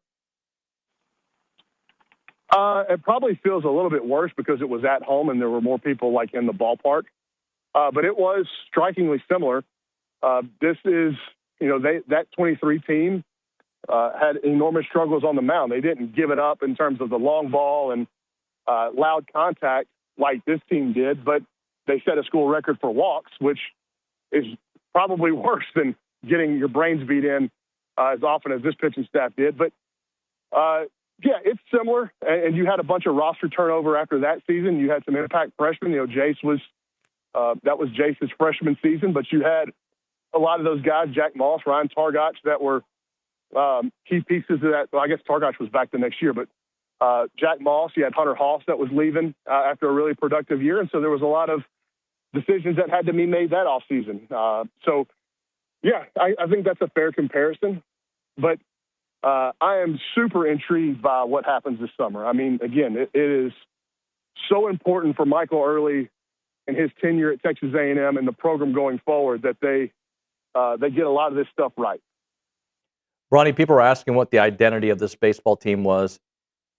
It probably feels a little bit worse because it was at home and there were more people in the ballpark. But it was strikingly similar. This is, that 23 team had enormous struggles on the mound. They didn't give it up in terms of the long ball and loud contact like this team did, but they set a school record for walks, which is probably worse than getting your brains beat in as often as this pitching staff did. But, yeah, it's similar, and you had a bunch of roster turnover after that season. You had some impact freshmen. Jace was that was Jace's freshman season, but you had a lot of those guys, Jack Moss, Ryan Targach, that were key pieces of that. Well, I guess Targach was back the next year, but Jack Moss, you had Hunter Hoff that was leaving after a really productive year, and so there was a lot of decisions that had to be made that offseason. So, yeah, I think that's a fair comparison, but I am super intrigued by what happens this summer. I mean, again, it is so important for Michael Early and his tenure at Texas A&M and the program going forward that they get a lot of this stuff right. Bronny, people are asking what the identity of this baseball team was.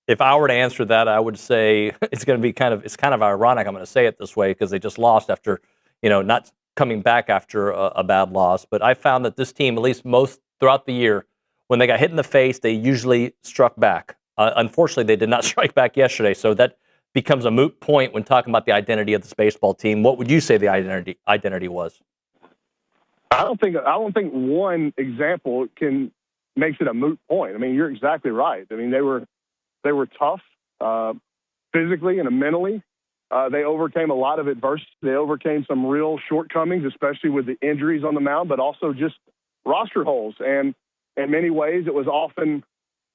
if I were to answer that, I would say it's kind of ironic. I'm going to say it this way because they just lost after, not coming back after a bad loss. But I found that this team, at least most throughout the year, when they got hit in the face, they usually struck back. Unfortunately, they did not strike back yesterday. So that becomes a moot point when talking about the identity of this baseball team. What would you say the identity was? I don't think one example makes it a moot point. I mean, you're exactly right. I mean, they were tough physically and mentally. They overcame a lot of adversity. They overcame some real shortcomings, especially with the injuries on the mound, but also just roster holes. And in many ways, it was often,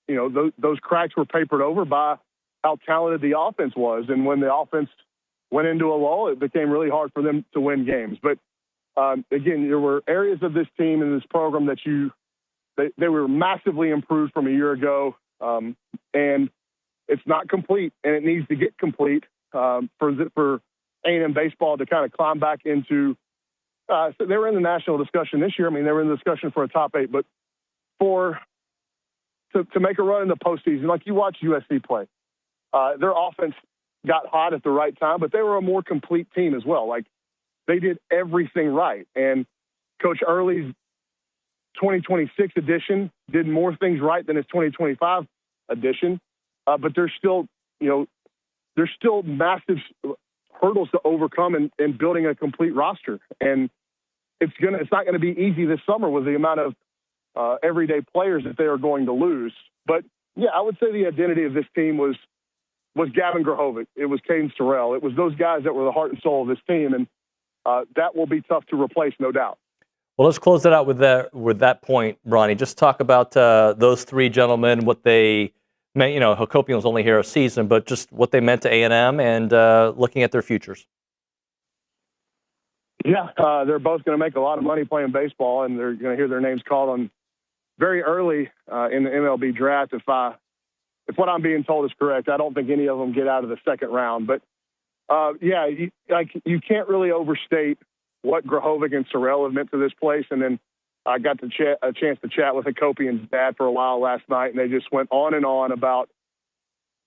those cracks were papered over by how talented the offense was. And when the offense went into a lull, it became really hard for them to win games. But again, there were areas of this team and this program that they were massively improved from a year ago. And it's not complete, and it needs to get complete for A&M baseball to kind of climb back into. So they were in the national discussion this year. I mean, they were in the discussion for a top 8, but to make a run in the postseason, like you watch USC play, their offense got hot at the right time, but they were a more complete team as well. Like they did everything right, and Coach Early's 2026 edition did more things right than his 2025 edition. But there's still massive hurdles to overcome in building a complete roster. And it's not going to be easy this summer with the amount of everyday players that they are going to lose. But yeah, I would say the identity of this team was Gavin Grahovic. It was Caden Sorrell. It was those guys that were the heart and soul of this team. And that will be tough to replace, no doubt. Well, let's close it out with that point, Bronny. Just talk about those three gentlemen, what they meant. Hakopian was only here a season, but just what they meant to A&M and looking at their futures. Yeah, they're both going to make a lot of money playing baseball, and they're going to hear their names called on very early in the MLB draft. If what I'm being told is correct, I don't think any of them get out of the second round. But you can't really overstate what Grahovic and Sorrell have meant to this place. And then I got a chance to chat with Hakopian's dad for a while last night, and they just went on and on about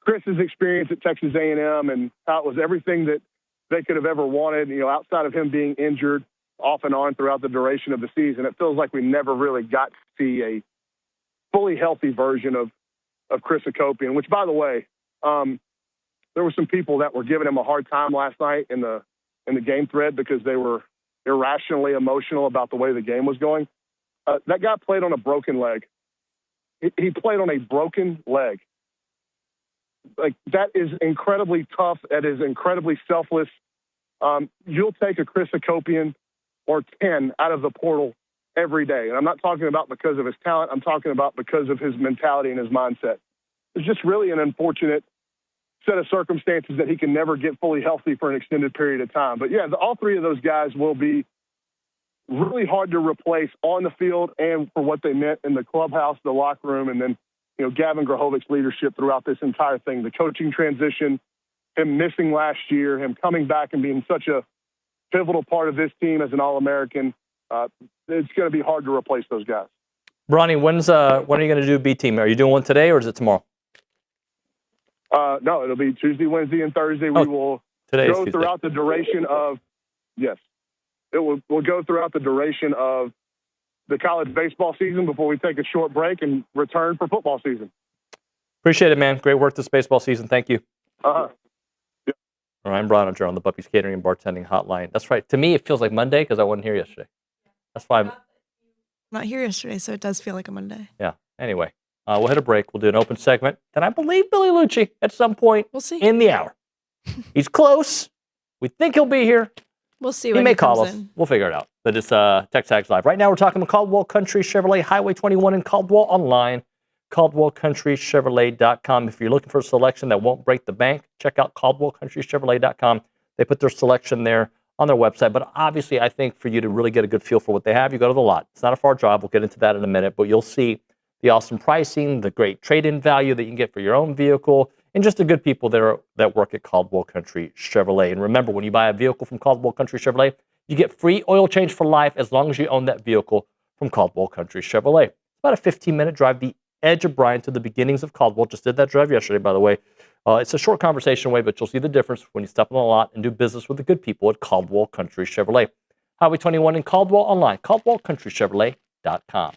Chris's experience at Texas A&M and how it was everything that they could have ever wanted, outside of him being injured off and on throughout the duration of the season. It feels like we never really got to see a fully healthy version of Chris Hakopian, which, by the way, there were some people that were giving him a hard time last night in the game thread because they were irrationally emotional about the way the game was going. That guy played on a broken leg. He played on a broken leg. Like, that is incredibly tough. That is incredibly selfless. You'll take a Chris Hakopian or 10 out of the portal every day. And I'm not talking about because of his talent. I'm talking about because of his mentality and his mindset. It's just really an unfortunate set of circumstances that he can never get fully healthy for an extended period of time. But yeah, all three of those guys will be really hard to replace on the field and for what they meant in the clubhouse, the locker room, and then, Gavin Grahovic's leadership throughout this entire thing, the coaching transition, him missing last year, him coming back and being such a pivotal part of this team as an All-American. It's going to be hard to replace those guys. Bronny, when are you going to do B team? Are you doing one today or is it tomorrow? No, it'll be Tuesday, Wednesday, and Thursday. We will go throughout the duration of, yes, we'll go throughout the duration of the college baseball season before we take a short break and return for football season. Appreciate it, man. Great work this baseball season. Thank you. Yeah. Ryan Brauninger on the Bucky's Catering and Bartending Hotline. That's right. To me, it feels like Monday because I wasn't here yesterday. That's why I'm not here yesterday, so it does feel like a Monday. Yeah. Anyway. We'll hit a break. We'll do an open segment. Then I believe Billy Liucci at some point in the hour. He's close. We think he'll be here. We'll see he when may he call comes us. in. We'll figure it out. But it's TexAgs Live. Right now we're talking about Caldwell Country Chevrolet, Highway 21 in Caldwell, online, CaldwellCountryChevrolet.com. If you're looking for a selection that won't break the bank, check out CaldwellCountryChevrolet.com. They put their selection there on their website. But obviously, I think for you to really get a good feel for what they have, you go to the lot. It's not a far drive. We'll get into that in a minute. But you'll see the awesome pricing, the great trade-in value that you can get for your own vehicle, and just the good people that work at Caldwell Country Chevrolet. And remember, when you buy a vehicle from Caldwell Country Chevrolet, you get free oil change for life as long as you own that vehicle from Caldwell Country Chevrolet. It's about a 15-minute drive the edge of Bryant to the beginnings of Caldwell. Just did that drive yesterday, by the way. It's a short conversation away, but you'll see the difference when you step on the lot and do business with the good people at Caldwell Country Chevrolet. Highway 21 in Caldwell, online, caldwellcountrychevrolet.com.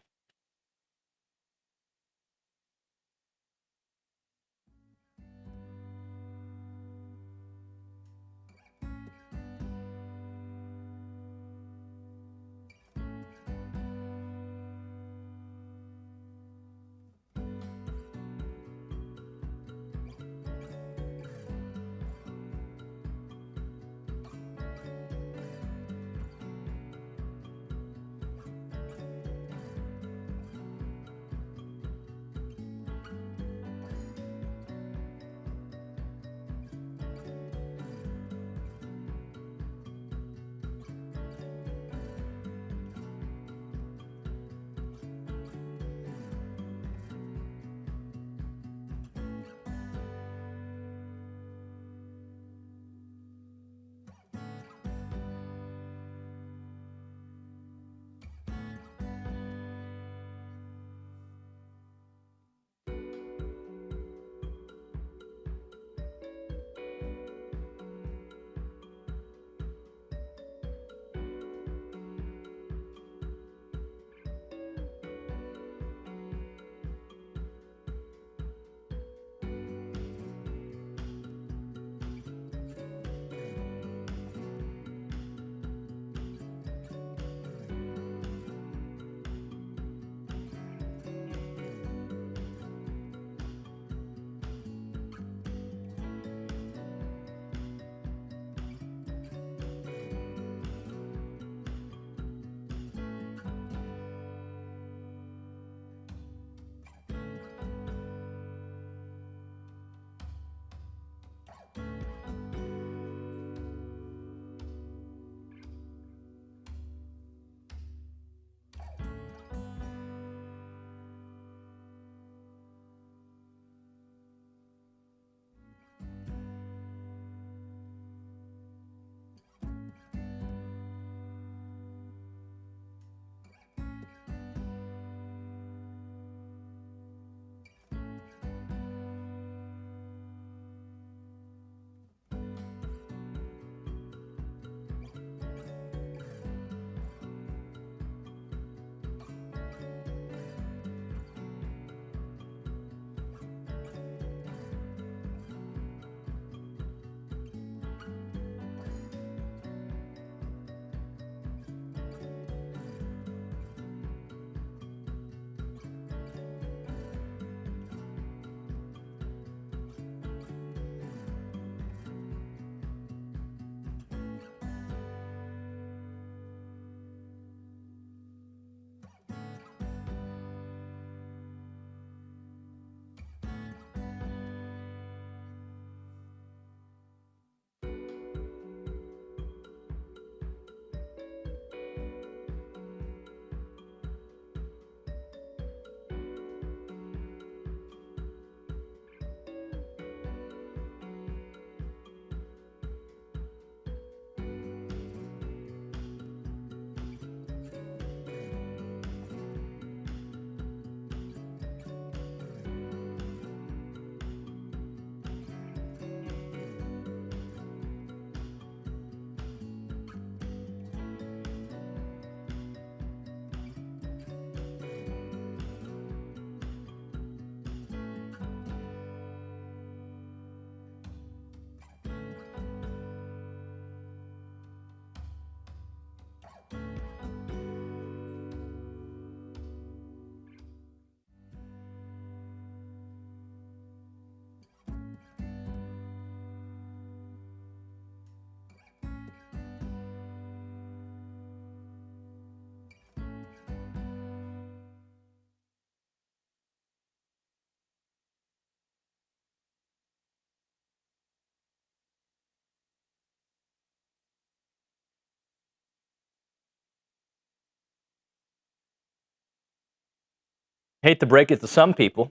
Hate to break it to some people.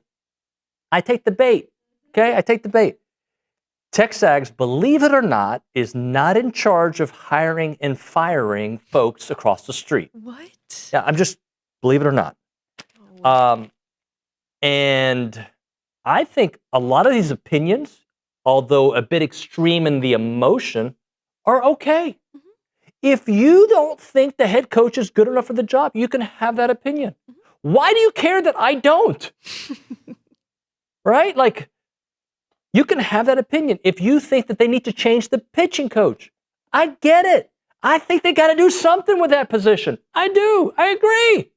I take the bait. Okay, I take the bait. TexAgs, believe it or not, is not in charge of hiring and firing folks across the street. What? Yeah, I'm just, believe it or not. And I think a lot of these opinions, although a bit extreme in the emotion, are okay. Mm-hmm. If you don't think the head coach is good enough for the job, you can have that opinion. Mm-hmm. Why do you care that I don't? Right? Like, you can have that opinion. If you think that they need to change the pitching coach, I get it. I think they got to do something with that position. I do. I agree.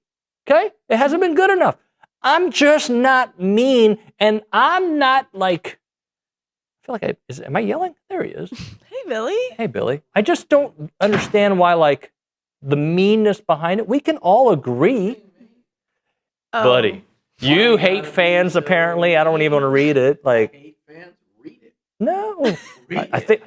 Okay? It hasn't been good enough. I'm just not mean, and I'm not like, I feel like am I yelling? There he is. Hey, Billy. Hey, Billy. I just don't understand why, like, the meanness behind it. We can all agree. Oh. Buddy, you hate fans, apparently. I don't even want to read it. Like, no. I think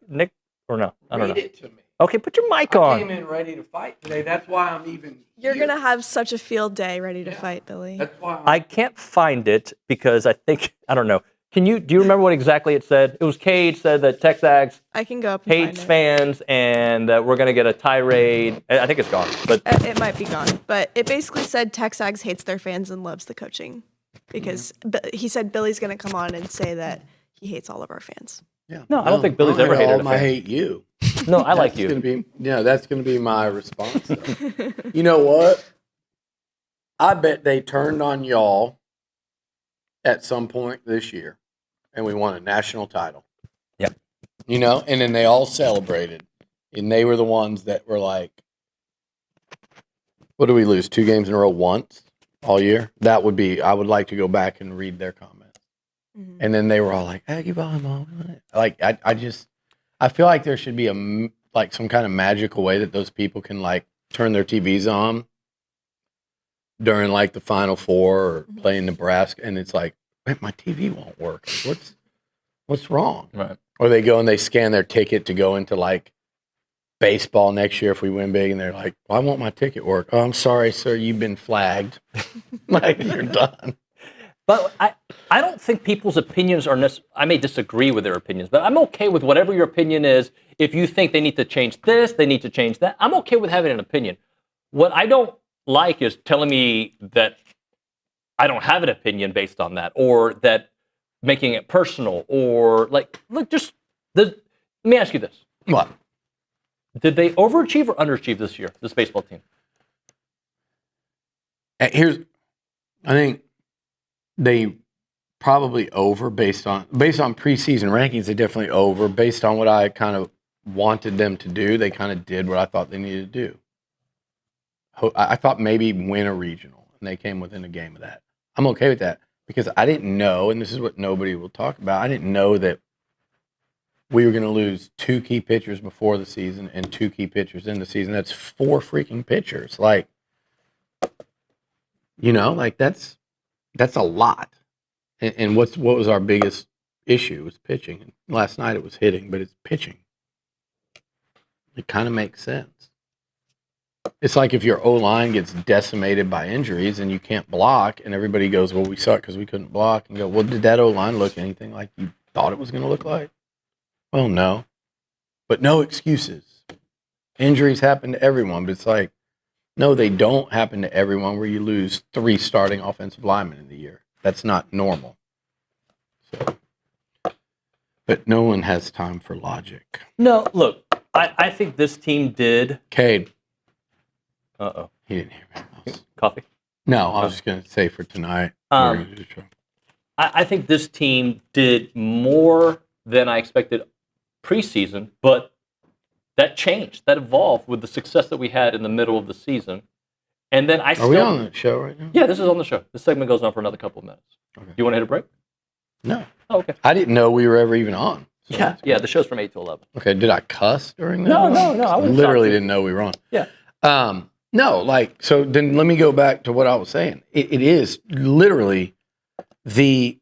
Nick, or no, I don't know. Read it to me. Okay, put your mic I on. came in ready to fight today. That's why I'm even You're here. going to have such a field day ready to fight, Billy. That's why I can't find it because I think, I don't know. Do you remember what exactly it said? It was Cade said that TexAgs I can go up and hates find fans and that we're going to get a tirade. I think it's gone. But it might be gone. But it basically said TexAgs hates their fans and loves the coaching. Because he said Billy's going to come on and say that he hates all of our fans. Yeah. No, I don't think Billy's ever hated a I fan. hate you. No, I like you. That's going to be my response. You know what? I bet they turned on y'all at some point this year, and we won a national title. Yep. You know, and then they all celebrated, and they were the ones that were like, "What do we lose? 2 games in a row once all year?" That would be. I would like to go back and read their comments. Mm-hmm. And then they were all like, Aggie volleyball. Like, I feel like there should be some kind of magical way that those people can like turn their TVs on during like the Final Four or play in Nebraska. And it's like, man, my TV won't work. What's wrong? Right. Or they go and they scan their ticket to go into like baseball next year if we win big. And they're like, well, I want my ticket work. Oh, I'm sorry, sir. You've been flagged. Like, you're done. But I don't think people's opinions are I may disagree with their opinions, but I'm okay with whatever your opinion is. If you think they need to change this, they need to change that, I'm okay with having an opinion. What I don't like is telling me that I don't have an opinion based on that, or that making it personal, or like, look, let me ask you this. What? Did they overachieve or underachieve this year, this baseball team? I think they probably over based on preseason rankings. They definitely over based on what I kind of wanted them to do. They kind of did what I thought they needed to do. I thought maybe win a regional, and they came within a game of that. I'm okay with that because I didn't know, and this is what nobody will talk about, I didn't know that we were going to lose 2 key pitchers before the season and 2 key pitchers in the season. That's 4 freaking pitchers. Like, you know, like that's a lot. And what was our biggest issue? It was pitching. And last night it was hitting, but it's pitching. It kind of makes sense. It's like if your O-line gets decimated by injuries and you can't block, and everybody goes, well, we suck because we couldn't block. And go, well, did that O-line look anything like you thought it was going to look like? Well, no. But no excuses. Injuries happen to everyone, but it's like, no, they don't happen to everyone where you lose 3 starting offensive linemen in the year. That's not normal. So, but no one has time for logic. No, look, I think this team did. Cade. Uh-oh. He didn't hear me. Coffee? No, I was just going to say for tonight. I think this team did more than I expected preseason, but that changed, that evolved with the success that we had in the middle of the season. And then Are we on the show right now? Yeah, this is on the show. This segment goes on for another couple of minutes. Okay. Do you want to hit a break? No. Oh, okay. I didn't know we were ever even on. So yeah, the show's from 8 to 11. Okay, did I cuss during that? No. I literally didn't know we were on. Yeah. No, like, so then let me go back to what I was saying. It is literally the,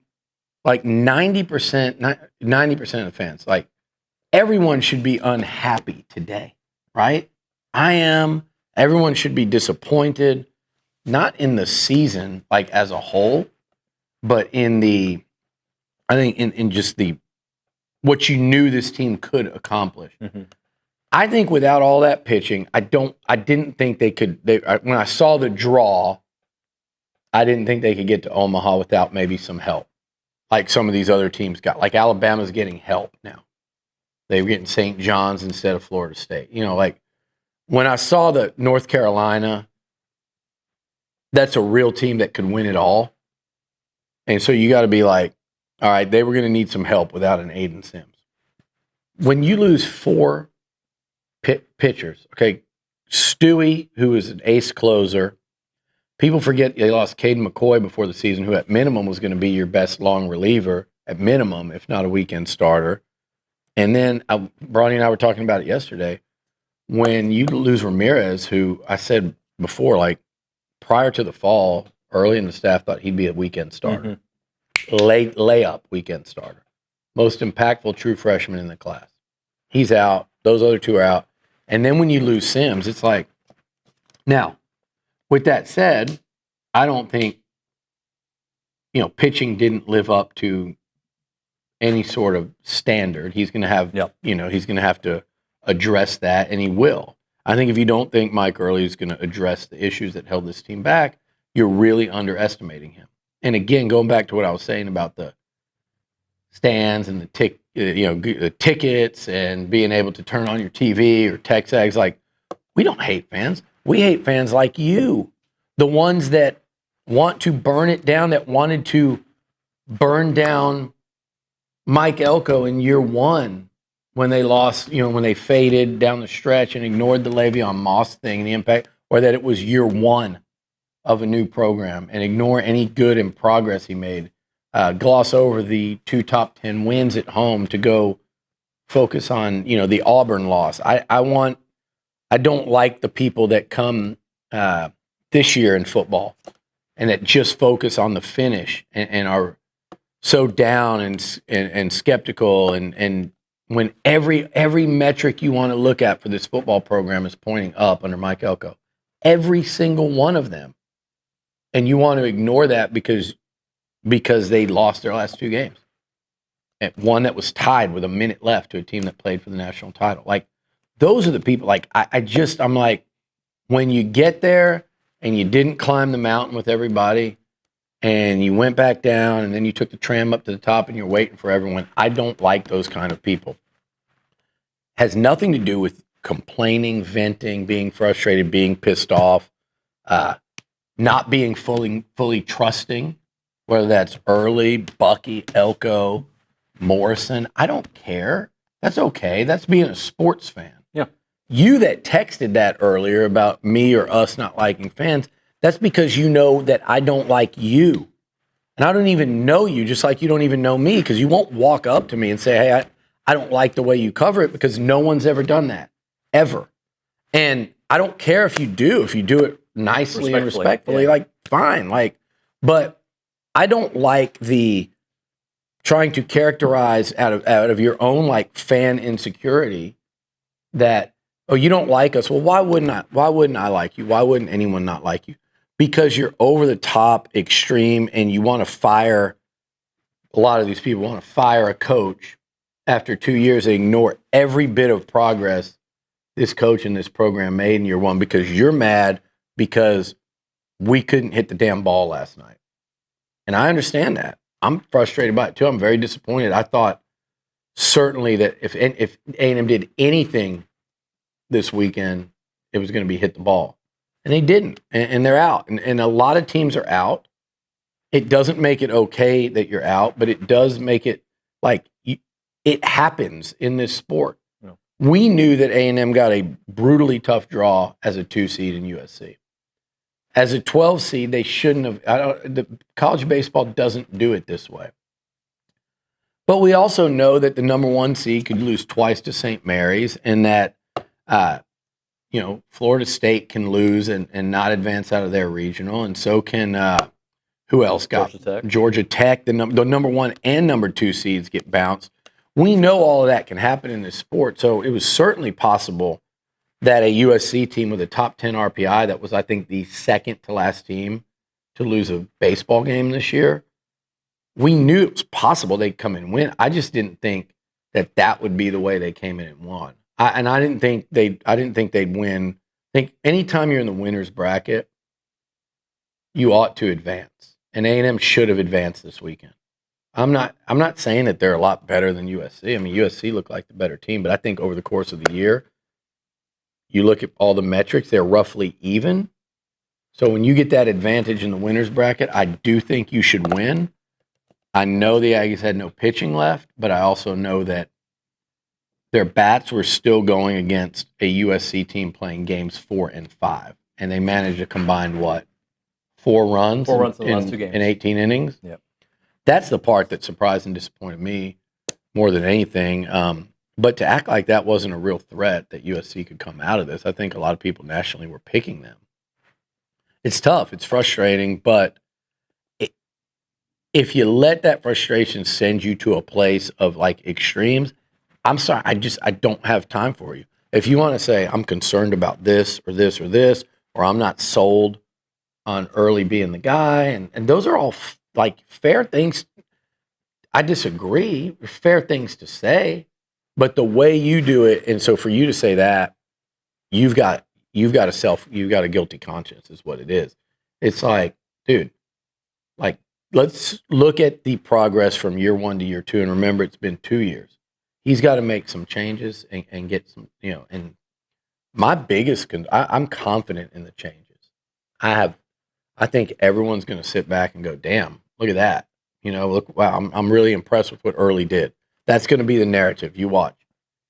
like, 90% of the fans, like, everyone should be unhappy today, right? I am. Everyone should be disappointed, not in the season, like, as a whole, but I think in just what you knew this team could accomplish. Mm-hmm. I think without all that pitching, I didn't think they could. When I saw the draw, I didn't think they could get to Omaha without maybe some help, like some of these other teams got. Like Alabama's getting help now. They were getting St. John's instead of Florida State. You know, like when I saw that North Carolina, that's a real team that could win it all. And so you got to be like, all right, they were going to need some help without an Aiden Sims. When you lose 4 pitchers, okay, Stewie, who is an ace closer, people forget they lost Caden McCoy before the season, who at minimum was going to be your best long reliever, at minimum, if not a weekend starter. And then Bronny and I were talking about it yesterday. When you lose Ramirez, who I said before, like prior to the fall, early in the staff thought he'd be a weekend starter. Layup weekend starter. Most impactful true freshman in the class. He's out. Those other 2 are out. And then when you lose Sims, it's like, now, with that said, I don't think, pitching didn't live up to any sort of standard. He's going to have, he's going to have to address that, and he will. I think if you don't think Mike Early is going to address the issues that held this team back, you're really underestimating him. And again, going back to what I was saying about the stands and the tickets and being able to turn on your TV or TexAgs, like, we don't hate fans. We hate fans like you, the ones that want to burn it down, that wanted to burn down Mike Elko in year 1 when they lost, when they faded down the stretch and ignored the Le'Veon Moss thing and the impact, or that it was year 1 of a new program and ignore any good and progress he made. Gloss over the 2 top 10 wins at home to go focus on, the Auburn loss. I don't like the people that come this year in football and that just focus on the finish and are so down and skeptical and when every metric you want to look at for this football program is pointing up under Mike Elko. Every single one of them. And you want to ignore that because they lost their last 2 games. And one that was tied with a minute left to a team that played for the national title. Like, those are the people, like, I'm like, when you get there and you didn't climb the mountain with everybody and you went back down and then you took the tram up to the top and you're waiting for everyone, I don't like those kind of people. Has nothing to do with complaining, venting, being frustrated, being pissed off, not being fully trusting, whether that's Early, Bucky, Elko, Morrison. I don't care. That's okay. That's being a sports fan. Yeah. You that texted that earlier about me or us not liking fans, that's because you know that I don't like you. And I don't even know you, just like you don't even know me, because you won't walk up to me and say, hey, I don't like the way you cover it, because no one's ever done that, ever. And I don't care if you do it nicely and respectfully, like, fine. Like, but I don't like the trying to characterize out of your own, like, fan insecurity that, oh, you don't like us. Well, why wouldn't I like you? Why wouldn't anyone not like you? Because you're over the top, extreme, and you want to fire, a lot of these people want to fire a coach after 2 years and ignore every bit of progress this coach and this program made in year 1 because you're mad because we couldn't hit the damn ball last night. And I understand that. I'm frustrated by it too. I'm very disappointed. I thought certainly that if A&M did anything this weekend, it was going to be hit the ball. And they didn't. And they're out. And a lot of teams are out. It doesn't make it okay that you're out, but it does make it like it happens in this sport. Yeah. We knew that A&M got a brutally tough draw as a 2 seed in USC. As a 12 seed, they shouldn't have. The college baseball doesn't do it this way. But we also know that the number 1 seed could lose twice to St. Mary's, and that Florida State can lose and not advance out of their regional, and so can who else got Georgia Tech. The number 1 and number 2 seeds get bounced. We know all of that can happen in this sport, so it was certainly possible that a USC team with a top 10 RPI that was, I think, the second to last team to lose a baseball game this year, we knew it was possible they'd come and win. I just didn't think that would be the way they came in and won. I didn't think they'd win. I think anytime you're in the winner's bracket, you ought to advance. And A&M should have advanced this weekend. I'm not saying that they're a lot better than USC. I mean, USC looked like the better team, but I think over the course of the year, you look at all the metrics, they're roughly even. So when you get that advantage in the winner's bracket, I do think you should win. I know the Aggies had no pitching left, but I also know that their bats were still going against a USC team playing games 4 and 5. And they managed to combine, 4 runs? 4 runs in the last 2 games. In 18 innings? Yep. That's the part that surprised and disappointed me more than anything. But to act like that wasn't a real threat that USC could come out of this, I think a lot of people nationally were picking them. It's tough. It's frustrating. But if you let that frustration send you to a place of like extremes, I'm sorry, I don't have time for you. If you want to say, I'm concerned about this or this or this, or I'm not sold on Early being the guy, and those are all like fair things. I disagree. Fair things to say, but the way you do it, and so for you to say that, you've got a guilty conscience is what it is. It's like, dude, like let's look at the progress from year 1 to year 2, and remember it's been 2 years. He's got to make some changes and get some, and my biggest, I'm confident in the changes. I think everyone's going to sit back and go, damn, look at that. Look, wow, I'm really impressed with what Early did. That's going to be the narrative. You watch.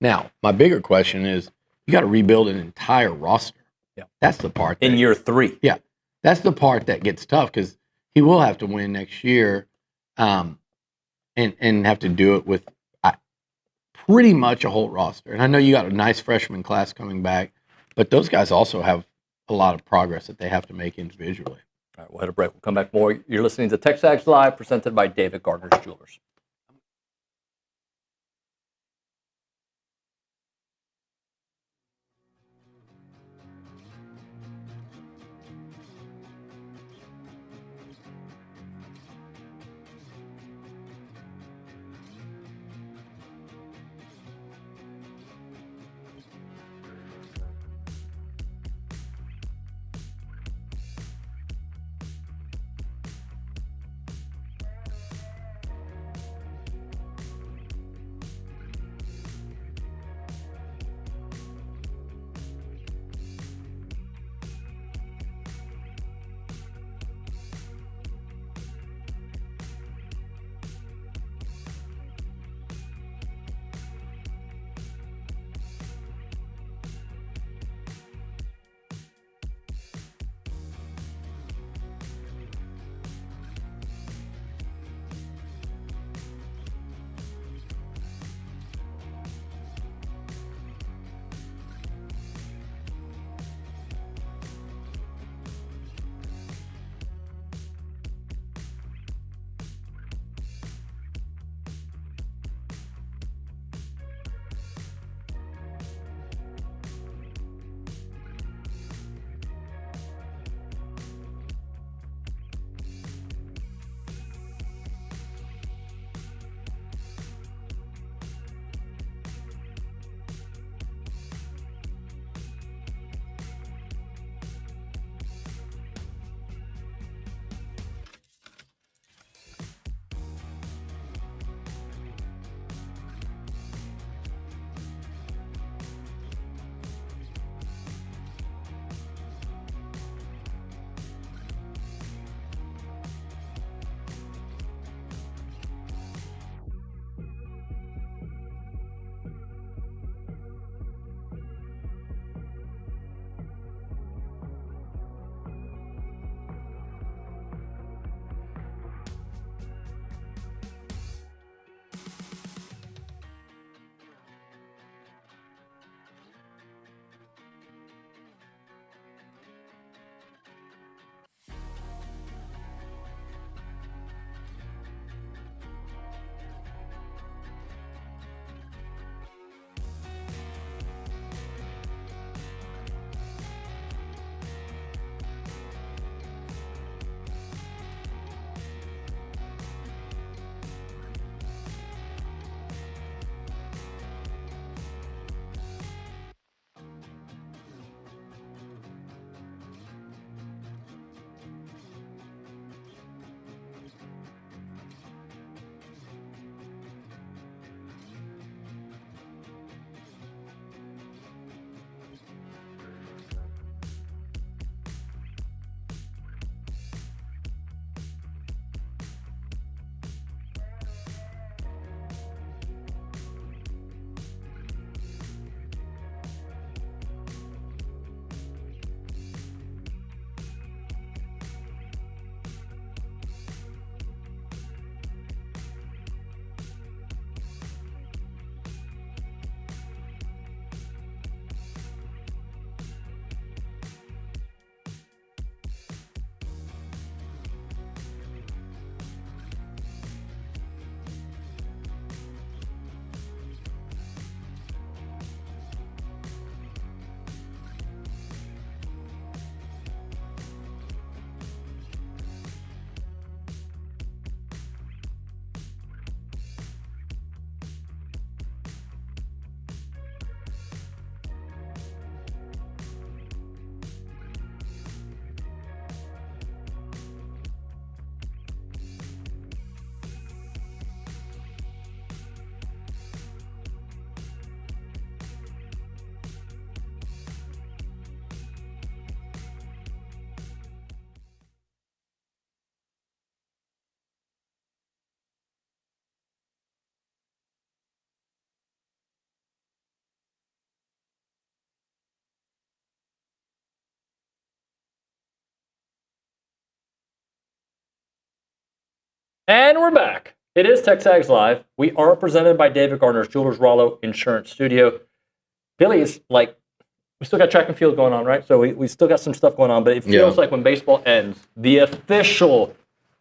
Now, my bigger question is, you got to rebuild an entire roster. Yeah. That's the part. In year 3. Yeah. That's the part that gets tough because he will have to win next year and have to do it with pretty much a whole roster. And I know you got a nice freshman class coming back, but those guys also have a lot of progress that they have to make individually. All right, we'll hit a break. We'll come back more. You're listening to TexAgs Live, presented by David Gardner's Jewelers. And we're back. It is TexAgs Live. We are presented by David Gardner's Jewelers Rollo Insurance Studio. Billy, is like, we still got track and field going on, right? So we still got some stuff going on, but it feels like when baseball ends, the official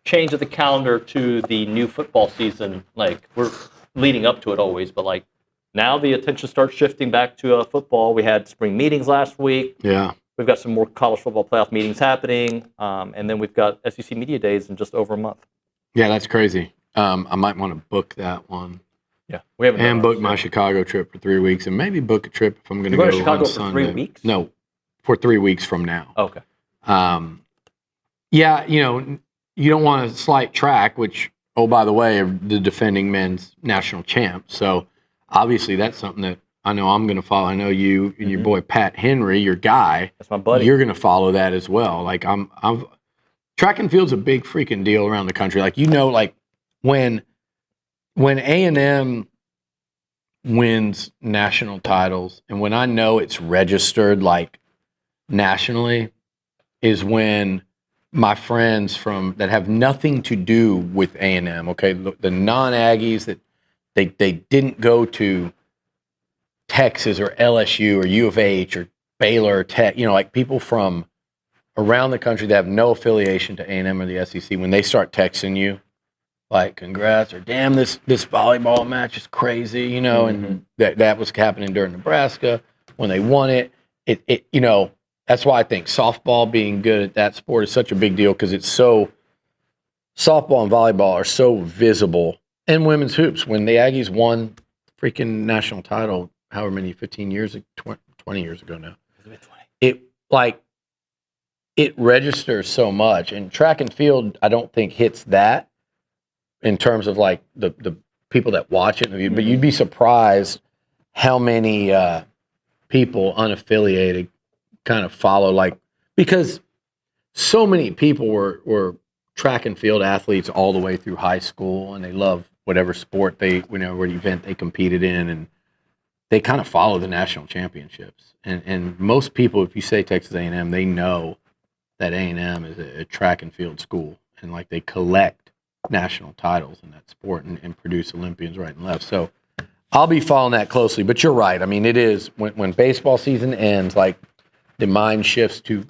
change of the calendar to the new football season, like we're leading up to it always, but like now the attention starts shifting back to football. We had spring meetings last week. Yeah. We've got some more college football playoff meetings happening, and then we've got SEC Media Days in just over a month. Yeah, that's crazy. I might want to book that one. Yeah, we haven't. And book my Chicago trip for 3 weeks, and maybe book a trip if I'm going to go to Chicago on for Sunday. 3 weeks? No, for 3 weeks from now. Okay. Yeah, you don't want to slight track, which, oh, by the way, are the defending men's national champs. So obviously that's something that I know I'm going to follow. I know you and your boy Pat Henry, your guy. That's my buddy. You're going to follow that as well. Like I'm track and field's a big freaking deal around the country. Like like when A&M wins national titles, and when I know it's registered like nationally, is when my friends that have nothing to do with A&M, okay, the non-Aggies that they didn't go to Texas or LSU or U of H or Baylor or Tech, like people from around the country that have no affiliation to A&M or the SEC, when they start texting you, like, congrats, or damn, this volleyball match is crazy, and that was happening during Nebraska when they won it. That's why I think softball being good at that sport is such a big deal, because softball and volleyball are so visible, and women's hoops. When the Aggies won freaking national title, however many, 15 years, 20 years ago now, it registers so much. And track and field, I don't think hits that in terms of like the people that watch it. But you'd be surprised how many people unaffiliated kind of follow, because so many people were track and field athletes all the way through high school, and they love whatever sport whatever event they competed in, and they kind of follow the national championships. And most people, if you say Texas A&M, they know that A&M is a track and field school, and like they collect national titles in that sport and produce Olympians right and left. So I'll be following that closely. But you're right. I mean, it is when baseball season ends, like the mind shifts to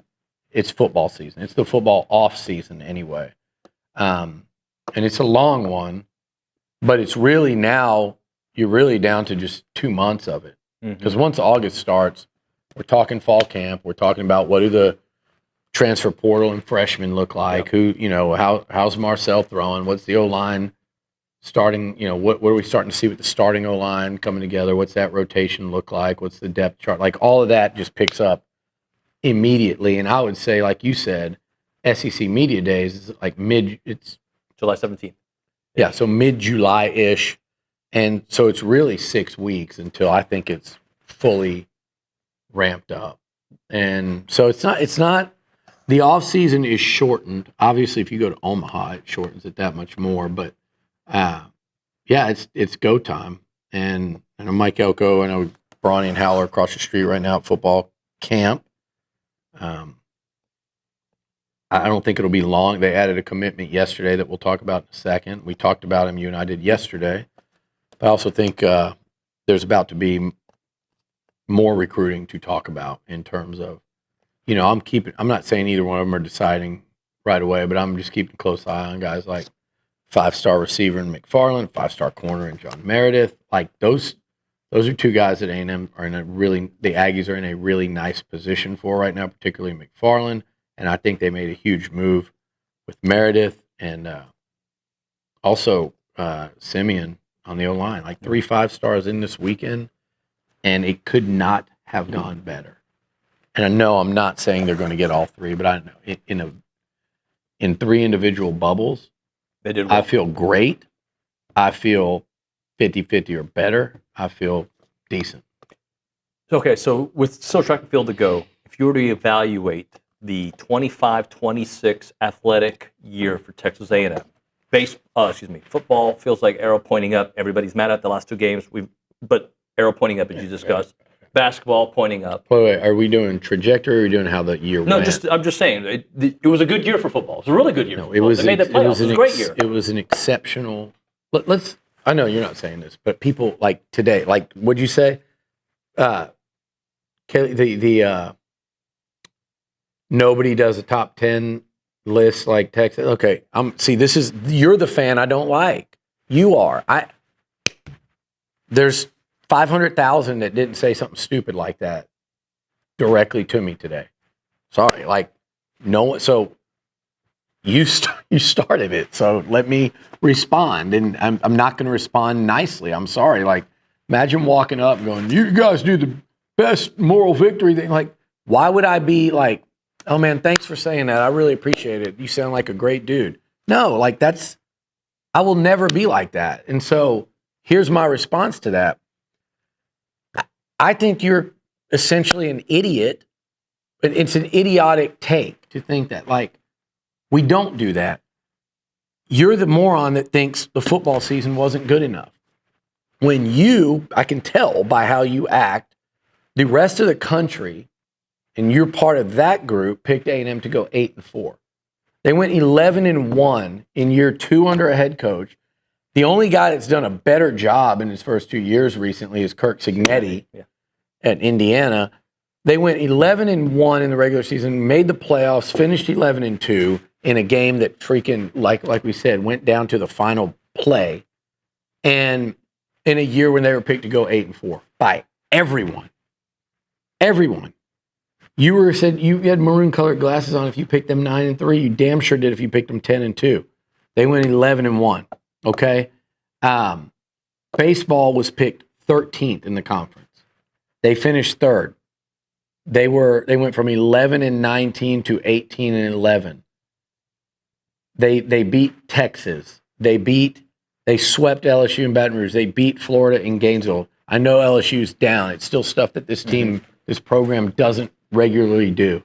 it's football season. It's the football off season anyway. And it's a long one, but it's really now you're really down to just 2 months of it. Because once August starts, we're talking fall camp. We're talking about what do the transfer portal and freshmen look like? Who, how's Marcel throwing? What's the O-line starting? What are we starting to see with the starting O-line coming together? What's that rotation look like? What's the depth chart? Like all of that just picks up immediately. And I would say, like you said, SEC Media Days is like it's July 17th. Yeah, so mid-July-ish. And so it's really 6 weeks until I think it's fully ramped up. And so it's not the off season is shortened. Obviously, if you go to Omaha, it shortens it that much more. But it's go time. And I know Mike Elko, I know Bronny and Howler across the street right now at football camp. I don't think it'll be long. They added a commitment yesterday that we'll talk about in a second. We talked about him, you and I did yesterday. But I also think there's about to be more recruiting to talk about in terms of, I'm not saying either one of them are deciding right away, but I'm just keeping a close eye on guys like 5-star receiver in McFarland, 5-star corner in John Meredith. Like those are two guys that A&M are the Aggies are in a really nice position for right now, particularly McFarland. And I think they made a huge move with Meredith and also Simeon on the O-line. Like 3 5-stars in this weekend, and it could not have gone better. And I know I'm not saying they're going to get all three, but I know in 3 individual bubbles, they did well. I feel great. I feel 50-50 or better. I feel decent. Okay, so with still track and field to go, if you were to evaluate the 25-26 athletic year for Texas A&M, football feels like arrow pointing up. Everybody's mad at the last 2 games, but arrow pointing up, as you discussed. basketball pointing up. Wait, are we doing trajectory or are we doing how the year No, went? I'm just saying, it was a good year for football. It was a really good year for football. They made the playoffs. It was a great year. It was an exceptional. Let's. I know you're not saying this, but people like today, like what'd you say? Kelly, nobody does a top 10 list like Texas. Okay, you're the fan I don't like. You are. There's 500,000 that didn't say something stupid like that directly to me today. Sorry, no one. So you started it. So let me respond, and I'm not going to respond nicely. I'm sorry. Imagine walking up and going, "You guys do the best moral victory thing." Why would I be like, "Oh man, thanks for saying that. I really appreciate it. You sound like a great dude." No, I will never be like that. And so here's my response to that. I think you're essentially an idiot. It's an idiotic take to think that, we don't do that. You're the moron that thinks the football season wasn't good enough. When I can tell by how you act, the rest of the country, and you're part of that group, picked A&M to go 8-4. They went 11-1 in year 2 under a head coach. The only guy that's done a better job in his first 2 years recently is Kirk Cignetti at Indiana. They went 11-1 in the regular season, made the playoffs, finished 11-2 in a game that freaking, like we said, went down to the final play. And in a year when they were picked to go 8-4 by everyone. Everyone. You said you had maroon colored glasses on if you picked them 9-3. You damn sure did if you picked them 10-2. They went 11-1. Okay. Baseball was picked 13th in the conference. They finished 3rd. They went from 11-19 to 18-11. They beat Texas. They swept LSU in Baton Rouge. They beat Florida in Gainesville. I know LSU's down. It's still stuff that this program doesn't regularly do.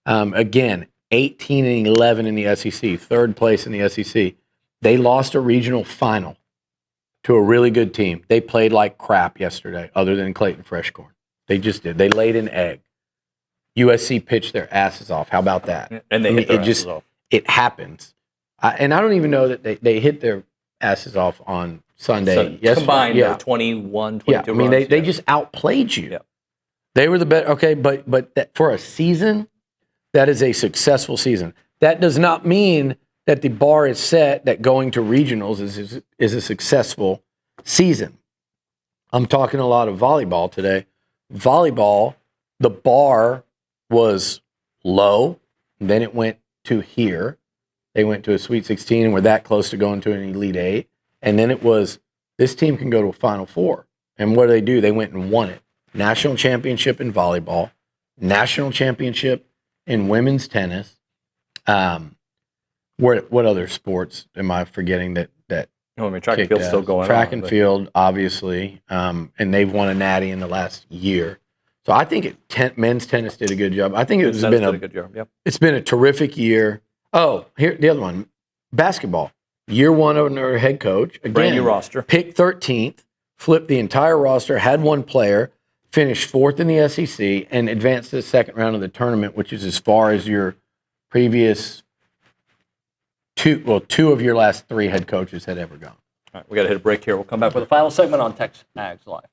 Again, 18-11 in the SEC, 3rd place in the SEC. They lost a regional final to a really good team. They played like crap yesterday, other than Clayton Freshcorn. They just did. They laid an egg. USC pitched their asses off. How about that? And they hit their asses off. It happens. And I don't even know that they hit their asses off on Sunday. So combined, 21, 22 runs. They just outplayed you. Yeah. They were the best. Okay, but for a season, that is a successful season. That does not mean that the bar is set that going to regionals is a successful season. I'm talking a lot of volleyball today. Volleyball, the bar was low, then it went to here. They went to a Sweet 16 and were that close to going to an Elite 8. And then it was, this team can go to a Final Four. And what do? They went and won it. National championship in volleyball, national championship in women's tennis. What other sports am I forgetting that track and field's still going on. Track and field, obviously. And they've won a natty in the last year. So I think men's tennis did a good job. I think it's been a good job. Yep. It's been a terrific year. Oh, here the other one, basketball. Year 1 under head coach. Again, brand new roster. Picked 13th, flipped the entire roster, had one player, finished 4th in the SEC, and advanced to the second round of the tournament, which is as far as your previous two of your last 3 head coaches had ever gone. All right, we got to hit a break here. We'll come back with the final segment on TexAgs Live.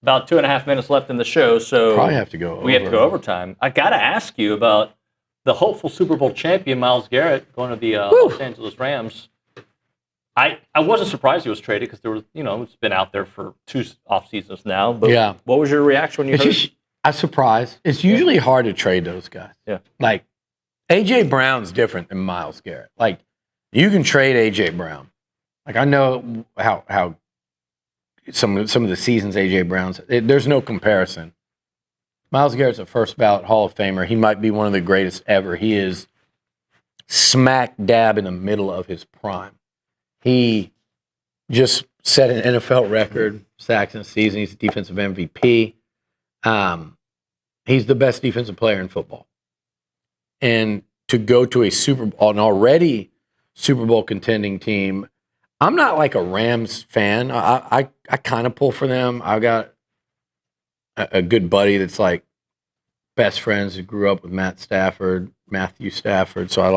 about 2.5 minutes left in the show, so Probably have to go we have to go overtime. I got to ask you about the hopeful Super Bowl champion, Myles Garrett, going to the Los Angeles Rams. I wasn't surprised he was traded because there was, it's been out there for 2 off seasons now. But Yeah. what was your reaction when you heard? I'm surprised. It's usually hard to trade those guys. Yeah. Like, A.J. Brown's different than Myles Garrett. Like, you can trade A.J. Brown. Like, I know how some of the seasons A.J. Brown's, there's no comparison. Myles Garrett's a first ballot Hall of Famer. He might be one of the greatest ever. He is smack dab in the middle of his prime. He just set an NFL record, sacks in a season. He's a defensive MVP. He's the best defensive player in football. And to go to an already Super Bowl contending team, I'm not like a Rams fan. I kind of pull for them. I've got a good buddy that's like best friends who grew up with Matthew Stafford. So I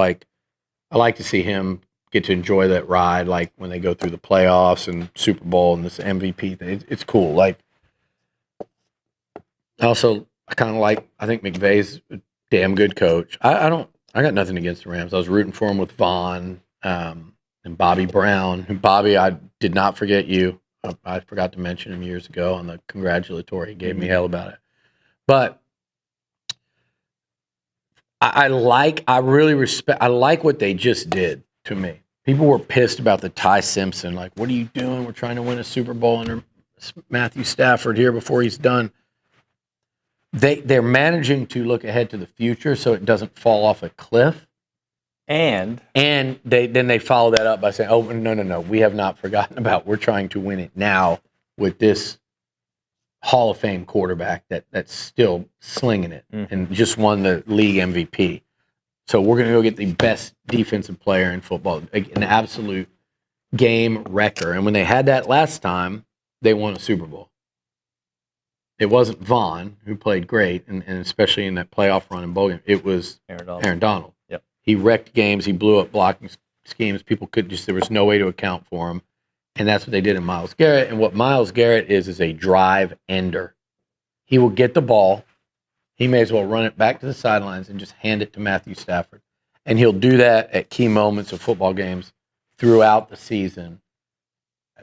like to see him get to enjoy that ride, like when they go through the playoffs and Super Bowl and this MVP thing. It's cool. Like, I think McVay's a damn good coach. I got nothing against the Rams. I was rooting for him with Vaughn and Bobby Brown. And Bobby, I did not forget you. I forgot to mention him years ago on the congratulatory. He gave me hell about it. But I like what they just did to me. People were pissed about the Ty Simpson. Like, what are you doing? We're trying to win a Super Bowl under Matthew Stafford here before he's done. They're managing to look ahead to the future so it doesn't fall off a cliff. And they follow that up by saying, oh, no, we have not forgotten about, we're trying to win it now with this Hall of Fame quarterback that's still slinging it and just won the league MVP. So we're going to go get the best defensive player in football, an absolute game wrecker. And when they had that last time, they won a Super Bowl. It wasn't Vaughn, who played great, and especially in that playoff run in bowl game. It was Aaron Donald. Yep. He wrecked games. He blew up blocking schemes. People there was no way to account for him. And that's what they did in Myles Garrett. And what Myles Garrett is a drive ender. He will get the ball. He may as well run it back to the sidelines and just hand it to Matthew Stafford. And he'll do that at key moments of football games throughout the season.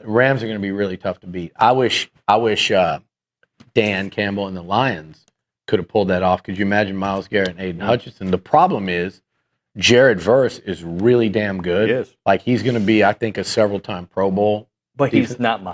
Rams are going to be really tough to beat. I wish Dan Campbell and the Lions could have pulled that off. Could you imagine Myles Garrett and Aiden Hutchinson? The problem is Jared Verse is really damn good. He is. Like, he's going to be, I think, a several-time Pro Bowl. But he's not